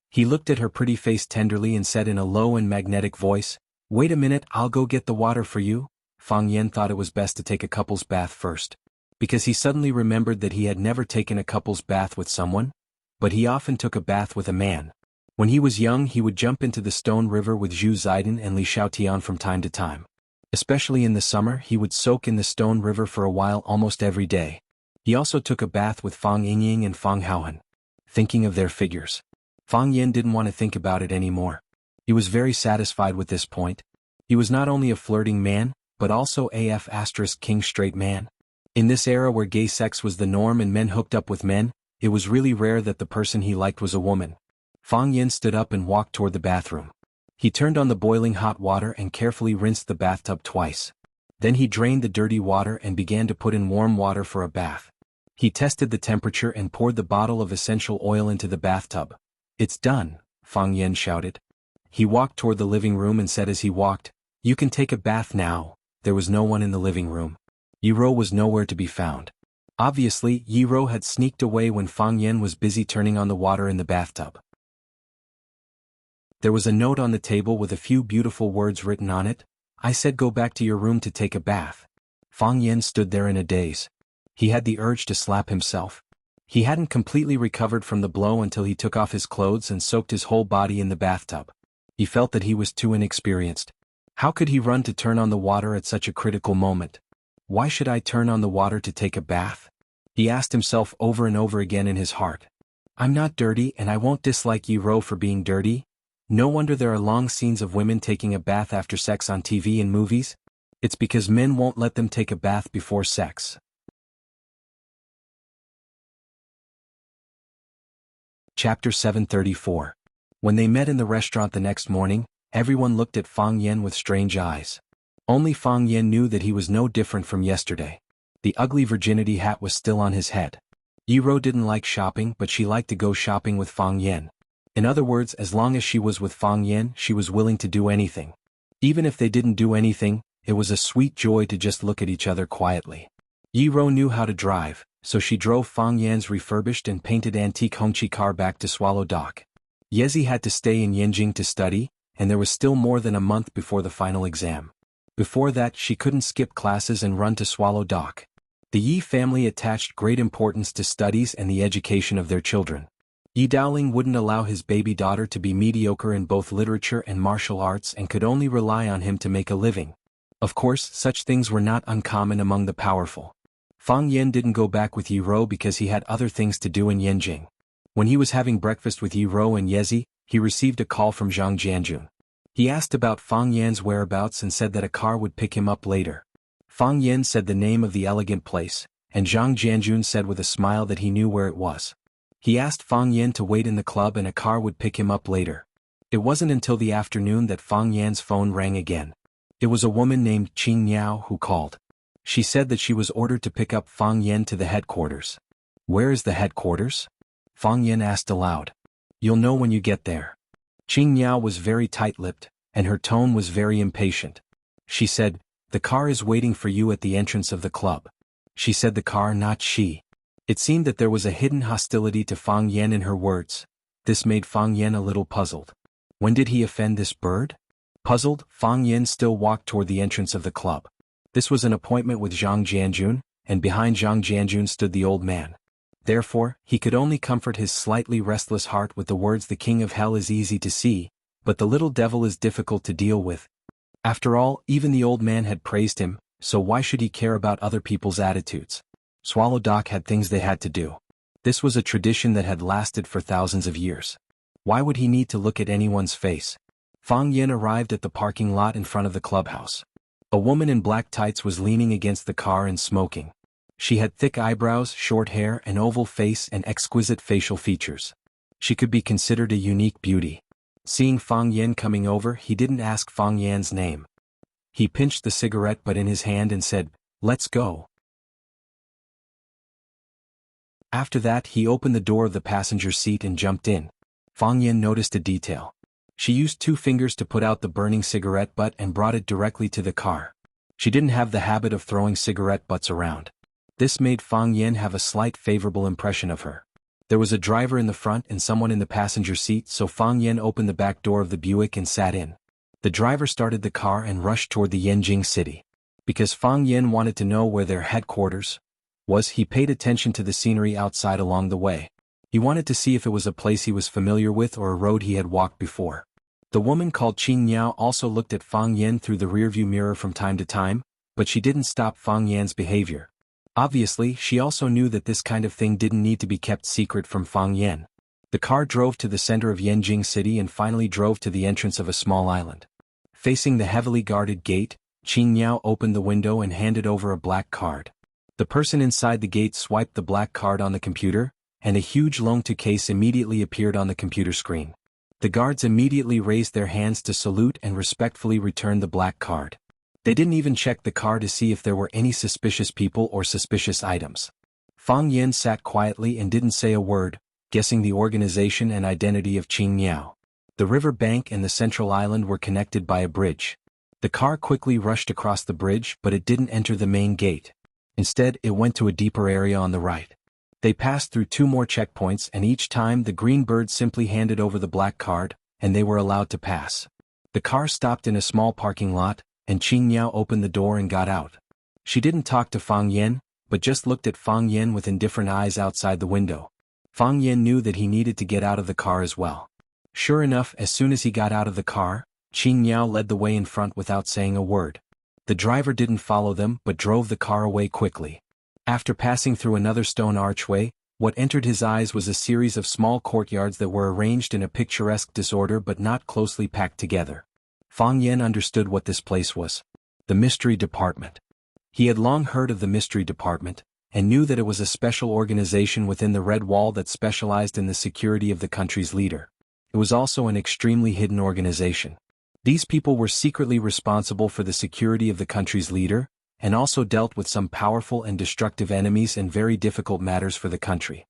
He looked at her pretty face tenderly and said in a low and magnetic voice, "Wait a minute, I'll go get the water for you." Fang Yen thought it was best to take a couple's bath first. Because he suddenly remembered that he had never taken a couple's bath with someone, but he often took a bath with a man. When he was young, he would jump into the Stone River with Zhu Ziden and Li Xiaotian from time to time. Especially in the summer, he would soak in the Stone River for a while almost every day. He also took a bath with Fang Yingying and Fang Haohan. Thinking of their figures. Fang Yen didn't want to think about it anymore. He was very satisfied with this point. He was not only a flirting man, but also king straight man. In this era where gay sex was the norm and men hooked up with men, it was really rare that the person he liked was a woman. Fang Yen stood up and walked toward the bathroom. He turned on the boiling hot water and carefully rinsed the bathtub twice. Then he drained the dirty water and began to put in warm water for a bath. He tested the temperature and poured the bottle of essential oil into the bathtub. "It's done," Fang Yen shouted. He walked toward the living room and said as he walked, "You can take a bath now." There was no one in the living room. Yi Ro was nowhere to be found. Obviously, Yi Ro had sneaked away when Fang Yen was busy turning on the water in the bathtub. There was a note on the table with a few beautiful words written on it. "I said go back to your room to take a bath." Fang Yen stood there in a daze. He had the urge to slap himself. He hadn't completely recovered from the blow until he took off his clothes and soaked his whole body in the bathtub. He felt that he was too inexperienced. How could he run to turn on the water at such a critical moment? Why should I turn on the water to take a bath? He asked himself over and over again in his heart. I'm not dirty and I won't dislike Yi Ro for being dirty. No wonder there are long scenes of women taking a bath after sex on TV and movies. It's because men won't let them take a bath before sex. Chapter 734. When they met in the restaurant the next morning, everyone looked at Fang Yen with strange eyes. Only Fang Yen knew that he was no different from yesterday. The ugly virginity hat was still on his head. Yi Ro didn't like shopping, but she liked to go shopping with Fang Yen. In other words, as long as she was with Fang Yen, she was willing to do anything. Even if they didn't do anything, it was a sweet joy to just look at each other quietly. Yi Ro knew how to drive, so she drove Fang Yan's refurbished and painted antique Hongqi car back to Swallow Dock. Yezi had to stay in Yanjing to study, and there was still more than a month before the final exam. Before that, she couldn't skip classes and run to Swallow Dock. The Yi family attached great importance to studies and the education of their children. Yi Daoling wouldn't allow his baby daughter to be mediocre in both literature and martial arts and could only rely on him to make a living. Of course, such things were not uncommon among the powerful. Fang Yen didn't go back with Yi Ro because he had other things to do in Yanjing. When he was having breakfast with Yi Ro and Yezi, he received a call from Zhang Jianjun. He asked about Fang Yan's whereabouts and said that a car would pick him up later. Fang Yen said the name of the elegant place, and Zhang Jianjun said with a smile that he knew where it was. He asked Fang Yen to wait in the club and a car would pick him up later. It wasn't until the afternoon that Fang Yan's phone rang again. It was a woman named Qing Niao who called. She said that she was ordered to pick up Fang Yen to the headquarters. Where is the headquarters? Fang Yen asked aloud. You'll know when you get there. Qing Niao was very tight-lipped, and her tone was very impatient. She said, the car is waiting for you at the entrance of the club. She said the car, not she. It seemed that there was a hidden hostility to Fang Yen in her words. This made Fang Yen a little puzzled. When did he offend this bird? Puzzled, Fang Yen still walked toward the entrance of the club. This was an appointment with Zhang Jianjun, and behind Zhang Jianjun stood the old man. Therefore, he could only comfort his slightly restless heart with the words, the king of hell is easy to see, but the little devil is difficult to deal with. After all, even the old man had praised him, so why should he care about other people's attitudes? Swallow Dock had things they had to do. This was a tradition that had lasted for thousands of years. Why would he need to look at anyone's face? Fang Yin arrived at the parking lot in front of the clubhouse. A woman in black tights was leaning against the car and smoking. She had thick eyebrows, short hair, an oval face, and exquisite facial features. She could be considered a unique beauty. Seeing Fang Yin coming over, he didn't ask Fang Yan's name. He pinched the cigarette butt in his hand and said, "Let's go." After that, he opened the door of the passenger seat and jumped in. Fang Yin noticed a detail. She used 2 fingers to put out the burning cigarette butt and brought it directly to the car. She didn't have the habit of throwing cigarette butts around. This made Fang Yin have a slight favorable impression of her. There was a driver in the front and someone in the passenger seat, so Fang Yin opened the back door of the Buick and sat in. The driver started the car and rushed toward the Yanjing city. Because Fang Yin wanted to know where their headquarters was, he paid attention to the scenery outside along the way. He wanted to see if it was a place he was familiar with or a road he had walked before. The woman called Qing Niao also looked at Fang Yin through the rearview mirror from time to time, but she didn't stop Fang Yan's behavior. Obviously, she also knew that this kind of thing didn't need to be kept secret from Fang Yin. The car drove to the center of Yanjing City and finally drove to the entrance of a small island. Facing the heavily guarded gate, Qing Niao opened the window and handed over a black card. The person inside the gate swiped the black card on the computer, and a huge loan-to case immediately appeared on the computer screen. The guards immediately raised their hands to salute and respectfully returned the black card. They didn't even check the car to see if there were any suspicious people or suspicious items. Fang Yin sat quietly and didn't say a word, guessing the organization and identity of Qing Niao. The river bank and the central island were connected by a bridge. The car quickly rushed across the bridge, but it didn't enter the main gate. Instead, it went to a deeper area on the right. They passed through 2 more checkpoints, and each time the green bird simply handed over the black card, and they were allowed to pass. The car stopped in a small parking lot, and Qing Niao opened the door and got out. She didn't talk to Fang Yin, but just looked at Fang Yin with indifferent eyes outside the window. Fang Yin knew that he needed to get out of the car as well. Sure enough, as soon as he got out of the car, Qing Niao led the way in front without saying a word. The driver didn't follow them but drove the car away quickly. After passing through another stone archway, what entered his eyes was a series of small courtyards that were arranged in a picturesque disorder but not closely packed together. Fang Yin understood what this place was. The Mystery Department. He had long heard of the Mystery Department, and knew that it was a special organization within the Red Wall that specialized in the security of the country's leader. It was also an extremely hidden organization. These people were secretly responsible for the security of the country's leader, and also dealt with some powerful and destructive enemies and very difficult matters for the country.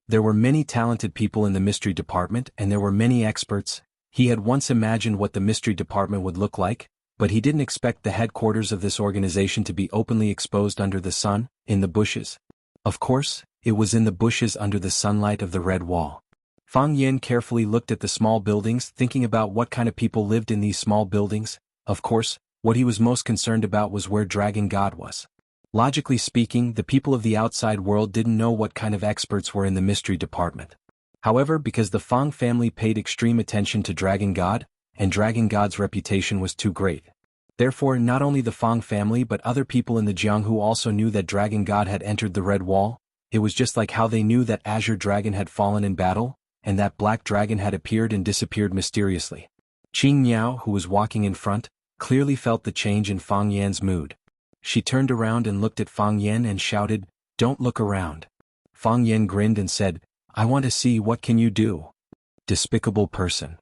There were many talented people in the Mystery Department, and there were many experts. He had once imagined what the Mystery Department would look like, but he didn't expect the headquarters of this organization to be openly exposed under the sun, in the bushes. Of course, it was in the bushes under the sunlight of the Red Wall. Fang Yin carefully looked at the small buildings, thinking about what kind of people lived in these small buildings. Of course, what he was most concerned about was where Dragon God was. Logically speaking, the people of the outside world didn't know what kind of experts were in the Mystery Department. However, because the Fang family paid extreme attention to Dragon God, and Dragon God's reputation was too great. Therefore, not only the Fang family but other people in the Jianghu also knew that Dragon God had entered the Red Wall. It was just like how they knew that Azure Dragon had fallen in battle, and that Black Dragon had appeared and disappeared mysteriously. Qing Niao, who was walking in front, clearly felt the change in Fang Yan's mood. She turned around and looked at Fang Yan and shouted, "Don't look around." Fang Yan grinned and said, "I want to see what can you do. Despicable person."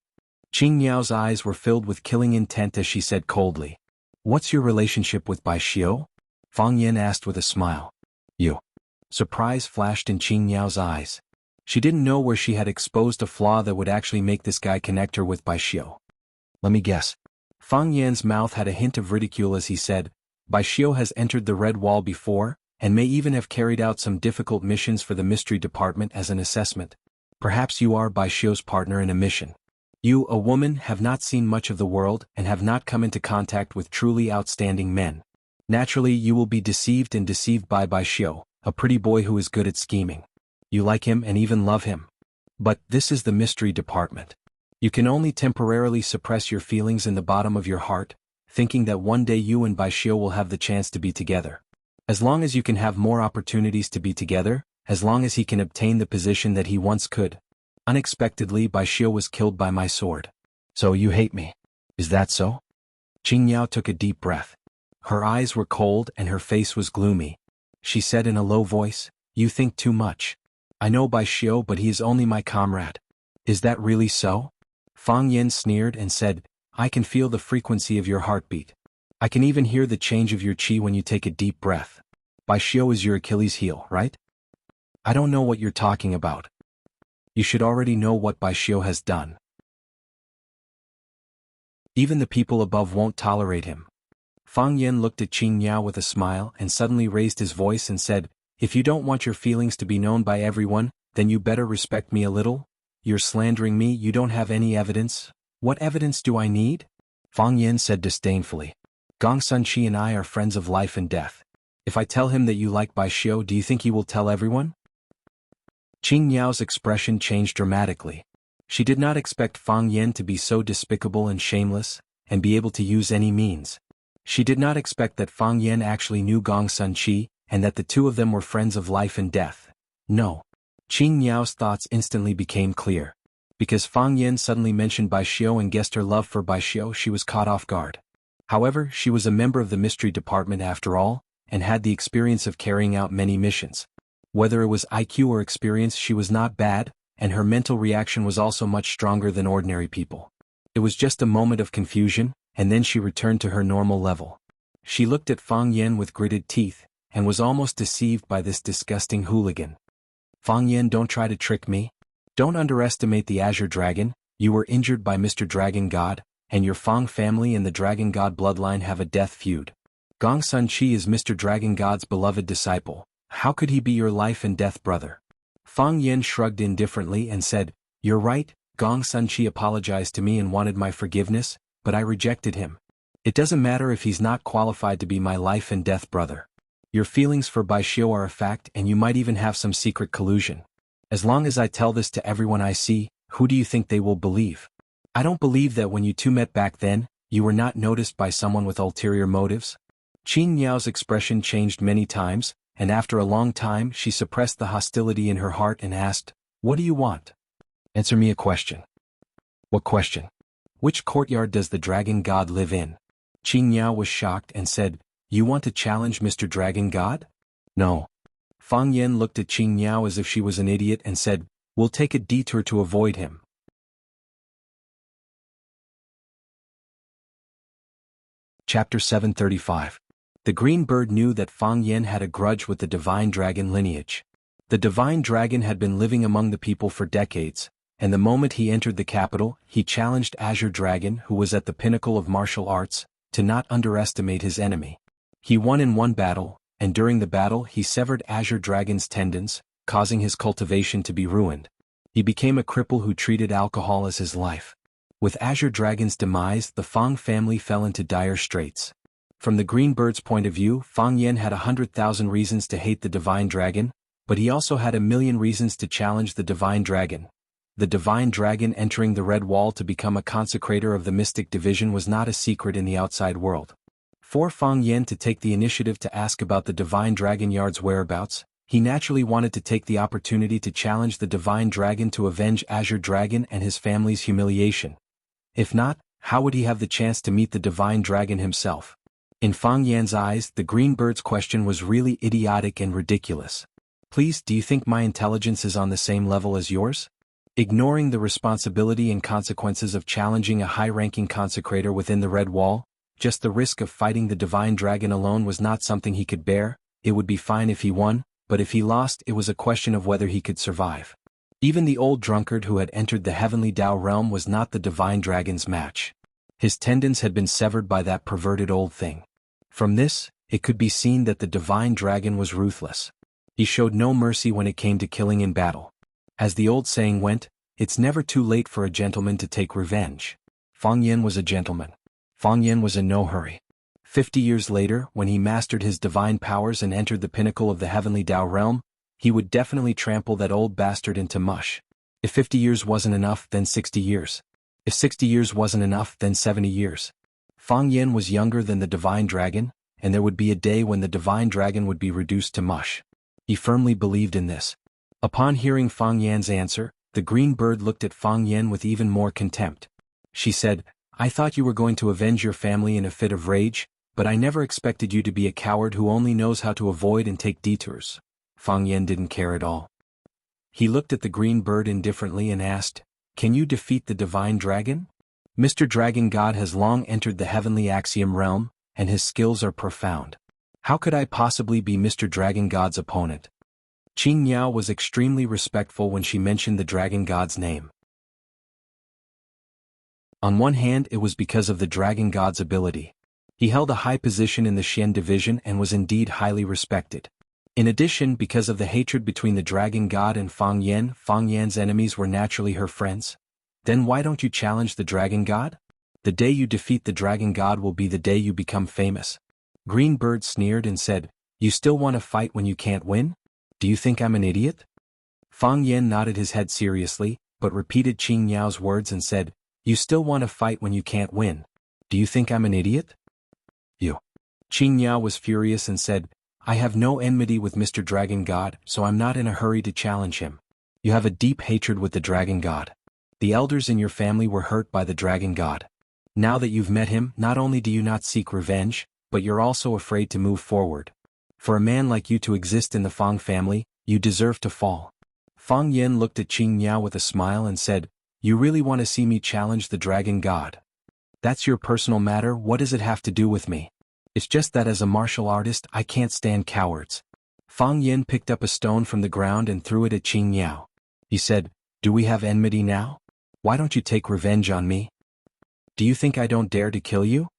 Qing Niao's eyes were filled with killing intent as she said coldly, "What's your relationship with Bai Xiu?" Fang Yan asked with a smile. "You." Surprise flashed in Qing Niao's eyes. She didn't know where she had exposed a flaw that would actually make this guy connect her with Bai Xiu. "Let me guess." Fang Yan's mouth had a hint of ridicule as he said, "Bai Xiu has entered the Red Wall before, and may even have carried out some difficult missions for the Mystery Department as an assessment. Perhaps you are Bai Xiu's partner in a mission. You, a woman, have not seen much of the world and have not come into contact with truly outstanding men. Naturally, you will be deceived and deceived by Bai Xiu, a pretty boy who is good at scheming. You like him and even love him. But this is the Mystery Department. You can only temporarily suppress your feelings in the bottom of your heart, thinking that one day you and Baishio will have the chance to be together. As long as you can have more opportunities to be together, as long as he can obtain the position that he once could. Unexpectedly, Baishio was killed by my sword. So you hate me. Is that so? Qingyao took a deep breath. Her eyes were cold and her face was gloomy. She said in a low voice, "You think too much. I know Baishio, but he is only my comrade." "Is that really so?" Fang Yen sneered and said, "I can feel the frequency of your heartbeat. I can even hear the change of your qi when you take a deep breath. Baishio is your Achilles heel, right?" "I don't know what you're talking about." "You should already know what Baishio has done. Even the people above won't tolerate him." Fang Yen looked at Qing Yao with a smile and suddenly raised his voice and said, "If you don't want your feelings to be known by everyone, then you better respect me a little. You're slandering me, you don't have any evidence." "What evidence do I need?" Fang Yen said disdainfully. "Gong Sunqi and I are friends of life and death. If I tell him that you like Baishio, do you think he will tell everyone?" Qing Yao's expression changed dramatically. She did not expect Fang Yen to be so despicable and shameless, and be able to use any means. She did not expect that Fang Yen actually knew Gong Sunqi, and that the two of them were friends of life and death. No. Qing Yao's thoughts instantly became clear. Because Fang Yen suddenly mentioned Baishio and guessed her love for Baishio, she was caught off guard. However, she was a member of the mystery department after all, and had the experience of carrying out many missions. Whether it was IQ or experience, she was not bad, and her mental reaction was also much stronger than ordinary people. It was just a moment of confusion, and then she returned to her normal level. She looked at Fang Yen with gritted teeth, and was almost deceived by this disgusting hooligan. "Fang Yen, don't try to trick me. Don't underestimate the Azure Dragon. You were injured by Mr. Dragon God, and your Fang family and the Dragon God bloodline have a death feud. Gong Sunqi is Mr. Dragon God's beloved disciple. How could he be your life and death brother?" Fang Yen shrugged indifferently and said, "You're right, Gong Sunqi apologized to me and wanted my forgiveness, but I rejected him. It doesn't matter if he's not qualified to be my life and death brother. Your feelings for Baishio are a fact, and you might even have some secret collusion. As long as I tell this to everyone I see, who do you think they will believe? I don't believe that when you two met back then, you were not noticed by someone with ulterior motives." Qing Yao's expression changed many times, and after a long time she suppressed the hostility in her heart and asked, "What do you want? Answer me a question." "What question?" "Which courtyard does the Dragon God live in?" Qing Yao was shocked and said, "You want to challenge Mr. Dragon God?" "No." Fang Yen looked at Qing Yao as if she was an idiot and said, "We'll take a detour to avoid him." Chapter 735. The green bird knew that Fang Yen had a grudge with the divine dragon lineage. The divine dragon had been living among the people for decades, and the moment he entered the capital, he challenged Azure Dragon, who was at the pinnacle of martial arts, to not underestimate his enemy. He won in one battle, and during the battle he severed Azure Dragon's tendons, causing his cultivation to be ruined. He became a cripple who treated alcohol as his life. With Azure Dragon's demise, the Fang family fell into dire straits. From the green bird's point of view, Fang Yen had 100,000 reasons to hate the divine dragon, but he also had 1,000,000 reasons to challenge the divine dragon. The divine dragon entering the Red Wall to become a consecrator of the mystic division was not a secret in the outside world. For Fang Yen to take the initiative to ask about the divine dragon yard's whereabouts, he naturally wanted to take the opportunity to challenge the divine dragon to avenge Azure Dragon and his family's humiliation. If not, how would he have the chance to meet the divine dragon himself? In Fang Yan's eyes, the green bird's question was really idiotic and ridiculous. "Please, do you think my intelligence is on the same level as yours?" Ignoring the responsibility and consequences of challenging a high-ranking consecrator within the Red Wall, just the risk of fighting the divine dragon alone was not something he could bear. It would be fine if he won, but if he lost, it was a question of whether he could survive. Even the old drunkard who had entered the heavenly Tao realm was not the divine dragon's match. His tendons had been severed by that perverted old thing. From this, it could be seen that the divine dragon was ruthless. He showed no mercy when it came to killing in battle. As the old saying went, it's never too late for a gentleman to take revenge. Fang Yen was a gentleman. Fang Yen was in no hurry. 50 years later, when he mastered his divine powers and entered the pinnacle of the heavenly Tao realm, he would definitely trample that old bastard into mush. If 50 years wasn't enough, then 60 years. If 60 years wasn't enough, then 70 years. Fang Yen was younger than the divine dragon, and there would be a day when the divine dragon would be reduced to mush. He firmly believed in this. Upon hearing Fang Yan's answer, the green bird looked at Fang Yen with even more contempt. She said, "I thought you were going to avenge your family in a fit of rage, but I never expected you to be a coward who only knows how to avoid and take detours." Fang Yen didn't care at all. He looked at the green bird indifferently and asked, "Can you defeat the divine dragon?" Mr. Dragon God has long entered the heavenly axiom realm, and his skills are profound. How could I possibly be Mr. Dragon God's opponent? Qing Yao was extremely respectful when she mentioned the Dragon God's name. On one hand, it was because of the Dragon God's ability. He held a high position in the Xian division and was indeed highly respected. In addition, because of the hatred between the Dragon God and Fang Yan's enemies were naturally her friends. Then why don't you challenge the Dragon God? The day you defeat the Dragon God will be the day you become famous. Green Bird sneered and said, "You still want to fight when you can't win? Do you think I'm an idiot?" Fang Yan nodded his head seriously, but repeated Qing Yao's words and said, "You still want to fight when you can't win? Do you think I'm an idiot?" You. Qing Yao was furious and said, "I have no enmity with Mr. Dragon God, so I'm not in a hurry to challenge him. You have a deep hatred with the Dragon God. The elders in your family were hurt by the Dragon God. Now that you've met him, not only do you not seek revenge, but you're also afraid to move forward. For a man like you to exist in the Fang family, you deserve to fall." Fang Yen looked at Qing Yao with a smile and said, "You really want to see me challenge the Dragon God? That's your personal matter. What does it have to do with me? It's just that as a martial artist, I can't stand cowards." Fang Yen picked up a stone from the ground and threw it at Qing Yao. He said, "Do we have enmity now? Why don't you take revenge on me? Do you think I don't dare to kill you?"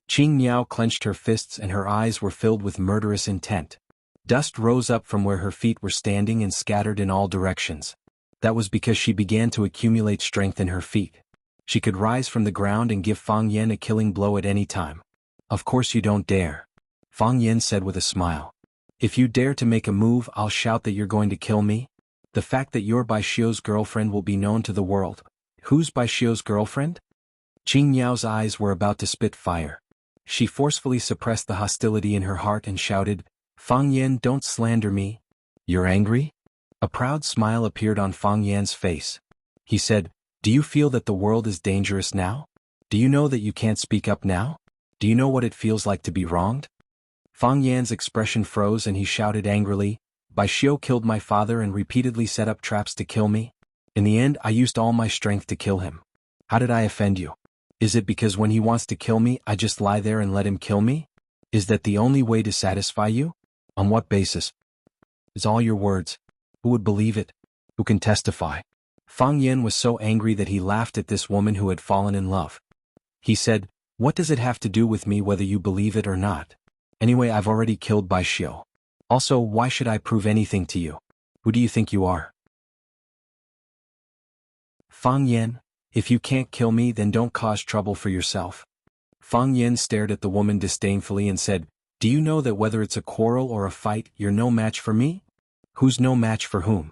Qing Yao clenched her fists and her eyes were filled with murderous intent. Dust rose up from where her feet were standing and scattered in all directions. That was because she began to accumulate strength in her feet. She could rise from the ground and give Fang Yen a killing blow at any time. "Of course you don't dare," Fang Yen said with a smile. "If you dare to make a move, I'll shout that you're going to kill me. The fact that you're Bai Xiu's girlfriend will be known to the world." "Who's Bai Xiu's girlfriend?" Qing Yao's eyes were about to spit fire. She forcefully suppressed the hostility in her heart and shouted, "Fang Yan, don't slander me." "You're angry?" A proud smile appeared on Fang Yan's face. He said, "Do you feel that the world is dangerous now? Do you know that you can't speak up now? Do you know what it feels like to be wronged?" Fang Yan's expression froze and he shouted angrily, "Bai Xiu killed my father and repeatedly set up traps to kill me. In the end, I used all my strength to kill him. How did I offend you? Is it because when he wants to kill me, I just lie there and let him kill me? Is that the only way to satisfy you? On what basis? It's all your words. Who would believe it? Who can testify?" Fang Yan was so angry that he laughed at this woman who had fallen in love. He said, "What does it have to do with me whether you believe it or not? Anyway, I've already killed Bai Xiu. Also, why should I prove anything to you? Who do you think you are?" "Fang Yan, if you can't kill me, then don't cause trouble for yourself." Fang Yan stared at the woman disdainfully and said, "Do you know that whether it's a quarrel or a fight, you're no match for me?" "Who's no match for whom?"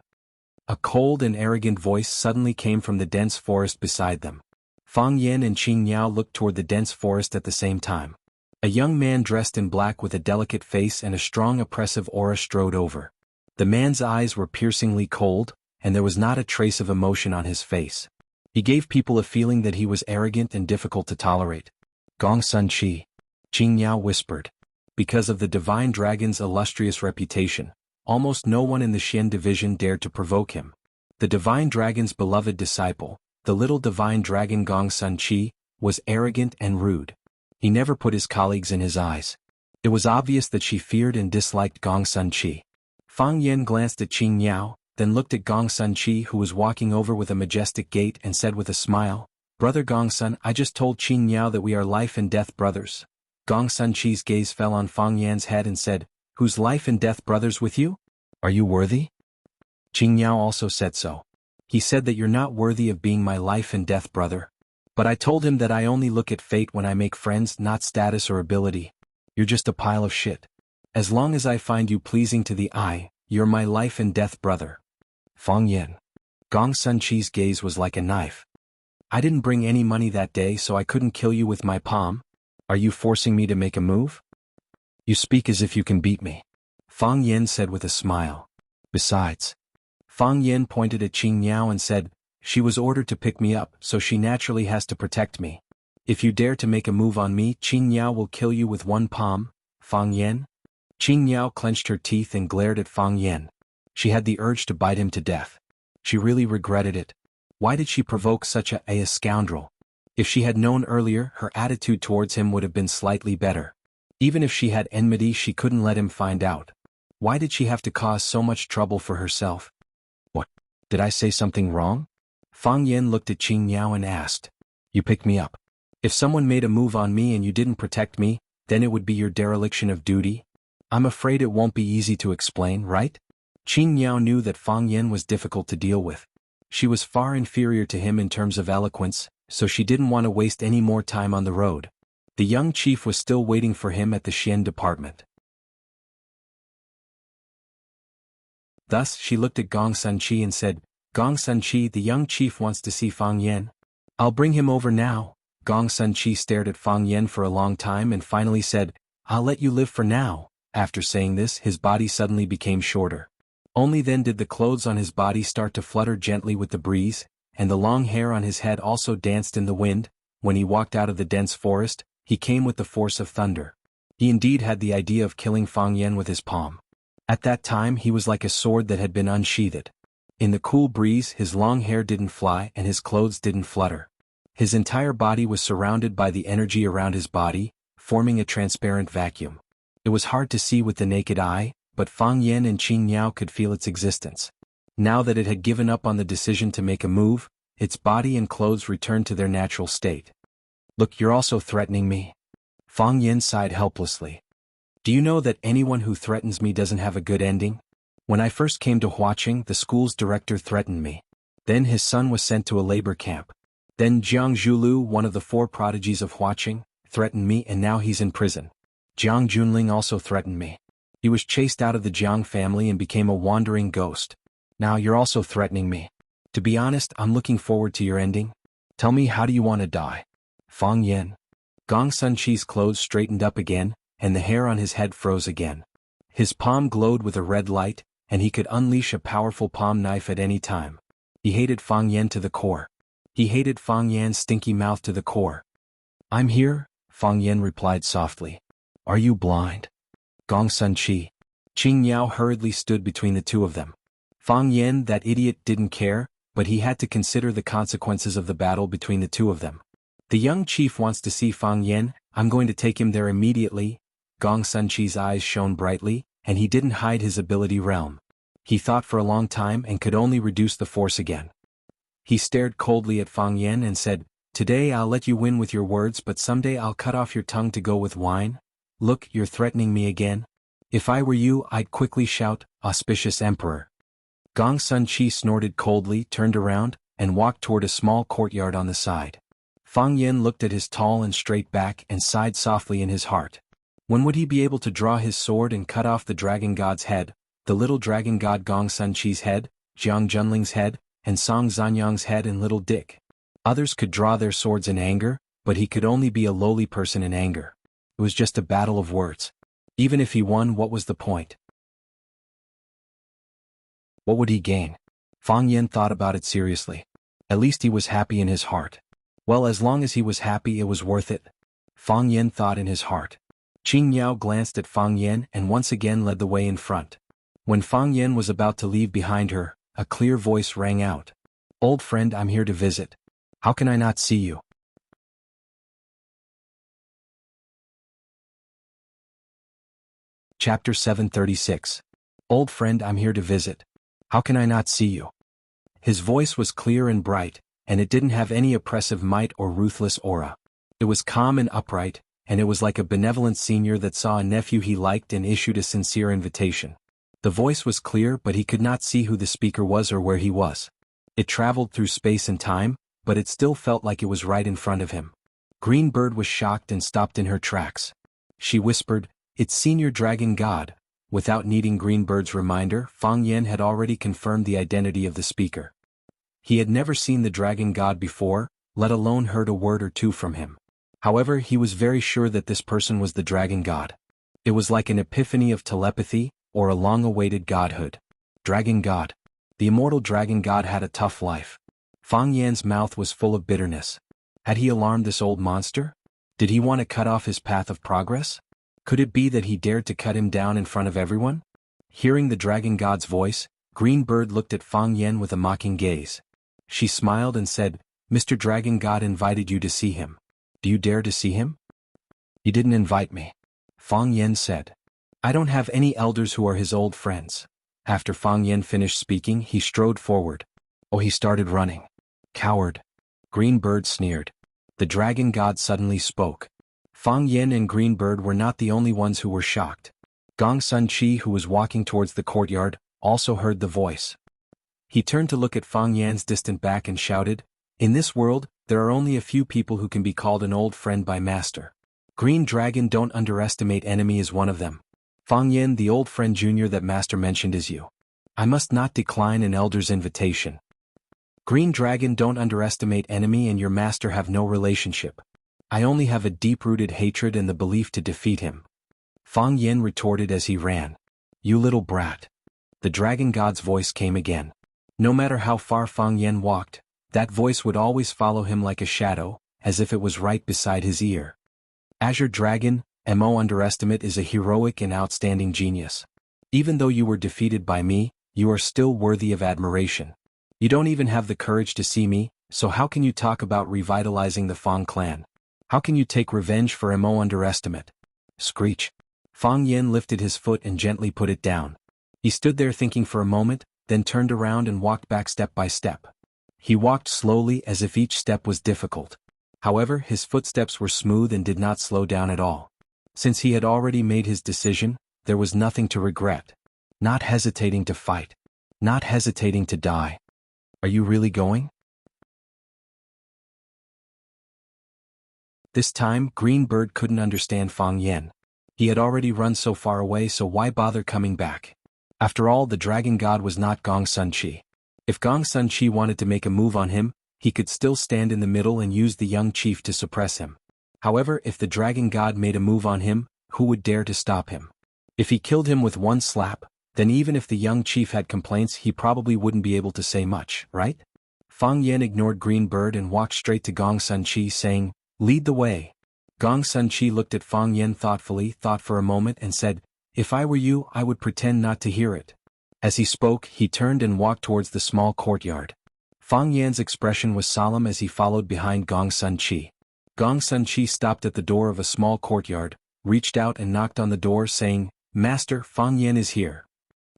A cold and arrogant voice suddenly came from the dense forest beside them. Fang Yan and Qing Yao looked toward the dense forest at the same time. A young man dressed in black with a delicate face and a strong oppressive aura strode over. The man's eyes were piercingly cold, and there was not a trace of emotion on his face. He gave people a feeling that he was arrogant and difficult to tolerate. "Gong Sun Chi," Qing Yao whispered. Because of the divine dragon's illustrious reputation, almost no one in the Xian division dared to provoke him. The divine dragon's beloved disciple, the little divine dragon Gong Sun Chi, was arrogant and rude. He never put his colleagues in his eyes. It was obvious that she feared and disliked Gong Sun Chi. Fang Yan glanced at Qing Yao, then looked at Gong Sun Chi who was walking over with a majestic gait and said with a smile, "Brother Gong Sun, I just told Qing Yao that we are life and death brothers." Gong Sun Chi's gaze fell on Fang Yan's head and said, "Who's life and death brothers with you? Are you worthy?" Qing Yao also said so. "He said that you're not worthy of being my life and death brother. But I told him that I only look at fate when I make friends, not status or ability. You're just a pile of shit. As long as I find you pleasing to the eye, you're my life and death brother." Fang Yan. Gong Sun Chi's gaze was like a knife. I didn't bring any money that day, so I couldn't kill you with my palm. Are you forcing me to make a move? You speak as if you can beat me. Fang Yen said with a smile. Besides. Fang Yen pointed at Qing Miao and said, she was ordered to pick me up, so she naturally has to protect me. If you dare to make a move on me, Qing Miao will kill you with one palm, Fang Yen. Qing Miao clenched her teeth and glared at Fang Yen. She had the urge to bite him to death. She really regretted it. Why did she provoke such a scoundrel? If she had known earlier, her attitude towards him would have been slightly better. Even if she had enmity, she couldn't let him find out. Why did she have to cause so much trouble for herself? What? Did I say something wrong? Fang Yen looked at Qing Miao and asked. You picked me up. If someone made a move on me and you didn't protect me, then it would be your dereliction of duty? I'm afraid it won't be easy to explain, right? Qing Miao knew that Fang Yen was difficult to deal with. She was far inferior to him in terms of eloquence, so she didn't want to waste any more time on the road. The young chief was still waiting for him at the Xian department. Thus she looked at Gong Sunqi and said, Gong Sunqi, the young chief wants to see Fang Yen. I'll bring him over now. Gong Sunqi stared at Fang Yen for a long time and finally said, I'll let you live for now. After saying this, his body suddenly became shorter. Only then did the clothes on his body start to flutter gently with the breeze, and the long hair on his head also danced in the wind. When he walked out of the dense forest, he came with the force of thunder. He indeed had the idea of killing Fang Yen with his palm. At that time he was like a sword that had been unsheathed. In the cool breeze his long hair didn't fly and his clothes didn't flutter. His entire body was surrounded by the energy around his body, forming a transparent vacuum. It was hard to see with the naked eye, but Fang Yen and Qing Miao could feel its existence. Now that it had given up on the decision to make a move, its body and clothes returned to their natural state. Look, you're also threatening me. Fang Yen sighed helplessly. Do you know that anyone who threatens me doesn't have a good ending? When I first came to Huaqing, the school's director threatened me. Then his son was sent to a labor camp. Then Jiang Zhulu, one of the 4 prodigies of Huaqing, threatened me, and now he's in prison. Jiang Junling also threatened me. He was chased out of the Jiang family and became a wandering ghost. Now you're also threatening me. To be honest, I'm looking forward to your ending. Tell me, how do you want to die? Fang Yen. Gong Sunqi's clothes straightened up again, and the hair on his head froze again. His palm glowed with a red light, and he could unleash a powerful palm knife at any time. He hated Fang Yen to the core. He hated Fang Yan's stinky mouth to the core. I'm here, Fang Yen replied softly. Are you blind? Gong Sunqi. Qing Miao hurriedly stood between the two of them. Fang Yen, that idiot, didn't care, but he had to consider the consequences of the battle between the two of them. The young chief wants to see Fang Yen, I'm going to take him there immediately. Gong Sunqi's eyes shone brightly, and he didn't hide his ability realm. He thought for a long time and could only reduce the force again. He stared coldly at Fang Yen and said, Today I'll let you win with your words, but someday I'll cut off your tongue to go with wine. Look, you're threatening me again. If I were you, I'd quickly shout, Auspicious Emperor. Gong Sunqi snorted coldly, turned around, and walked toward a small courtyard on the side. Fang Yen looked at his tall and straight back and sighed softly in his heart. When would he be able to draw his sword and cut off the dragon god's head, the little dragon god Gong Sunqi's head, Jiang Junling's head, and Song Zanyang's head, and little Dick? Others could draw their swords in anger, but he could only be a lowly person in anger. It was just a battle of words. Even if he won, what was the point? What would he gain? Fang Yen thought about it seriously. At least he was happy in his heart. Well, as long as he was happy, it was worth it. Fang Yen thought in his heart. Qing Miao glanced at Fang Yen and once again led the way in front. When Fang Yen was about to leave behind her, a clear voice rang out. Old friend, I'm here to visit. How can I not see you? Chapter 736. Old friend, I'm here to visit. How can I not see you? His voice was clear and bright, and it didn't have any oppressive might or ruthless aura. It was calm and upright, and it was like a benevolent senior that saw a nephew he liked and issued a sincere invitation. The voice was clear, but he could not see who the speaker was or where he was. It traveled through space and time, but it still felt like it was right in front of him. Green Bird was shocked and stopped in her tracks. She whispered, It's Senior Dragon God. Without needing Green Bird's reminder, Fang Yen had already confirmed the identity of the speaker. He had never seen the Dragon God before, let alone heard a word or two from him. However, he was very sure that this person was the dragon god. It was like an epiphany of telepathy, or a long-awaited godhood. Dragon god. The immortal dragon god had a tough life. Fang Yan's mouth was full of bitterness. Had he alarmed this old monster? Did he want to cut off his path of progress? Could it be that he dared to cut him down in front of everyone? Hearing the dragon god's voice, Green Bird looked at Fang Yan with a mocking gaze. She smiled and said, "Mr. Dragon God invited you to see him. Do you dare to see him?" "He didn't invite me," Fang Yan said. "I don't have any elders who are his old friends." After Fang Yan finished speaking, he strode forward. Oh, he started running. "Coward." Green Bird sneered. The dragon god suddenly spoke. Fang Yan and Green Bird were not the only ones who were shocked. Gong Sun Chi, who was walking towards the courtyard, also heard the voice. He turned to look at Fang Yan's distant back and shouted, "In this world, there are only a few people who can be called an old friend by Master. Green Dragon, don't underestimate enemy, is one of them. Fang Yan, the old friend junior that Master mentioned, is you. I must not decline an elder's invitation. Green Dragon, don't underestimate enemy, and your master have no relationship. I only have a deep-rooted hatred and the belief to defeat him." Fang Yan retorted as he ran. "You little brat." The dragon god's voice came again. No matter how far Fang Yan walked, that voice would always follow him like a shadow, as if it was right beside his ear. "Azure Dragon, Mo underestimate is a heroic and outstanding genius. Even though you were defeated by me, you are still worthy of admiration. You don't even have the courage to see me, so how can you talk about revitalizing the Fang clan? How can you take revenge for Mo underestimate?" Screech. Fang Yan lifted his foot and gently put it down. He stood there thinking for a moment, then turned around and walked back step by step. He walked slowly as if each step was difficult. However, his footsteps were smooth and did not slow down at all. Since he had already made his decision, there was nothing to regret. Not hesitating to fight. Not hesitating to die. "Are you really going?" This time, Green Bird couldn't understand Fang Yan. He had already run so far away, so why bother coming back? After all, the dragon god was not Gong Sun Chi. If Gong Sun Chi wanted to make a move on him, he could still stand in the middle and use the young chief to suppress him. However, if the dragon god made a move on him, who would dare to stop him? If he killed him with one slap, then even if the young chief had complaints, he probably wouldn't be able to say much, right? Fang Yan ignored Green Bird and walked straight to Gong Sun Chi, saying, "Lead the way." Gong Sun Chi looked at Fang Yan thoughtfully, thought for a moment and said, "If I were you, I would pretend not to hear it." As he spoke, he turned and walked towards the small courtyard. Fang Yan's expression was solemn as he followed behind Gong Sun Chi. Gong Sun Chi stopped at the door of a small courtyard, reached out and knocked on the door, saying, "Master, Fang Yan is here."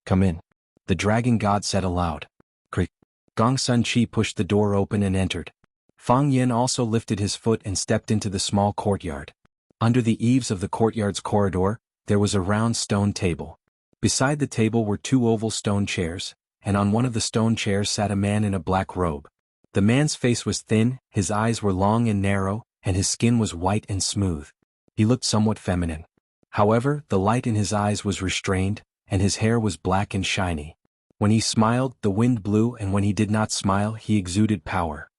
"Come in," the dragon god said aloud. Crick. Gong Sun Chi pushed the door open and entered. Fang Yan also lifted his foot and stepped into the small courtyard. Under the eaves of the courtyard's corridor, there was a round stone table. Beside the table were two oval stone chairs, and on one of the stone chairs sat a man in a black robe. The man's face was thin, his eyes were long and narrow, and his skin was white and smooth. He looked somewhat feminine. However, the light in his eyes was restrained, and his hair was black and shiny. When he smiled, the wind blew, and when he did not smile, he exuded power.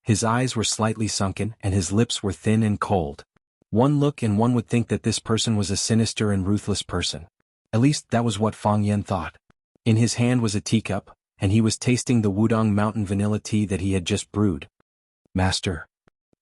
His eyes were slightly sunken, and his lips were thin and cold. One look and one would think that this person was a sinister and ruthless person. At least that was what Fang Yan thought. In his hand was a teacup, and he was tasting the Wudong Mountain vanilla tea that he had just brewed. "Master."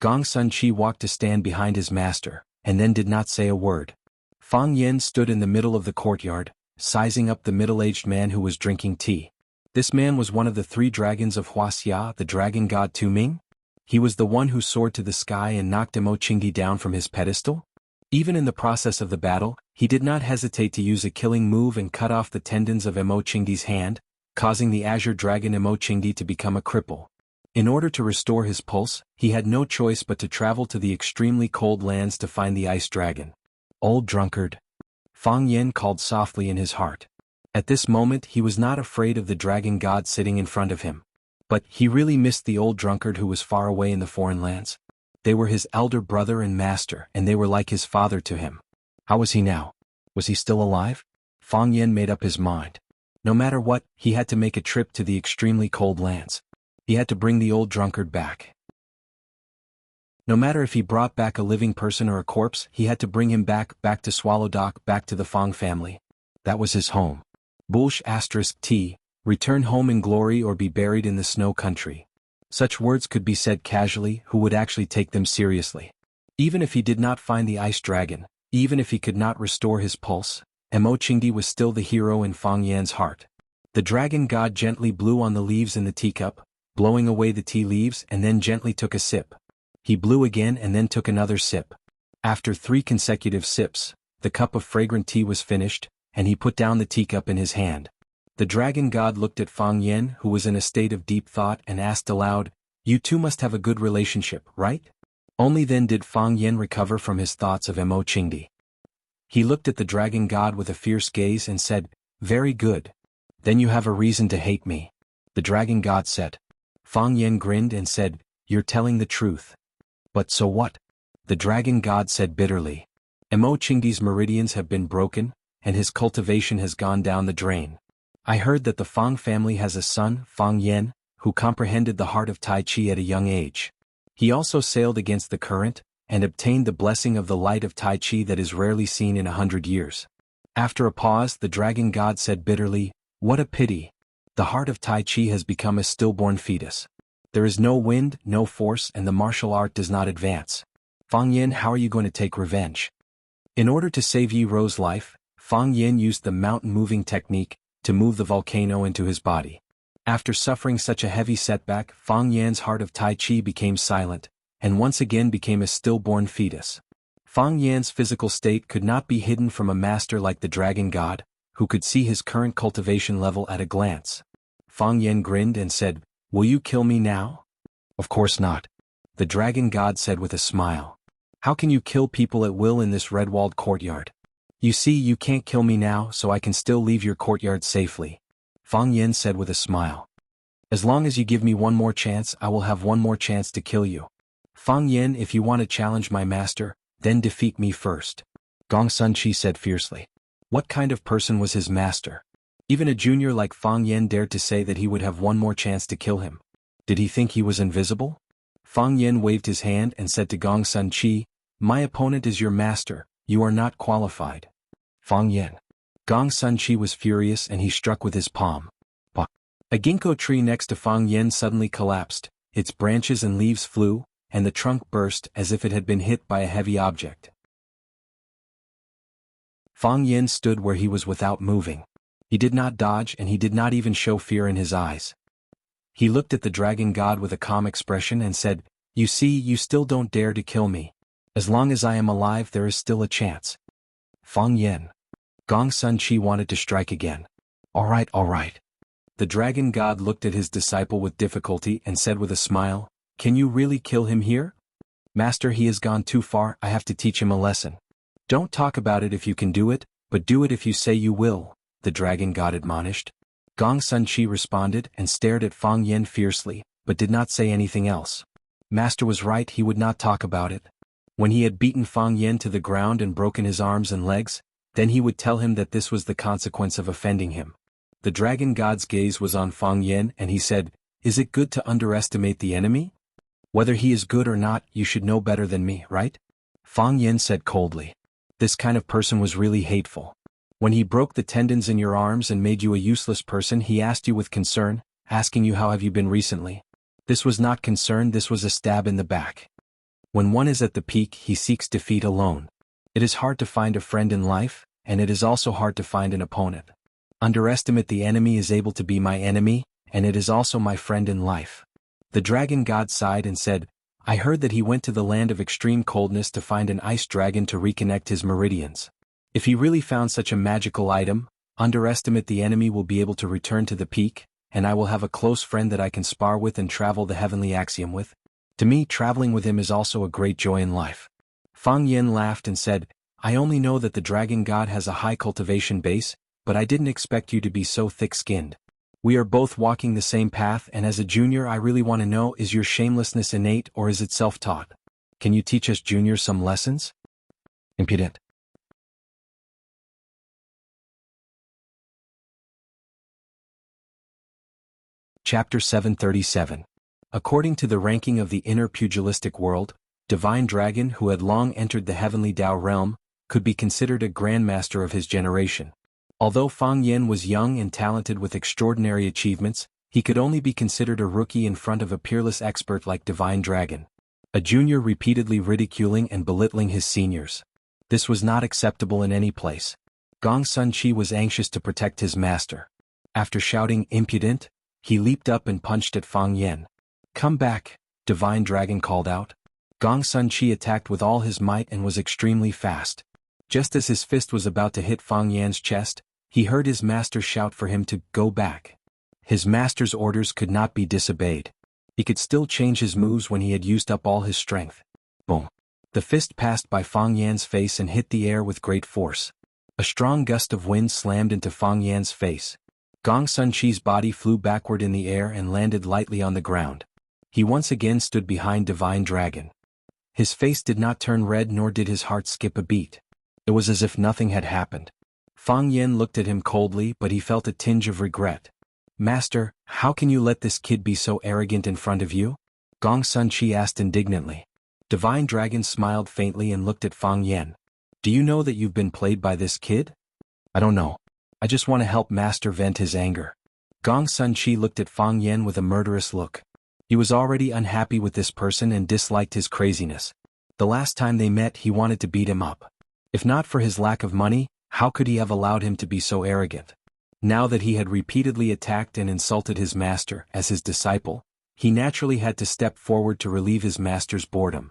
Gong Sun Chi walked to stand behind his master, and then did not say a word. Fang Yan stood in the middle of the courtyard, sizing up the middle-aged man who was drinking tea. This man was one of the three dragons of Wuxia, the dragon god Tu Ming. He was the one who soared to the sky and knocked Mo Qingdi down from his pedestal. Even in the process of the battle, he did not hesitate to use a killing move and cut off the tendons of Mo Qingdi's hand, causing the Azure Dragon Mo Qingdi to become a cripple. In order to restore his pulse, he had no choice but to travel to the extremely cold lands to find the ice dragon. "Old drunkard," Fang Yan called softly in his heart. At this moment he was not afraid of the dragon god sitting in front of him. But he really missed the old drunkard who was far away in the foreign lands. They were his elder brother and master, and they were like his father to him. How was he now? Was he still alive? Fang Yan made up his mind. No matter what, he had to make a trip to the extremely cold lands. He had to bring the old drunkard back. No matter if he brought back a living person or a corpse, he had to bring him back to Swallow Dock, back to the Fong family. That was his home. Bulsh *T, return home in glory or be buried in the snow country. Such words could be said casually, who would actually take them seriously? Even if he did not find the ice dragon, even if he could not restore his pulse, Mo Qingdi was still the hero in Fang Yan's heart. The dragon god gently blew on the leaves in the teacup, blowing away the tea leaves, and then gently took a sip. He blew again and then took another sip. After 3 consecutive sips, the cup of fragrant tea was finished, and he put down the teacup in his hand. The dragon god looked at Fang Yan, who was in a state of deep thought, and asked aloud, "You two must have a good relationship, right?" Only then did Fang Yan recover from his thoughts of Mo Qingdi. He looked at the dragon god with a fierce gaze and said, "Very good. Then you have a reason to hate me." The dragon god said. Fang Yan grinned and said, "You're telling the truth." "But so what?" The dragon god said bitterly. Mo Qingdi's meridians have been broken, and his cultivation has gone down the drain. I heard that the Fang family has a son, Fang Yan, who comprehended the heart of Tai Chi at a young age. He also sailed against the current, and obtained the blessing of the light of Tai Chi that is rarely seen in 100 years. After a pause, the dragon god said bitterly, "What a pity. The heart of Tai Chi has become a stillborn fetus. There is no wind, no force, and the martial art does not advance. Fang Yan, how are you going to take revenge?" In order to save Yi Ro's life, Fang Yan used the mountain-moving technique to move the volcano into his body. After suffering such a heavy setback, Fang Yan's heart of Tai Chi became silent, and once again became a stillborn fetus. Fang Yan's physical state could not be hidden from a master like the dragon god, who could see his current cultivation level at a glance. Fang Yan grinned and said, "Will you kill me now?" "Of course not," the dragon god said with a smile. "How can you kill people at will in this red-walled courtyard? You see, you can't kill me now, so I can still leave your courtyard safely," Fang Yan said with a smile. "As long as you give me one more chance, I will have one more chance to kill you. Fang Yan, if you want to challenge my master, then defeat me first," Gong Sun Chi said fiercely. What kind of person was his master? Even a junior like Fang Yan dared to say that he would have one more chance to kill him. Did he think he was invisible? Fang Yan waved his hand and said to Gong Sun Chi, "My opponent is your master, you are not qualified." Fang Yan. Gong Sun Chi was furious and he struck with his palm. Bah. A ginkgo tree next to Fang Yan suddenly collapsed, its branches and leaves flew, and the trunk burst as if it had been hit by a heavy object. Fang Yan stood where he was without moving. He did not dodge and he did not even show fear in his eyes. He looked at the dragon god with a calm expression and said, "You see, you still don't dare to kill me. As long as I am alive, there is still a chance." Fang Yan. Gong Sun Chi wanted to strike again. All right. The dragon god looked at his disciple with difficulty and said with a smile, "Can you really kill him here?" "Master, he has gone too far, I have to teach him a lesson." "Don't talk about it if you can do it, but do it if you say you will," the dragon god admonished. Gong Sun Chi responded and stared at Fang Yan fiercely, but did not say anything else. Master was right, he would not talk about it. When he had beaten Fang Yan to the ground and broken his arms and legs, then he would tell him that this was the consequence of offending him. The dragon god's gaze was on Fang Yan and he said, "Is it good to underestimate the enemy? Whether he is good or not, you should know better than me, right?" Fang Yan said coldly. This kind of person was really hateful. When he broke the tendons in your arms and made you a useless person, he asked you with concern, asking you how have you been recently. This was not concern, this was a stab in the back. When one is at the peak, he seeks defeat alone. It is hard to find a friend in life, and it is also hard to find an opponent. Underestimate the enemy is able to be my enemy, and it is also my friend in life. The dragon god sighed and said, "I heard that he went to the land of extreme coldness to find an ice dragon to reconnect his meridians. If he really found such a magical item, underestimate the enemy will be able to return to the peak, and I will have a close friend that I can spar with and travel the heavenly axiom with. To me, traveling with him is also a great joy in life." Fang Yan laughed and said, "I only know that the dragon god has a high cultivation base, but I didn't expect you to be so thick-skinned. We are both walking the same path, and as a junior I really want to know, is your shamelessness innate or is it self-taught? Can you teach us juniors some lessons?" Impudent. Chapter 737. According to the ranking of the inner pugilistic world, divine dragon who had long entered the heavenly Tao realm, could be considered a grandmaster of his generation. Although Fang Yen was young and talented with extraordinary achievements, he could only be considered a rookie in front of a peerless expert like Divine Dragon. A junior repeatedly ridiculing and belittling his seniors. This was not acceptable in any place. Gong Sun Chi was anxious to protect his master. After shouting "impudent," he leaped up and punched at Fang Yen. "Come back," Divine Dragon called out. Gong Sun Chi attacked with all his might and was extremely fast. Just as his fist was about to hit Fang Yan's chest, he heard his master shout for him to go back. His master's orders could not be disobeyed. He could still change his moves when he had used up all his strength. Boom! The fist passed by Fang Yan's face and hit the air with great force. A strong gust of wind slammed into Fang Yan's face. Gong Sun Chi's body flew backward in the air and landed lightly on the ground. He once again stood behind Divine Dragon. His face did not turn red nor did his heart skip a beat. It was as if nothing had happened. Fang Yen looked at him coldly, but he felt a tinge of regret. "Master, how can you let this kid be so arrogant in front of you?" Gong Sun Chi asked indignantly. Divine Dragon smiled faintly and looked at Fang Yen. "Do you know that you've been played by this kid?" "I don't know. I just want to help Master vent his anger." Gong Sun Chi looked at Fang Yen with a murderous look. He was already unhappy with this person and disliked his craziness. The last time they met he wanted to beat him up. If not for his lack of money, how could he have allowed him to be so arrogant? Now that he had repeatedly attacked and insulted his master as his disciple, he naturally had to step forward to relieve his master's boredom.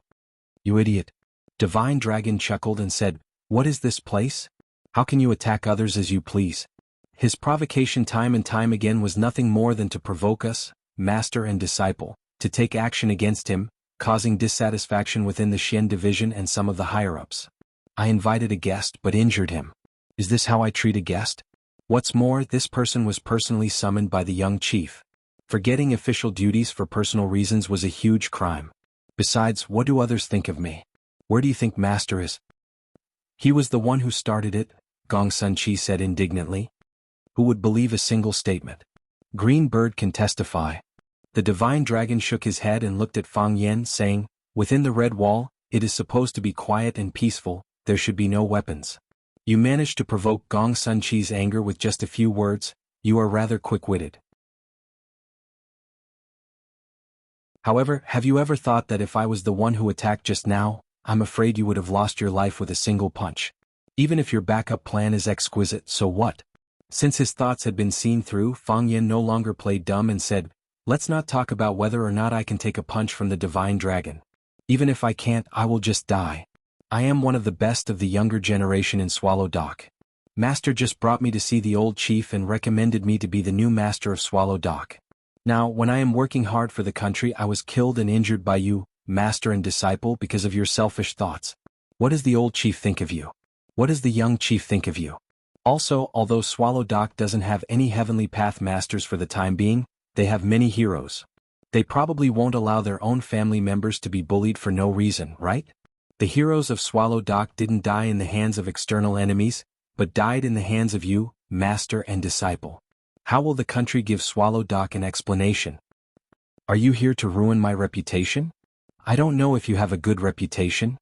"You idiot." Divine Dragon chuckled and said, "What is this place? How can you attack others as you please?" His provocation time and time again was nothing more than to provoke us, master and disciple, to take action against him, causing dissatisfaction within the Xian division and some of the higher-ups. "I invited a guest but injured him. Is this how I treat a guest?" What's more, this person was personally summoned by the young chief. Forgetting official duties for personal reasons was a huge crime. Besides, what do others think of me? Where do you think Master is? "He was the one who started it," Gong Sun Chi said indignantly. "Who would believe a single statement? Green Bird can testify." The Divine Dragon shook his head and looked at Fang Yen, saying, "Within the Red Wall, it is supposed to be quiet and peaceful, there should be no weapons. You managed to provoke Gong Sun Chi's anger with just a few words. You are rather quick-witted. However, have you ever thought that if I was the one who attacked just now, I'm afraid you would have lost your life with a single punch? Even if your backup plan is exquisite, so what?" Since his thoughts had been seen through, Fang Yen no longer played dumb and said, "Let's not talk about whether or not I can take a punch from the Divine Dragon. Even if I can't, I will just die. I am one of the best of the younger generation in Swallow Dock. Master just brought me to see the old chief and recommended me to be the new master of Swallow Dock. Now, when I am working hard for the country, I was killed and injured by you, master and disciple, because of your selfish thoughts. What does the old chief think of you? What does the young chief think of you? Also, although Swallow Dock doesn't have any heavenly path masters for the time being, they have many heroes. They probably won't allow their own family members to be bullied for no reason, right? The heroes of Swallow Dock didn't die in the hands of external enemies, but died in the hands of you, master and disciple. How will the country give Swallow Dock an explanation? Are you here to ruin my reputation? I don't know if you have a good reputation,"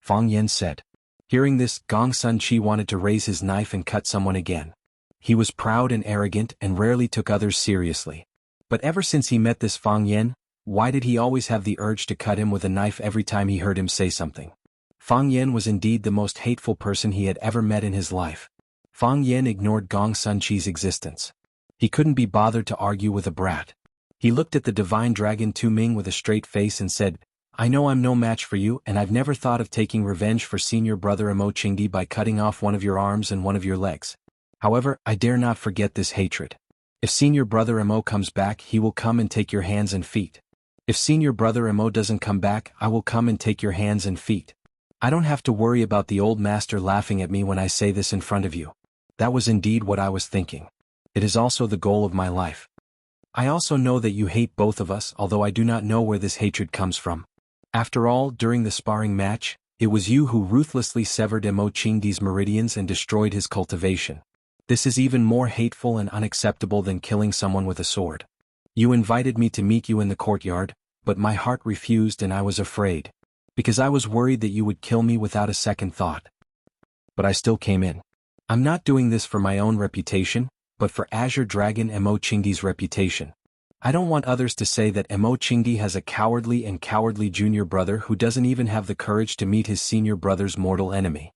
Fang Yen said. Hearing this, Gong Sun Chi wanted to raise his knife and cut someone again. He was proud and arrogant and rarely took others seriously. But ever since he met this Fang Yen, why did he always have the urge to cut him with a knife every time he heard him say something? Fang Yen was indeed the most hateful person he had ever met in his life. Fang Yen ignored Gong Sun Chi's existence. He couldn't be bothered to argue with a brat. He looked at the Divine Dragon Tu Ming with a straight face and said, "I know I'm no match for you, and I've never thought of taking revenge for senior brother Emo Chingdi by cutting off one of your arms and one of your legs. However, I dare not forget this hatred. If senior brother Emo comes back, he will come and take your hands and feet. If senior brother Emo doesn't come back, I will come and take your hands and feet. I don't have to worry about the old master laughing at me when I say this in front of you." That was indeed what I was thinking. It is also the goal of my life. I also know that you hate both of us, although I do not know where this hatred comes from. After all, during the sparring match, it was you who ruthlessly severed Emo Chingdi's meridians and destroyed his cultivation. This is even more hateful and unacceptable than killing someone with a sword. You invited me to meet you in the courtyard, but my heart refused and I was afraid. because I was worried that you would kill me without a second thought. But I still came in. I'm not doing this for my own reputation, but for Azure Dragon Mo Chingy's reputation. I don't want others to say that Mo Chingy has a cowardly junior brother who doesn't even have the courage to meet his senior brother's mortal enemy.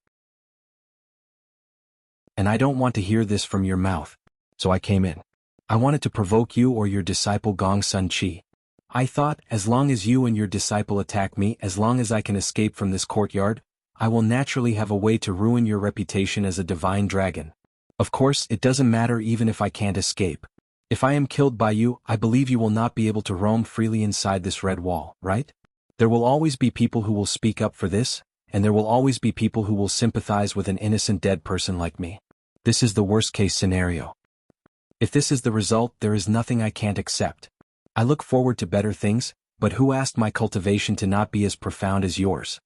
And I don't want to hear this from your mouth. So I came in. I wanted to provoke you or your disciple Gong Sun Chi. I thought, as long as you and your disciple attack me, as long as I can escape from this courtyard, I will naturally have a way to ruin your reputation as a divine dragon. Of course, it doesn't matter even if I can't escape. If I am killed by you, I believe you will not be able to roam freely inside this red wall, right? There will always be people who will speak up for this, and there will always be people who will sympathize with an innocent dead person like me. This is the worst-case scenario. If this is the result, there is nothing I can't accept. I look forward to better things, but who asked my cultivation to not be as profound as yours?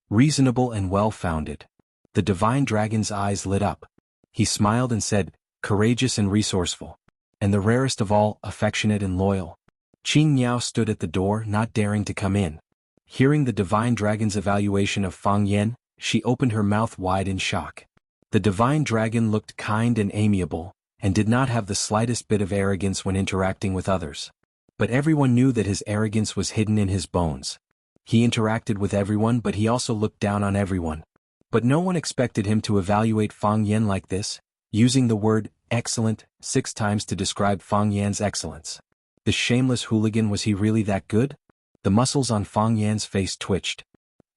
Reasonable and well-founded. The divine dragon's eyes lit up. He smiled and said, courageous and resourceful. And the rarest of all, affectionate and loyal. Qing Miao stood at the door, not daring to come in. Hearing the divine dragon's evaluation of Fang Yen, she opened her mouth wide in shock. The divine dragon looked kind and amiable, and did not have the slightest bit of arrogance when interacting with others. But everyone knew that his arrogance was hidden in his bones. He interacted with everyone, but he also looked down on everyone. But no one expected him to evaluate Fang Yen like this, using the word excellent 6 times to describe Fang Yan's excellence. The shameless hooligan, was he really that good? The muscles on Fang Yan's face twitched.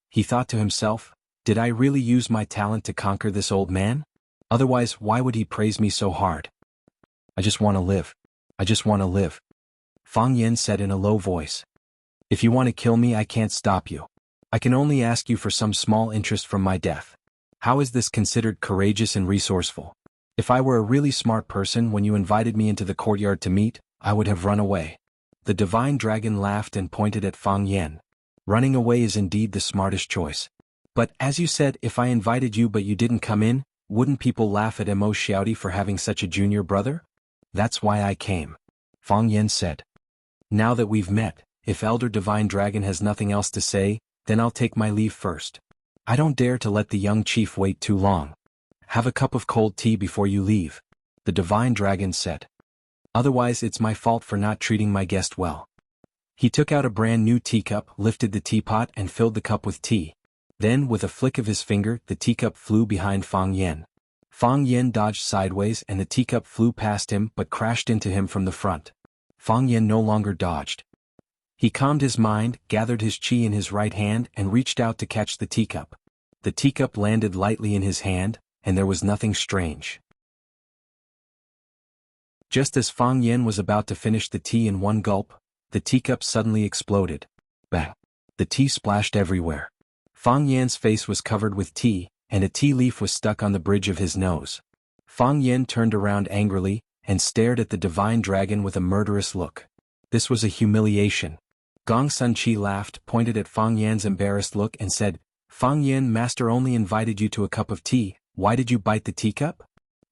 He thought to himself, did I really use my talent to conquer this old man? Otherwise, why would he praise me so hard? I just want to live. I just want to live. Fang Yen said in a low voice. If you want to kill me, I can't stop you. I can only ask you for some small interest from my death. How is this considered courageous and resourceful? If I were a really smart person, when you invited me into the courtyard to meet, I would have run away. The divine dragon laughed and pointed at Fang Yen. Running away is indeed the smartest choice. But, as you said, if I invited you but you didn't come in, wouldn't people laugh at Mo Xiaodi for having such a junior brother? That's why I came. Fang Yen said. Now that we've met, if Elder Divine Dragon has nothing else to say, then I'll take my leave first. I don't dare to let the young chief wait too long. Have a cup of cold tea before you leave, the Divine Dragon said. Otherwise it's my fault for not treating my guest well. He took out a brand new teacup, lifted the teapot and filled the cup with tea. Then, with a flick of his finger, the teacup flew behind Fang Yen. Fang Yen dodged sideways and the teacup flew past him but crashed into him from the front. Fang Yen no longer dodged. He calmed his mind, gathered his qi in his right hand and reached out to catch the teacup. The teacup landed lightly in his hand, and there was nothing strange. Just as Fang Yen was about to finish the tea in one gulp, the teacup suddenly exploded. Bang! The tea splashed everywhere. Fang Yan's face was covered with tea, and a tea leaf was stuck on the bridge of his nose. Fang Yen turned around angrily, and stared at the divine dragon with a murderous look. This was a humiliation. Gong Sun Chi laughed, pointed at Fang Yan's embarrassed look and said, Fang Yen, master only invited you to a cup of tea, why did you bite the teacup?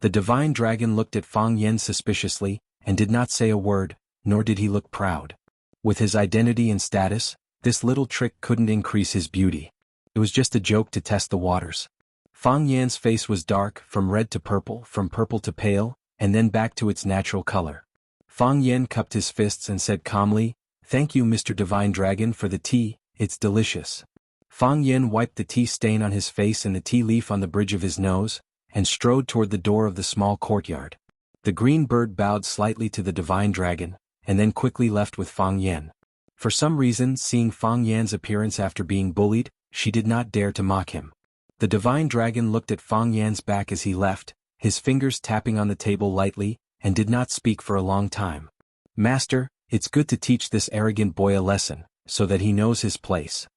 The divine dragon looked at Fang Yen suspiciously, and did not say a word, nor did he look proud. With his identity and status, this little trick couldn't increase his beauty. It was just a joke to test the waters. Fang Yan's face was dark, from red to purple, from purple to pale, and then back to its natural color. Fang Yen cupped his fists and said calmly, Thank you, Mr. Divine Dragon, for the tea, it's delicious. Fang Yen wiped the tea stain on his face and the tea leaf on the bridge of his nose, and strode toward the door of the small courtyard. The green bird bowed slightly to the Divine Dragon, and then quickly left with Fang Yen. For some reason, seeing Fang Yan's appearance after being bullied, she did not dare to mock him. The Divine Dragon looked at Fang Yan's back as he left, his fingers tapping on the table lightly, and did not speak for a long time. Master, it's good to teach this arrogant boy a lesson, so that he knows his place.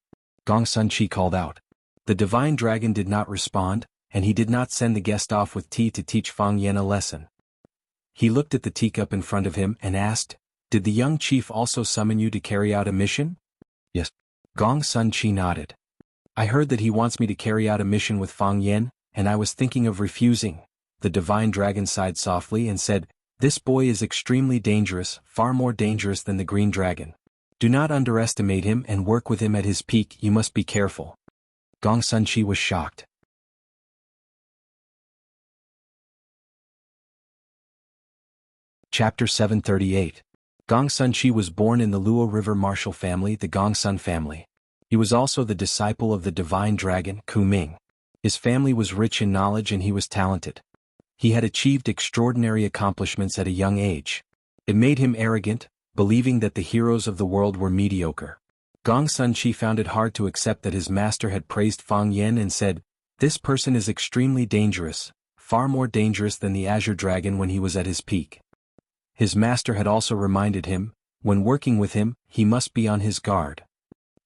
Gong Sun Chi called out. The Divine Dragon did not respond, and he did not send the guest off with tea to teach Fang Yen a lesson. He looked at the teacup in front of him and asked, Did the young chief also summon you to carry out a mission? Yes. Gong Sun Chi nodded. I heard that he wants me to carry out a mission with Fang Yen, and I was thinking of refusing. The Divine Dragon sighed softly and said, This boy is extremely dangerous, far more dangerous than the Green Dragon. Do not underestimate him and work with him at his peak. You must be careful. Gong Sunqi was shocked. Chapter 738. Gong Sunqi was born in the Luo River martial family, the Gongsun family. He was also the disciple of the divine dragon, Kuming. His family was rich in knowledge and he was talented. He had achieved extraordinary accomplishments at a young age. It made him arrogant, believing that the heroes of the world were mediocre. Gong Sunqi found it hard to accept that his master had praised Fang Yan and said, "This person is extremely dangerous, far more dangerous than the Azure Dragon when he was at his peak." His master had also reminded him, when working with him, he must be on his guard.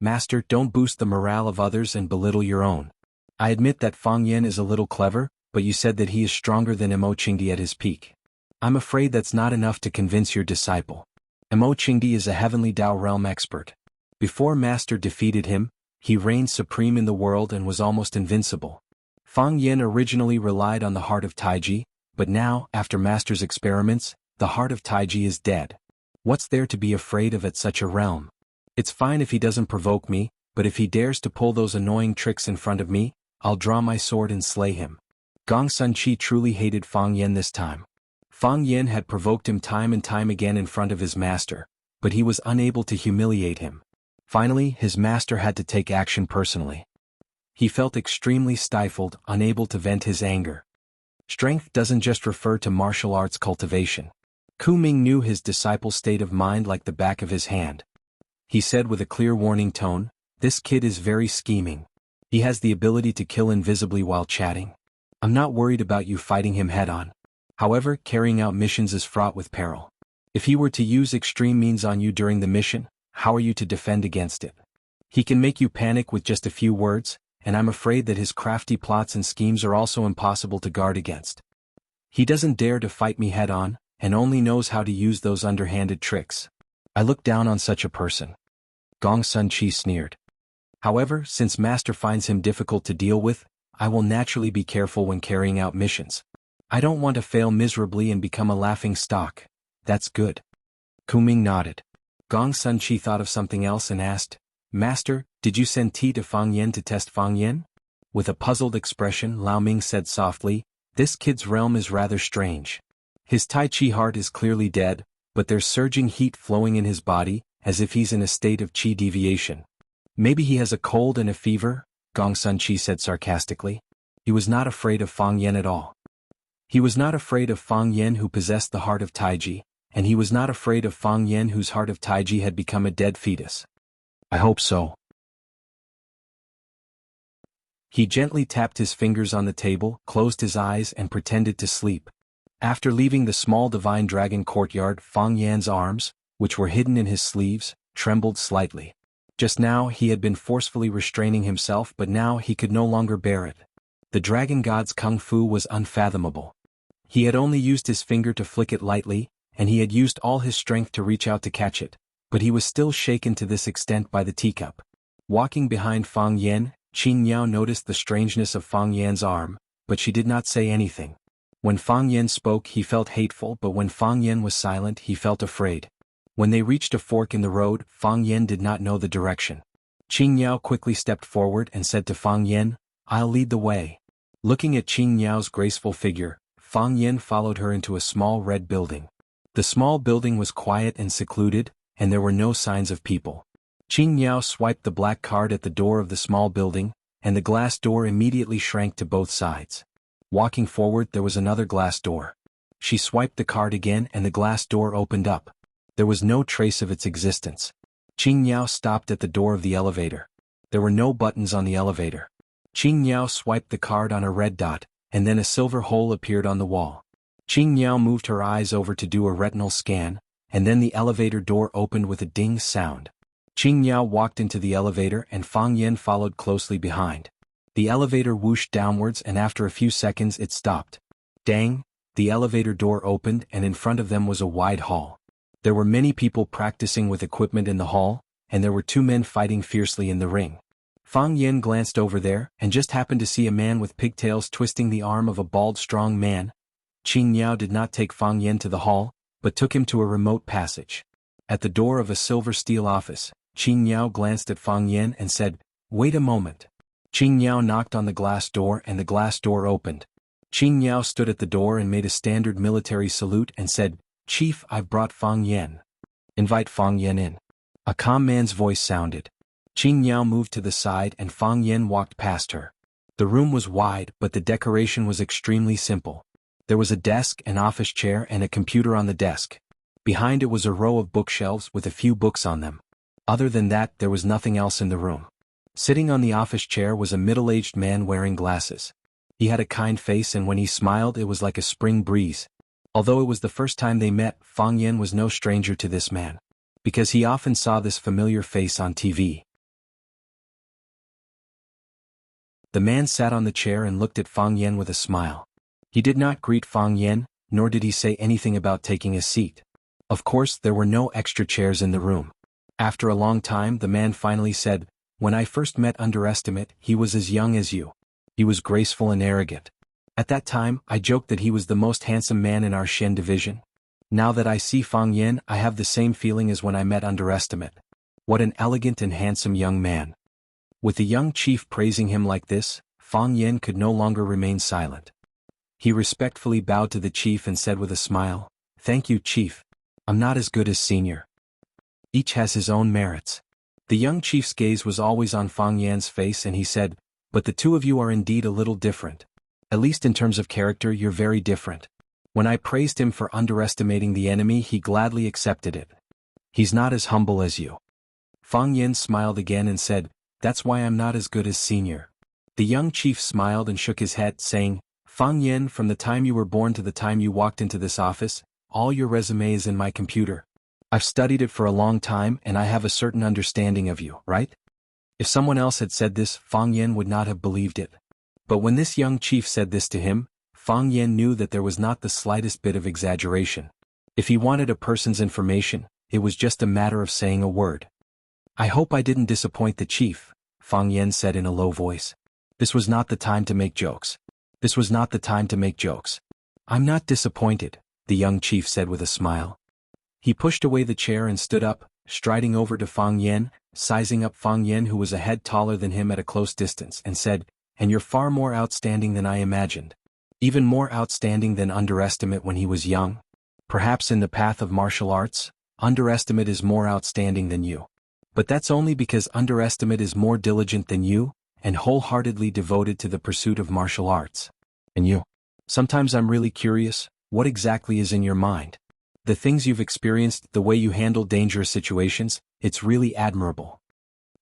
"Master, don't boost the morale of others and belittle your own. I admit that Fang Yan is a little clever, but you said that he is stronger than Mo Qingdi at his peak. I'm afraid that's not enough to convince your disciple. Mo Qingdi is a heavenly Dao realm expert. Before Master defeated him, he reigned supreme in the world and was almost invincible. Fang Yan originally relied on the heart of Taiji, but now, after Master's experiments, the heart of Taiji is dead. What's there to be afraid of at such a realm? It's fine if he doesn't provoke me, but if he dares to pull those annoying tricks in front of me, I'll draw my sword and slay him." Gong Sunqi truly hated Fang Yan this time. Fang Yan had provoked him time and time again in front of his master, but he was unable to humiliate him. Finally, his master had to take action personally. He felt extremely stifled, unable to vent his anger. Strength doesn't just refer to martial arts cultivation. Kuming knew his disciple's state of mind like the back of his hand. He said with a clear warning tone, "This kid is very scheming. He has the ability to kill invisibly while chatting. I'm not worried about you fighting him head-on. However, carrying out missions is fraught with peril. If he were to use extreme means on you during the mission, how are you to defend against it? He can make you panic with just a few words, and I'm afraid that his crafty plots and schemes are also impossible to guard against. He doesn't dare to fight me head-on, and only knows how to use those underhanded tricks. I look down on such a person." Gong Sunqi sneered. "However, since Master finds him difficult to deal with, I will naturally be careful when carrying out missions. I don't want to fail miserably and become a laughing stock." "That's good." Kuming nodded. Gong Sunqi thought of something else and asked, "Master, did you send tea to Fang Yan to test Fang Yan?" With a puzzled expression, Lao Ming said softly, "This kid's realm is rather strange. His Tai Chi heart is clearly dead, but there's surging heat flowing in his body, as if he's in a state of Qi deviation. Maybe he has a cold and a fever," Gong Sunqi said sarcastically. He was not afraid of Fang Yan at all. He was not afraid of Fang Yan who possessed the heart of Taiji, and he was not afraid of Fang Yan whose heart of Taiji had become a dead fetus. "I hope so." He gently tapped his fingers on the table, closed his eyes and pretended to sleep. After leaving the small divine dragon courtyard, Fang Yan's arms, which were hidden in his sleeves, trembled slightly. Just now he had been forcefully restraining himself, but now he could no longer bear it. The dragon god's kung fu was unfathomable. He had only used his finger to flick it lightly, and he had used all his strength to reach out to catch it, but he was still shaken to this extent by the teacup. Walking behind Fang Yan, Qing Yao noticed the strangeness of Fang Yan's arm, but she did not say anything. When Fang Yan spoke he felt hateful, but when Fang Yan was silent he felt afraid. When they reached a fork in the road, Fang Yan did not know the direction. Qing Yao quickly stepped forward and said to Fang Yan, "I'll lead the way." Looking at Qing Yao's graceful figure, Fang Yan followed her into a small red building. The small building was quiet and secluded, and there were no signs of people. Qing Yao swiped the black card at the door of the small building, and the glass door immediately shrank to both sides. Walking forward there was another glass door. She swiped the card again and the glass door opened up. There was no trace of its existence. Qing Yao stopped at the door of the elevator. There were no buttons on the elevator. Qing Yao swiped the card on a red dot, and then a silver hole appeared on the wall. Qing Yao moved her eyes over to do a retinal scan, and then the elevator door opened with a ding sound. Qing Yao walked into the elevator and Fang Yan followed closely behind. The elevator whooshed downwards and after a few seconds it stopped. Dang! The elevator door opened and in front of them was a wide hall. There were many people practicing with equipment in the hall, and there were two men fighting fiercely in the ring. Fang Yan glanced over there and just happened to see a man with pigtails twisting the arm of a bald strong man. Qing Yao did not take Fang Yan to the hall, but took him to a remote passage. At the door of a silver steel office, Qing Niao glanced at Fang Yan and said, "Wait a moment." Qing Niao knocked on the glass door and the glass door opened. Qing Niao stood at the door and made a standard military salute and said, "Chief, I've brought Fang Yan. Invite Fang Yan in." A calm man's voice sounded. Qing Niao moved to the side and Fang Yan walked past her. The room was wide, but the decoration was extremely simple. There was a desk, an office chair, and a computer on the desk. Behind it was a row of bookshelves with a few books on them. Other than that, there was nothing else in the room. Sitting on the office chair was a middle-aged man wearing glasses. He had a kind face and when he smiled it was like a spring breeze. Although it was the first time they met, Fang Yan was no stranger to this man, because he often saw this familiar face on TV. The man sat on the chair and looked at Fang Yan with a smile. He did not greet Fang Yan, nor did he say anything about taking a seat. Of course, there were no extra chairs in the room. After a long time, the man finally said, "When I first met Underestimate, he was as young as you. He was graceful and arrogant. At that time, I joked that he was the most handsome man in our Shen division. Now that I see Fang Yan, I have the same feeling as when I met Underestimate. What an elegant and handsome young man." With the young chief praising him like this, Fang Yan could no longer remain silent. He respectfully bowed to the chief and said with a smile, "Thank you, chief. I'm not as good as senior. Each has his own merits." The young chief's gaze was always on Fang Yan's face and he said, "But the two of you are indeed a little different. At least in terms of character you're very different. When I praised him for underestimating the enemy he gladly accepted it. He's not as humble as you." Fang Yan smiled again and said, "That's why I'm not as good as senior." The young chief smiled and shook his head, saying, "Fang Yan, from the time you were born to the time you walked into this office, all your resume is in my computer. I've studied it for a long time and I have a certain understanding of you, right?" If someone else had said this, Fang Yan would not have believed it. But when this young chief said this to him, Fang Yan knew that there was not the slightest bit of exaggeration. If he wanted a person's information, it was just a matter of saying a word. "I hope I didn't disappoint the chief," Fang Yan said in a low voice. "This was not the time to make jokes. This was not the time to make jokes." "I'm not disappointed," the young chief said with a smile. He pushed away the chair and stood up, striding over to Fang Yan, sizing up Fang Yan who was a head taller than him at a close distance, and said, "And you're far more outstanding than I imagined. Even more outstanding than Underestimate when he was young. Perhaps in the path of martial arts, Underestimate is more outstanding than you. But that's only because Underestimate is more diligent than you, and wholeheartedly devoted to the pursuit of martial arts. And you? Sometimes I'm really curious, what exactly is in your mind? The things you've experienced, the way you handle dangerous situations, it's really admirable."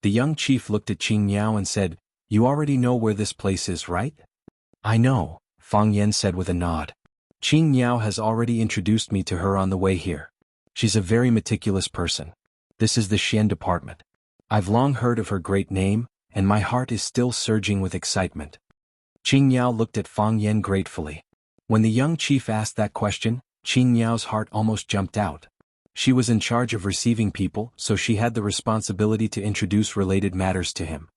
The young chief looked at Qing Niao and said, "You already know where this place is, right?" "I know," Fang Yan said with a nod. "Qing Niao has already introduced me to her on the way here. She's a very meticulous person. This is the Shen department. I've long heard of her great name, and my heart is still surging with excitement." Qing Niao looked at Fang Yan gratefully. When the young chief asked that question, Qing Niao's heart almost jumped out. She was in charge of receiving people, so she had the responsibility to introduce related matters to him.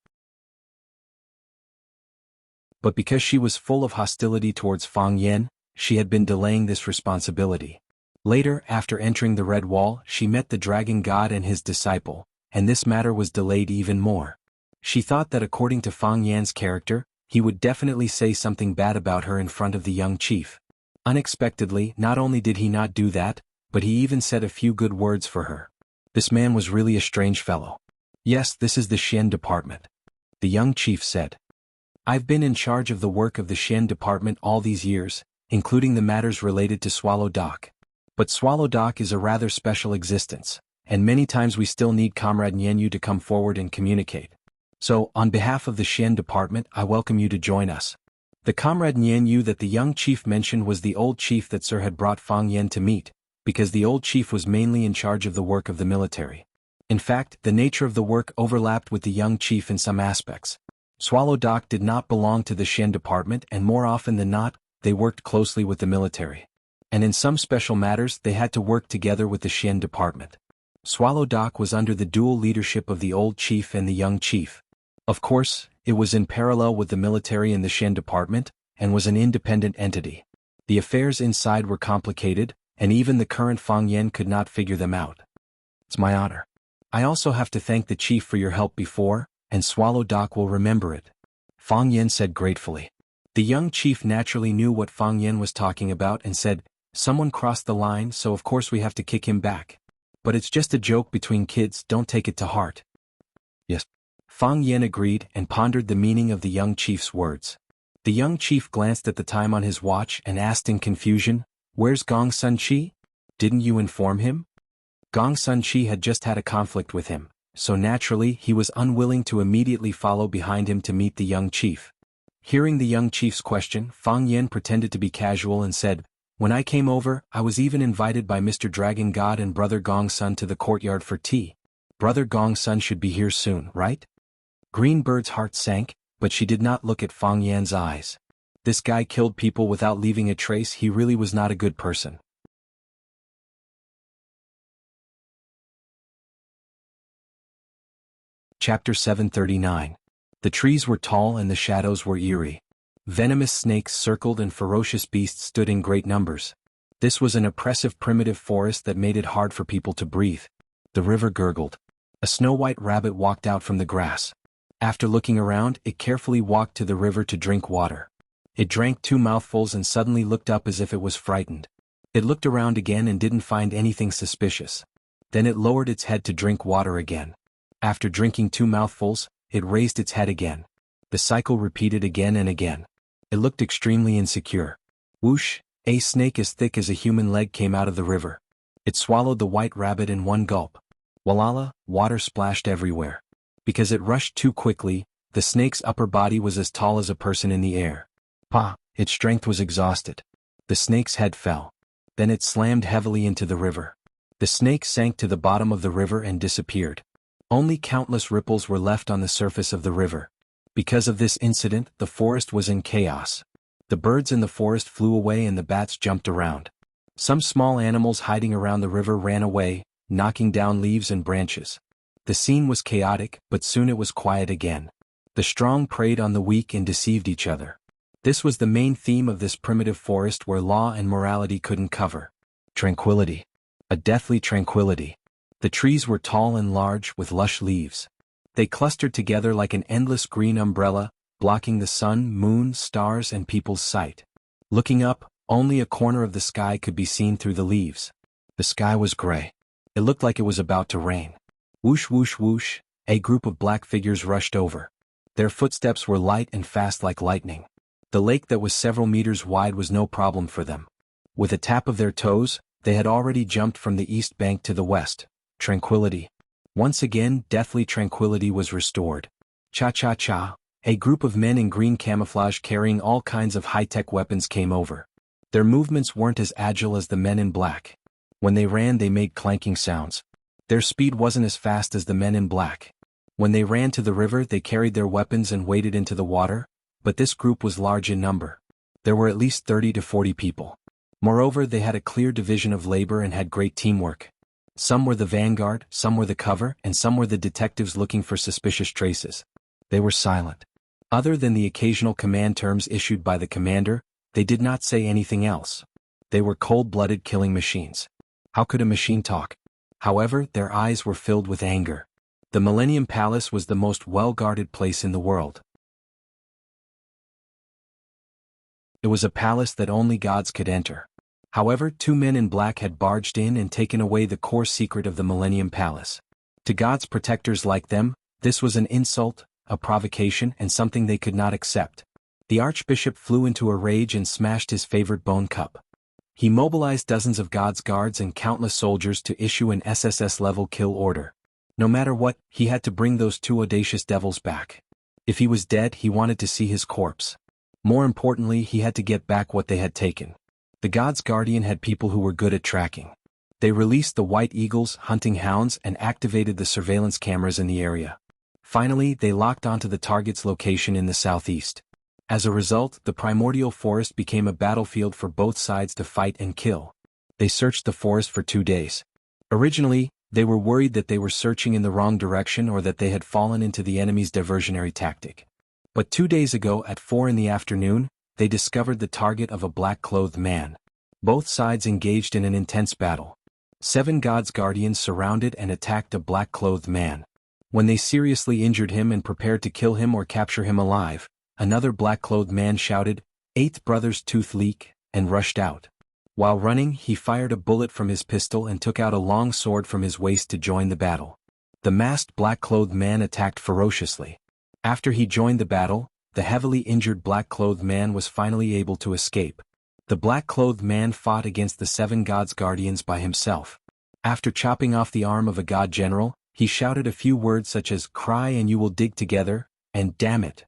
But because she was full of hostility towards Fang Yan, she had been delaying this responsibility. Later, after entering the Red Wall, she met the Dragon God and his disciple, and this matter was delayed even more. She thought that according to Fang Yan's character, he would definitely say something bad about her in front of the young chief. Unexpectedly, not only did he not do that, but he even said a few good words for her. This man was really a strange fellow. "Yes, this is the Shen department," the young chief said. "I've been in charge of the work of the Shen department all these years, including the matters related to Swallow Dock. But Swallow Dock is a rather special existence, and many times we still need Comrade Nianyu to come forward and communicate. So, on behalf of the Shen department, I welcome you to join us." The Comrade Nianyu that the young chief mentioned was the old chief that Sir had brought Fang Yan to meet, because the old chief was mainly in charge of the work of the military. In fact, the nature of the work overlapped with the young chief in some aspects. Swallow Dock did not belong to the Shen department and more often than not, they worked closely with the military. And in some special matters they had to work together with the Shen department. Swallow Dock was under the dual leadership of the old chief and the young chief. Of course, it was in parallel with the military and the Shen department, and was an independent entity. The affairs inside were complicated, and even the current Fang Yan could not figure them out. It's my honor. I also have to thank the chief for your help before, and Swallow Doc will remember it. Fang Yen said gratefully. The young chief naturally knew what Fang Yen was talking about and said, someone crossed the line, so of course we have to kick him back. But it's just a joke between kids, don't take it to heart. Yes. Fang Yen agreed and pondered the meaning of the young chief's words. The young chief glanced at the time on his watch and asked in confusion, where's Gong Sun Chi? Didn't you inform him? Gong Sun Chi had just had a conflict with him, so naturally he was unwilling to immediately follow behind him to meet the young chief. Hearing the young chief's question, Fang Yen pretended to be casual and said, when I came over, I was even invited by Mr. Dragon God and Brother Gong Sun to the courtyard for tea. Brother Gong Sun should be here soon, right? Green Bird's heart sank, but she did not look at Fang Yan's eyes. This guy killed people without leaving a trace, he really was not a good person. Chapter 739. The trees were tall and the shadows were eerie. Venomous snakes circled and ferocious beasts stood in great numbers. This was an oppressive primitive forest that made it hard for people to breathe. The river gurgled. A snow-white rabbit walked out from the grass. After looking around, it carefully walked to the river to drink water. It drank 2 mouthfuls and suddenly looked up as if it was frightened. It looked around again and didn't find anything suspicious. Then it lowered its head to drink water again. After drinking 2 mouthfuls, it raised its head again. The cycle repeated again and again. It looked extremely insecure. Whoosh, a snake as thick as a human leg came out of the river. It swallowed the white rabbit in one gulp. Walala, water splashed everywhere. Because it rushed too quickly, the snake's upper body was as tall as a person in the air. Pa, its strength was exhausted. The snake's head fell. Then it slammed heavily into the river. The snake sank to the bottom of the river and disappeared. Only countless ripples were left on the surface of the river. Because of this incident, the forest was in chaos. The birds in the forest flew away and the bats jumped around. Some small animals hiding around the river ran away, knocking down leaves and branches. The scene was chaotic, but soon it was quiet again. The strong preyed on the weak and deceived each other. This was the main theme of this primitive forest where law and morality couldn't cover. Tranquility. A deathly tranquility. The trees were tall and large with lush leaves. They clustered together like an endless green umbrella, blocking the sun, moon, stars, and people's sight. Looking up, only a corner of the sky could be seen through the leaves. The sky was gray. It looked like it was about to rain. Whoosh whoosh whoosh, a group of black figures rushed over. Their footsteps were light and fast like lightning. The lake that was several meters wide was no problem for them. With a tap of their toes, they had already jumped from the east bank to the west. Tranquility. Once again, deathly tranquility was restored. Cha-cha-cha, a group of men in green camouflage carrying all kinds of high-tech weapons came over. Their movements weren't as agile as the men in black. When they ran, they made clanking sounds. Their speed wasn't as fast as the men in black. When they ran to the river, they carried their weapons and waded into the water, but this group was large in number. There were at least 30 to 40 people. Moreover, they had a clear division of labor and had great teamwork. Some were the vanguard, some were the cover, and some were the detectives looking for suspicious traces. They were silent. Other than the occasional command terms issued by the commander, they did not say anything else. They were cold-blooded killing machines. How could a machine talk? However, their eyes were filled with anger. The Millennium Palace was the most well-guarded place in the world. It was a palace that only gods could enter. However, 2 men in black had barged in and taken away the core secret of the Millennium Palace. To God's protectors like them, this was an insult, a provocation, and something they could not accept. The Archbishop flew into a rage and smashed his favorite bone cup. He mobilized dozens of God's guards and countless soldiers to issue an SSS-level kill order. No matter what, he had to bring those 2 audacious devils back. If he was dead, he wanted to see his corpse. More importantly, he had to get back what they had taken. The God's Guardian had people who were good at tracking. They released the White Eagles, hunting hounds, and activated the surveillance cameras in the area. Finally, they locked onto the target's location in the southeast. As a result, the primordial forest became a battlefield for both sides to fight and kill. They searched the forest for 2 days. Originally, they were worried that they were searching in the wrong direction or that they had fallen into the enemy's diversionary tactic. But 2 days ago at 4 in the afternoon, they discovered the target of a black-clothed man. Both sides engaged in an intense battle. 7 gods' guardians surrounded and attacked a black-clothed man. When they seriously injured him and prepared to kill him or capture him alive, another black-clothed man shouted, "Eighth brother's tooth leak," and rushed out. While running, he fired a bullet from his pistol and took out a long sword from his waist to join the battle. The masked black-clothed man attacked ferociously. After he joined the battle, the heavily injured black-clothed man was finally able to escape. The black-clothed man fought against the 7 gods' guardians by himself. After chopping off the arm of a god general, he shouted a few words such as "cry and you will dig together," and "damn it,"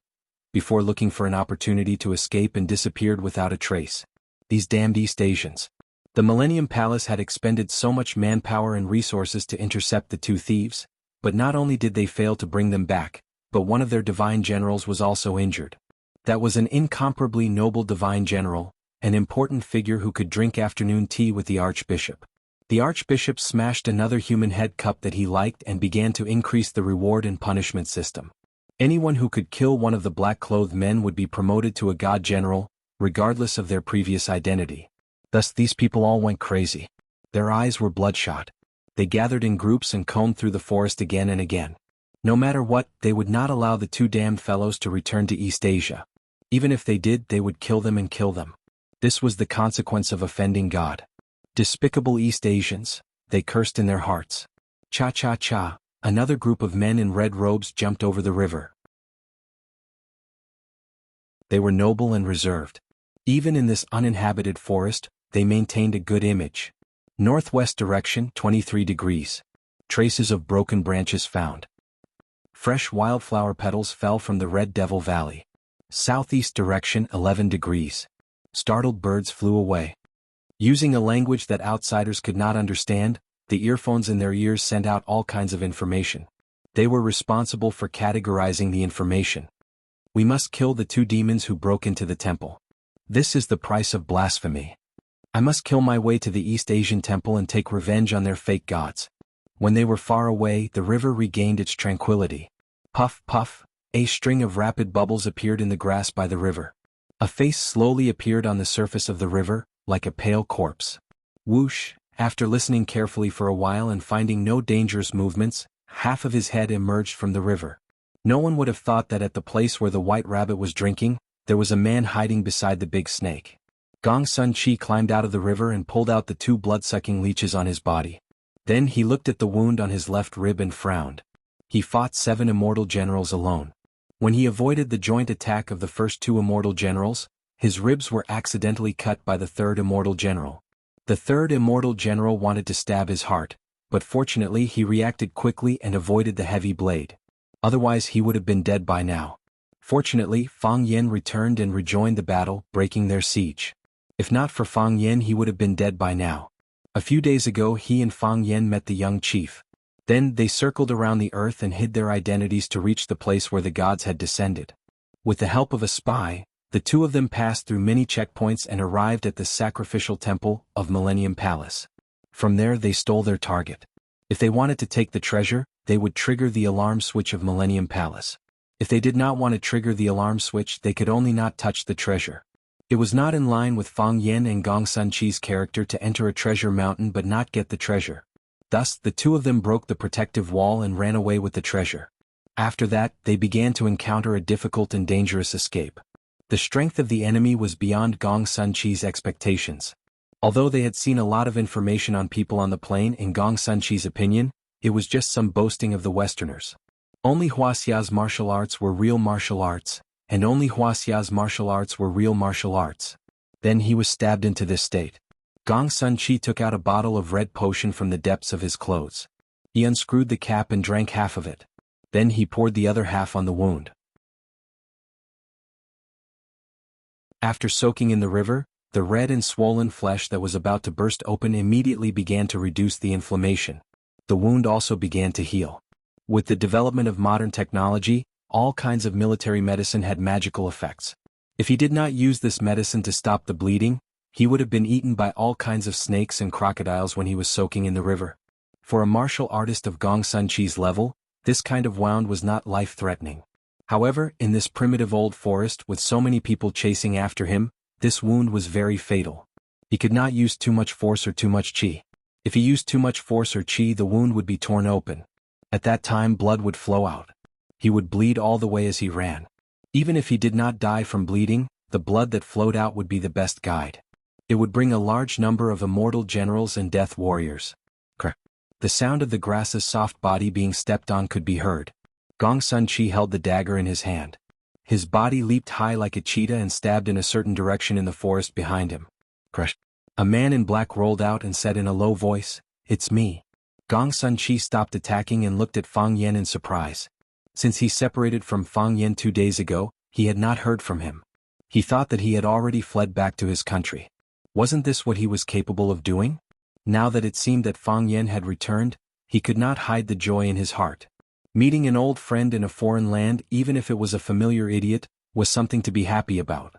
before looking for an opportunity to escape and disappeared without a trace. These damned East Asians. The Millennium Palace had expended so much manpower and resources to intercept the 2 thieves, but not only did they fail to bring them back, but one of their divine generals was also injured. That was an incomparably noble divine general, an important figure who could drink afternoon tea with the archbishop. The archbishop smashed another human head cup that he liked and began to increase the reward and punishment system. Anyone who could kill one of the black-clothed men would be promoted to a god general, regardless of their previous identity. Thus these people all went crazy. Their eyes were bloodshot. They gathered in groups and combed through the forest again and again. No matter what, they would not allow the 2 damned fellows to return to East Asia. Even if they did, they would kill them and kill them. This was the consequence of offending God. Despicable East Asians, they cursed in their hearts. Cha-cha-cha, another group of men in red robes jumped over the river. They were noble and reserved. Even in this uninhabited forest, they maintained a good image. Northwest direction, 23 degrees. Traces of broken branches found. Fresh wildflower petals fell from the Red Devil Valley. Southeast direction, 11 degrees. Startled birds flew away. Using a language that outsiders could not understand, the earphones in their ears sent out all kinds of information. They were responsible for categorizing the information. We must kill the 2 demons who broke into the temple. This is the price of blasphemy. I must kill my way to the East Asian temple and take revenge on their fake gods. When they were far away, the river regained its tranquility. Puff, puff, a string of rapid bubbles appeared in the grass by the river. A face slowly appeared on the surface of the river, like a pale corpse. Whoosh, after listening carefully for a while and finding no dangerous movements, half of his head emerged from the river. No one would have thought that at the place where the white rabbit was drinking, there was a man hiding beside the big snake. Gong Sun Chi climbed out of the river and pulled out the 2 blood-sucking leeches on his body. Then he looked at the wound on his left rib and frowned. He fought 7 immortal generals alone. When he avoided the joint attack of the first 2 immortal generals, his ribs were accidentally cut by the 3rd immortal general. The 3rd immortal general wanted to stab his heart, but fortunately he reacted quickly and avoided the heavy blade. Otherwise he would have been dead by now. Fortunately, Fang Yen returned and rejoined the battle, breaking their siege. If not for Fang Yen, he would have been dead by now. A few days ago he and Fang Yen met the young chief. Then they circled around the earth and hid their identities to reach the place where the gods had descended. With the help of a spy, the 2 of them passed through many checkpoints and arrived at the sacrificial temple of Millennium Palace. From there they stole their target. If they wanted to take the treasure, they would trigger the alarm switch of Millennium Palace. If they did not want to trigger the alarm switch, they could only not touch the treasure. It was not in line with Fang Yen and Gong Sun Chi's character to enter a treasure mountain but not get the treasure. Thus, the 2 of them broke the protective wall and ran away with the treasure. After that, they began to encounter a difficult and dangerous escape. The strength of the enemy was beyond Gong Sun Chi's expectations. Although they had seen a lot of information on people on the plain, in Gong Sun Chi's opinion, it was just some boasting of the Westerners. Only Huaxia's martial arts were real martial arts, and only Huaxia's martial arts were real martial arts. Then he was stabbed into this state. Gong Sun Chi took out a bottle of red potion from the depths of his clothes. He unscrewed the cap and drank half of it. Then he poured the other half on the wound. After soaking in the river, the red and swollen flesh that was about to burst open immediately began to reduce the inflammation. The wound also began to heal. With the development of modern technology, all kinds of military medicine had magical effects. If he did not use this medicine to stop the bleeding, he would have been eaten by all kinds of snakes and crocodiles when he was soaking in the river. For a martial artist of Gong Sun Chi's level, this kind of wound was not life-threatening. However, in this primitive old forest with so many people chasing after him, this wound was very fatal. He could not use too much force or too much chi. If he used too much force or chi, the wound would be torn open. At that time, blood would flow out. He would bleed all the way as he ran. Even if he did not die from bleeding, the blood that flowed out would be the best guide. It would bring a large number of immortal generals and death warriors. The sound of the grass's soft body being stepped on could be heard. Gong Sun Chi held the dagger in his hand. His body leaped high like a cheetah and stabbed in a certain direction in the forest behind him. A man in black rolled out and said in a low voice, "It's me." Gong Sun Chi stopped attacking and looked at Fang Yen in surprise. Since he separated from Fang Yen 2 days ago, he had not heard from him. He thought that he had already fled back to his country. Wasn't this what he was capable of doing? Now that it seemed that Fang Yen had returned, he could not hide the joy in his heart. Meeting an old friend in a foreign land, even if it was a familiar idiot, was something to be happy about.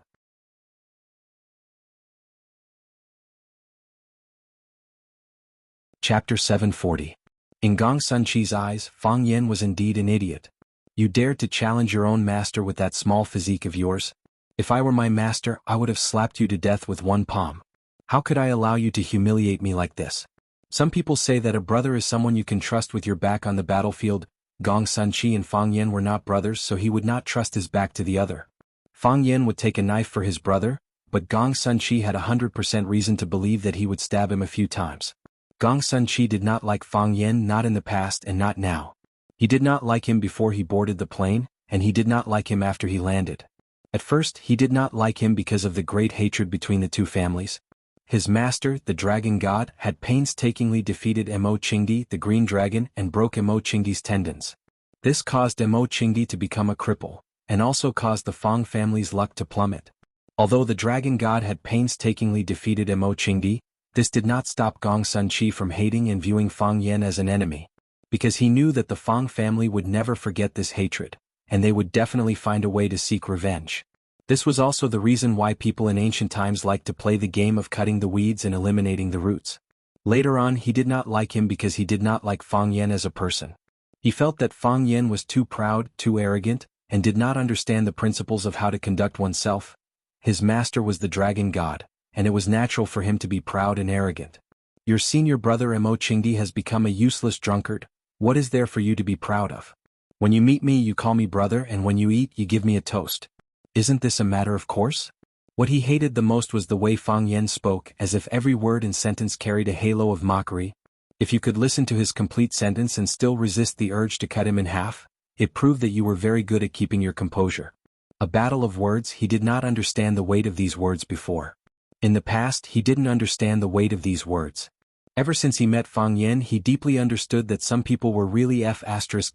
Chapter 740. In Gong Sun Chi's eyes, Fang Yen was indeed an idiot. You dared to challenge your own master with that small physique of yours? If I were my master, I would have slapped you to death with one palm. How could I allow you to humiliate me like this? Some people say that a brother is someone you can trust with your back on the battlefield. Gong Sun Chi and Fang Yen were not brothers, so he would not trust his back to the other. Fang Yen would take a knife for his brother, but Gong Sun Chi had 100% reason to believe that he would stab him a few times. Gong Sun Chi did not like Fang Yen, not in the past and not now. He did not like him before he boarded the plane, and he did not like him after he landed. At first, he did not like him because of the great hatred between the two families. His master, the dragon god, had painstakingly defeated Mo Qingdi, the green dragon, and broke Mo Qingdi's tendons. This caused Mo Qingdi to become a cripple, and also caused the Fang family's luck to plummet. Although the dragon god had painstakingly defeated Mo Qingdi, this did not stop Gong Sun Chi from hating and viewing Fang Yen as an enemy, because he knew that the Fang family would never forget this hatred, and they would definitely find a way to seek revenge. This was also the reason why people in ancient times liked to play the game of cutting the weeds and eliminating the roots. Later on, he did not like him because he did not like Fang Yen as a person. He felt that Fang Yen was too proud, too arrogant, and did not understand the principles of how to conduct oneself. His master was the dragon god, and it was natural for him to be proud and arrogant. Your senior brother Mo Qingdi has become a useless drunkard. What is there for you to be proud of? When you meet me, you call me brother, and when you eat, you give me a toast. Isn't this a matter of course? What he hated the most was the way Fang Yen spoke, as if every word and sentence carried a halo of mockery. If you could listen to his complete sentence and still resist the urge to cut him in half, it proved that you were very good at keeping your composure. A battle of words. He did not understand the weight of these words before. In the past, he didn't understand the weight of these words. Ever since he met Fang Yen, he deeply understood that some people were really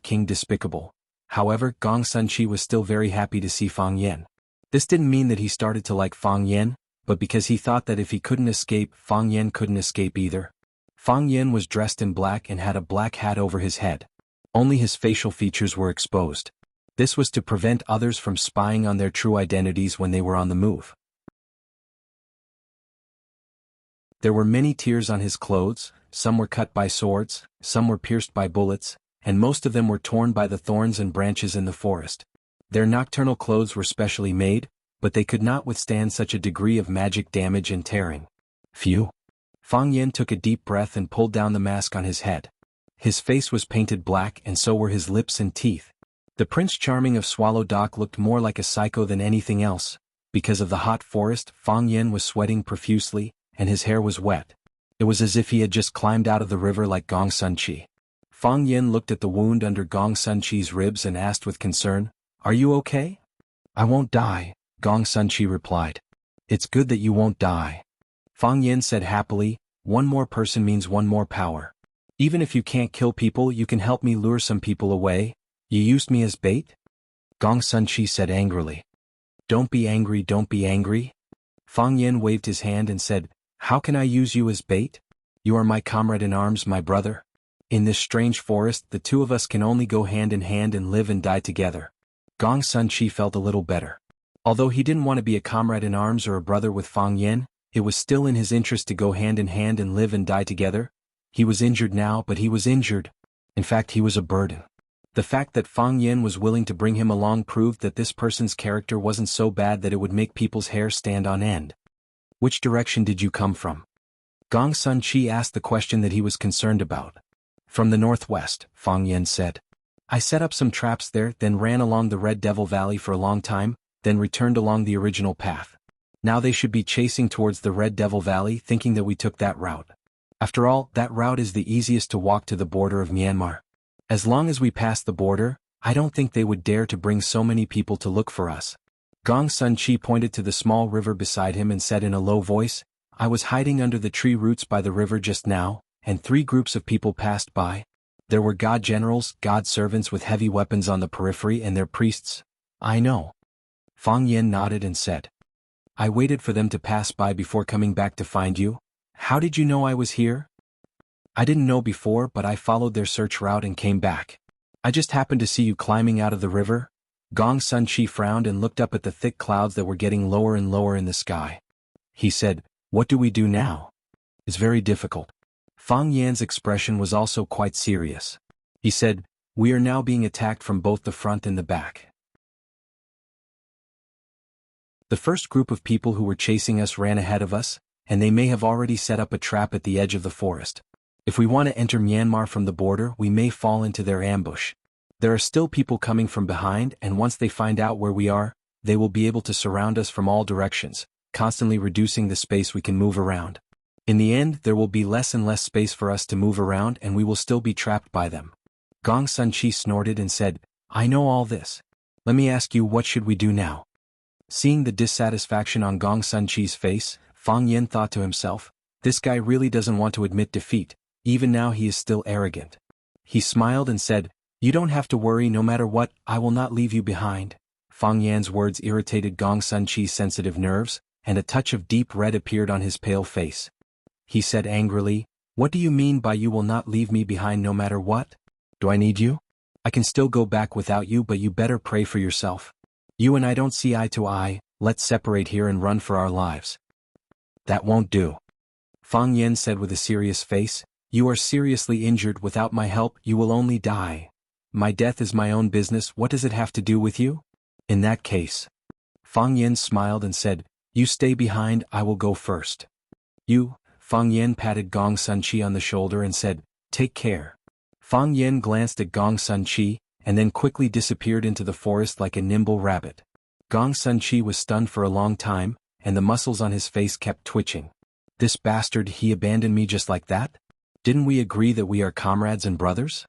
King despicable. However, Gong Sun Chi was still very happy to see Fang Yen. This didn't mean that he started to like Fang Yen, but because he thought that if he couldn't escape, Fang Yen couldn't escape either. Fang Yen was dressed in black and had a black hat over his head. Only his facial features were exposed. This was to prevent others from spying on their true identities when they were on the move. There were many tears on his clothes, some were cut by swords, some were pierced by bullets, and most of them were torn by the thorns and branches in the forest. Their nocturnal clothes were specially made, but they could not withstand such a degree of magic damage and tearing. Phew! Fang Yen took a deep breath and pulled down the mask on his head. His face was painted black and so were his lips and teeth. The Prince Charming of Swallow Dock looked more like a psycho than anything else. Because of the hot forest, Fang Yen was sweating profusely, and his hair was wet. It was as if he had just climbed out of the river like Gong Sun Chi. Fang Yen looked at the wound under Gong Sun Chi's ribs and asked with concern, "Are you okay?" "I won't die," Gong Sun Chi replied. "It's good that you won't die." Fang Yen said happily, "One more person means one more power. Even if you can't kill people, you can help me lure some people away. You used me as bait?" Gong Sun Chi said angrily. "Don't be angry, don't be angry." Fang Yen waved his hand and said, "How can I use you as bait? You are my comrade in arms, my brother. In this strange forest, the two of us can only go hand in hand and live and die together." Gong Sun Chi felt a little better. Although he didn't want to be a comrade in arms or a brother with Fang Yen, it was still in his interest to go hand in hand and live and die together. He was injured now, but he was injured. In fact, he was a burden. The fact that Fang Yen was willing to bring him along proved that this person's character wasn't so bad that it would make people's hair stand on end. "Which direction did you come from?" Gong Sun Chi asked the question that he was concerned about. From the northwest, Fang Yen said. I set up some traps there, then ran along the Red Devil Valley for a long time, then returned along the original path. Now they should be chasing towards the Red Devil Valley, thinking that we took that route. After all, that route is the easiest to walk to the border of Myanmar. As long as we pass the border, I don't think they would dare to bring so many people to look for us. Gong Sun Chi pointed to the small river beside him and said in a low voice, I was hiding under the tree roots by the river just now, and 3 groups of people passed by. There were god generals, god servants with heavy weapons on the periphery and their priests. I know. Fang Yen nodded and said. I waited for them to pass by before coming back to find you. How did you know I was here? I didn't know before, but I followed their search route and came back. I just happened to see you climbing out of the river. Gong Sun Chi frowned and looked up at the thick clouds that were getting lower and lower in the sky. He said, What do we do now? It's very difficult. Fang Yan's expression was also quite serious. He said, We are now being attacked from both the front and the back. The first group of people who were chasing us ran ahead of us, and they may have already set up a trap at the edge of the forest. If we want to enter Myanmar from the border, we may fall into their ambush. There are still people coming from behind, and once they find out where we are, they will be able to surround us from all directions, constantly reducing the space we can move around. In the end, there will be less and less space for us to move around, and we will still be trapped by them. Gong Sun Chi snorted and said, I know all this. Let me ask you, what should we do now? Seeing the dissatisfaction on Gong Sun Chi's face, Fang Yen thought to himself, this guy really doesn't want to admit defeat. Even now he is still arrogant. He smiled and said, You don't have to worry, no matter what, I will not leave you behind. Fang Yan's words irritated Gong Sun Chi's sensitive nerves, and a touch of deep red appeared on his pale face. He said angrily, What do you mean by you will not leave me behind no matter what? Do I need you? I can still go back without you, but you better pray for yourself. You and I don't see eye to eye, let's separate here and run for our lives. That won't do. Fang Yen said with a serious face, You are seriously injured. Without my help, you will only die. My death is my own business. What does it have to do with you? In that case. Fang Yen smiled and said, You stay behind, I will go first. You, Fang Yen patted Gong Sun Chi on the shoulder and said, Take care. Fang Yen glanced at Gong Sun Chi, and then quickly disappeared into the forest like a nimble rabbit. Gong Sun Chi was stunned for a long time, and the muscles on his face kept twitching. This bastard, he abandoned me just like that? Didn't we agree that we are comrades and brothers?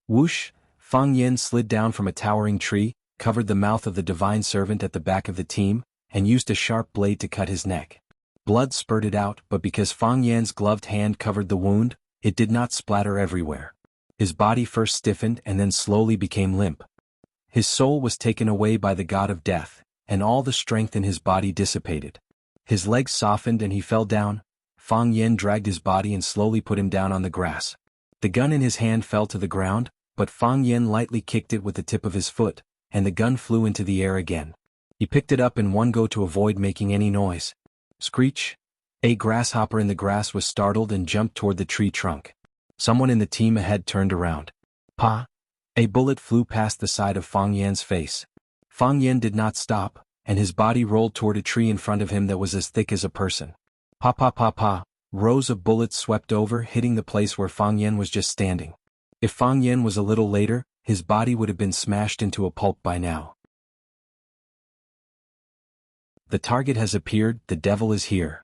Whoosh! Fang Yen slid down from a towering tree, covered the mouth of the divine servant at the back of the team, and used a sharp blade to cut his neck. Blood spurted out, but because Fang Yan's gloved hand covered the wound, it did not splatter everywhere. His body first stiffened and then slowly became limp. His soul was taken away by the god of death, and all the strength in his body dissipated. His legs softened and he fell down. Fang Yen dragged his body and slowly put him down on the grass. The gun in his hand fell to the ground, but Fang Yen lightly kicked it with the tip of his foot, and the gun flew into the air again. He picked it up in one go to avoid making any noise. Screech! A grasshopper in the grass was startled and jumped toward the tree trunk. Someone in the team ahead turned around. Pa! A bullet flew past the side of Fang Yan's face. Fang Yen did not stop, and his body rolled toward a tree in front of him that was as thick as a person. Pa pa pa pa! Rows of bullets swept over, hitting the place where Fang Yen was just standing. If Fang Yen was a little later, his body would have been smashed into a pulp by now. The target has appeared, the devil is here.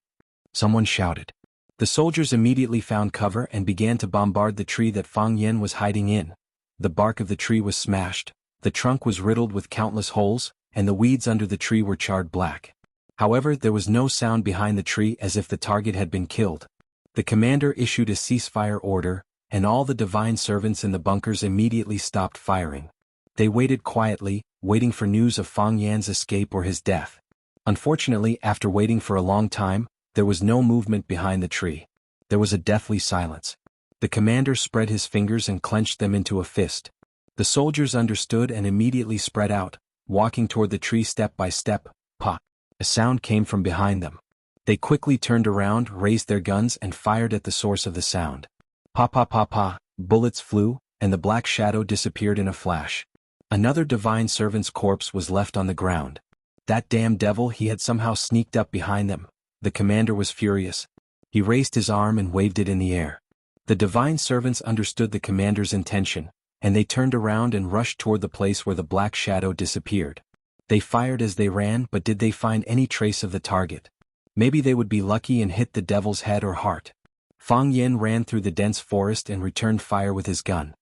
Someone shouted. The soldiers immediately found cover and began to bombard the tree that Fang Yen was hiding in. The bark of the tree was smashed, the trunk was riddled with countless holes, and the weeds under the tree were charred black. However, there was no sound behind the tree as if the target had been killed. The commander issued a ceasefire order, and all the divine servants in the bunkers immediately stopped firing. They waited quietly, waiting for news of Fang Yan's escape or his death. Unfortunately, after waiting for a long time, there was no movement behind the tree. There was a deathly silence. The commander spread his fingers and clenched them into a fist. The soldiers understood and immediately spread out, walking toward the tree step by step. Pa! A sound came from behind them. They quickly turned around, raised their guns and fired at the source of the sound. Pa pa pa pa! Bullets flew, and the black shadow disappeared in a flash. Another divine servant's corpse was left on the ground. That damn devil, he had somehow sneaked up behind them. The commander was furious. He raised his arm and waved it in the air. The divine servants understood the commander's intention, and they turned around and rushed toward the place where the black shadow disappeared. They fired as they ran, but did they find any trace of the target? Maybe they would be lucky and hit the devil's head or heart. Fang Yin ran through the dense forest and returned fire with his gun.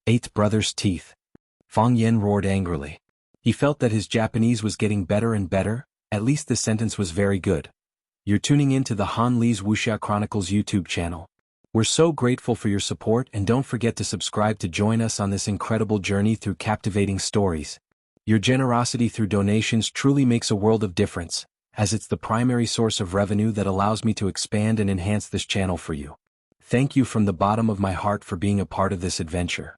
Eighth brother's teeth. Fang Yin roared angrily. He felt that his Japanese was getting better and better, at least the sentence was very good. You're tuning in to the Han Li's Wuxia Chronicles YouTube channel. We're so grateful for your support, and don't forget to subscribe to join us on this incredible journey through captivating stories. Your generosity through donations truly makes a world of difference, as it's the primary source of revenue that allows me to expand and enhance this channel for you. Thank you from the bottom of my heart for being a part of this adventure.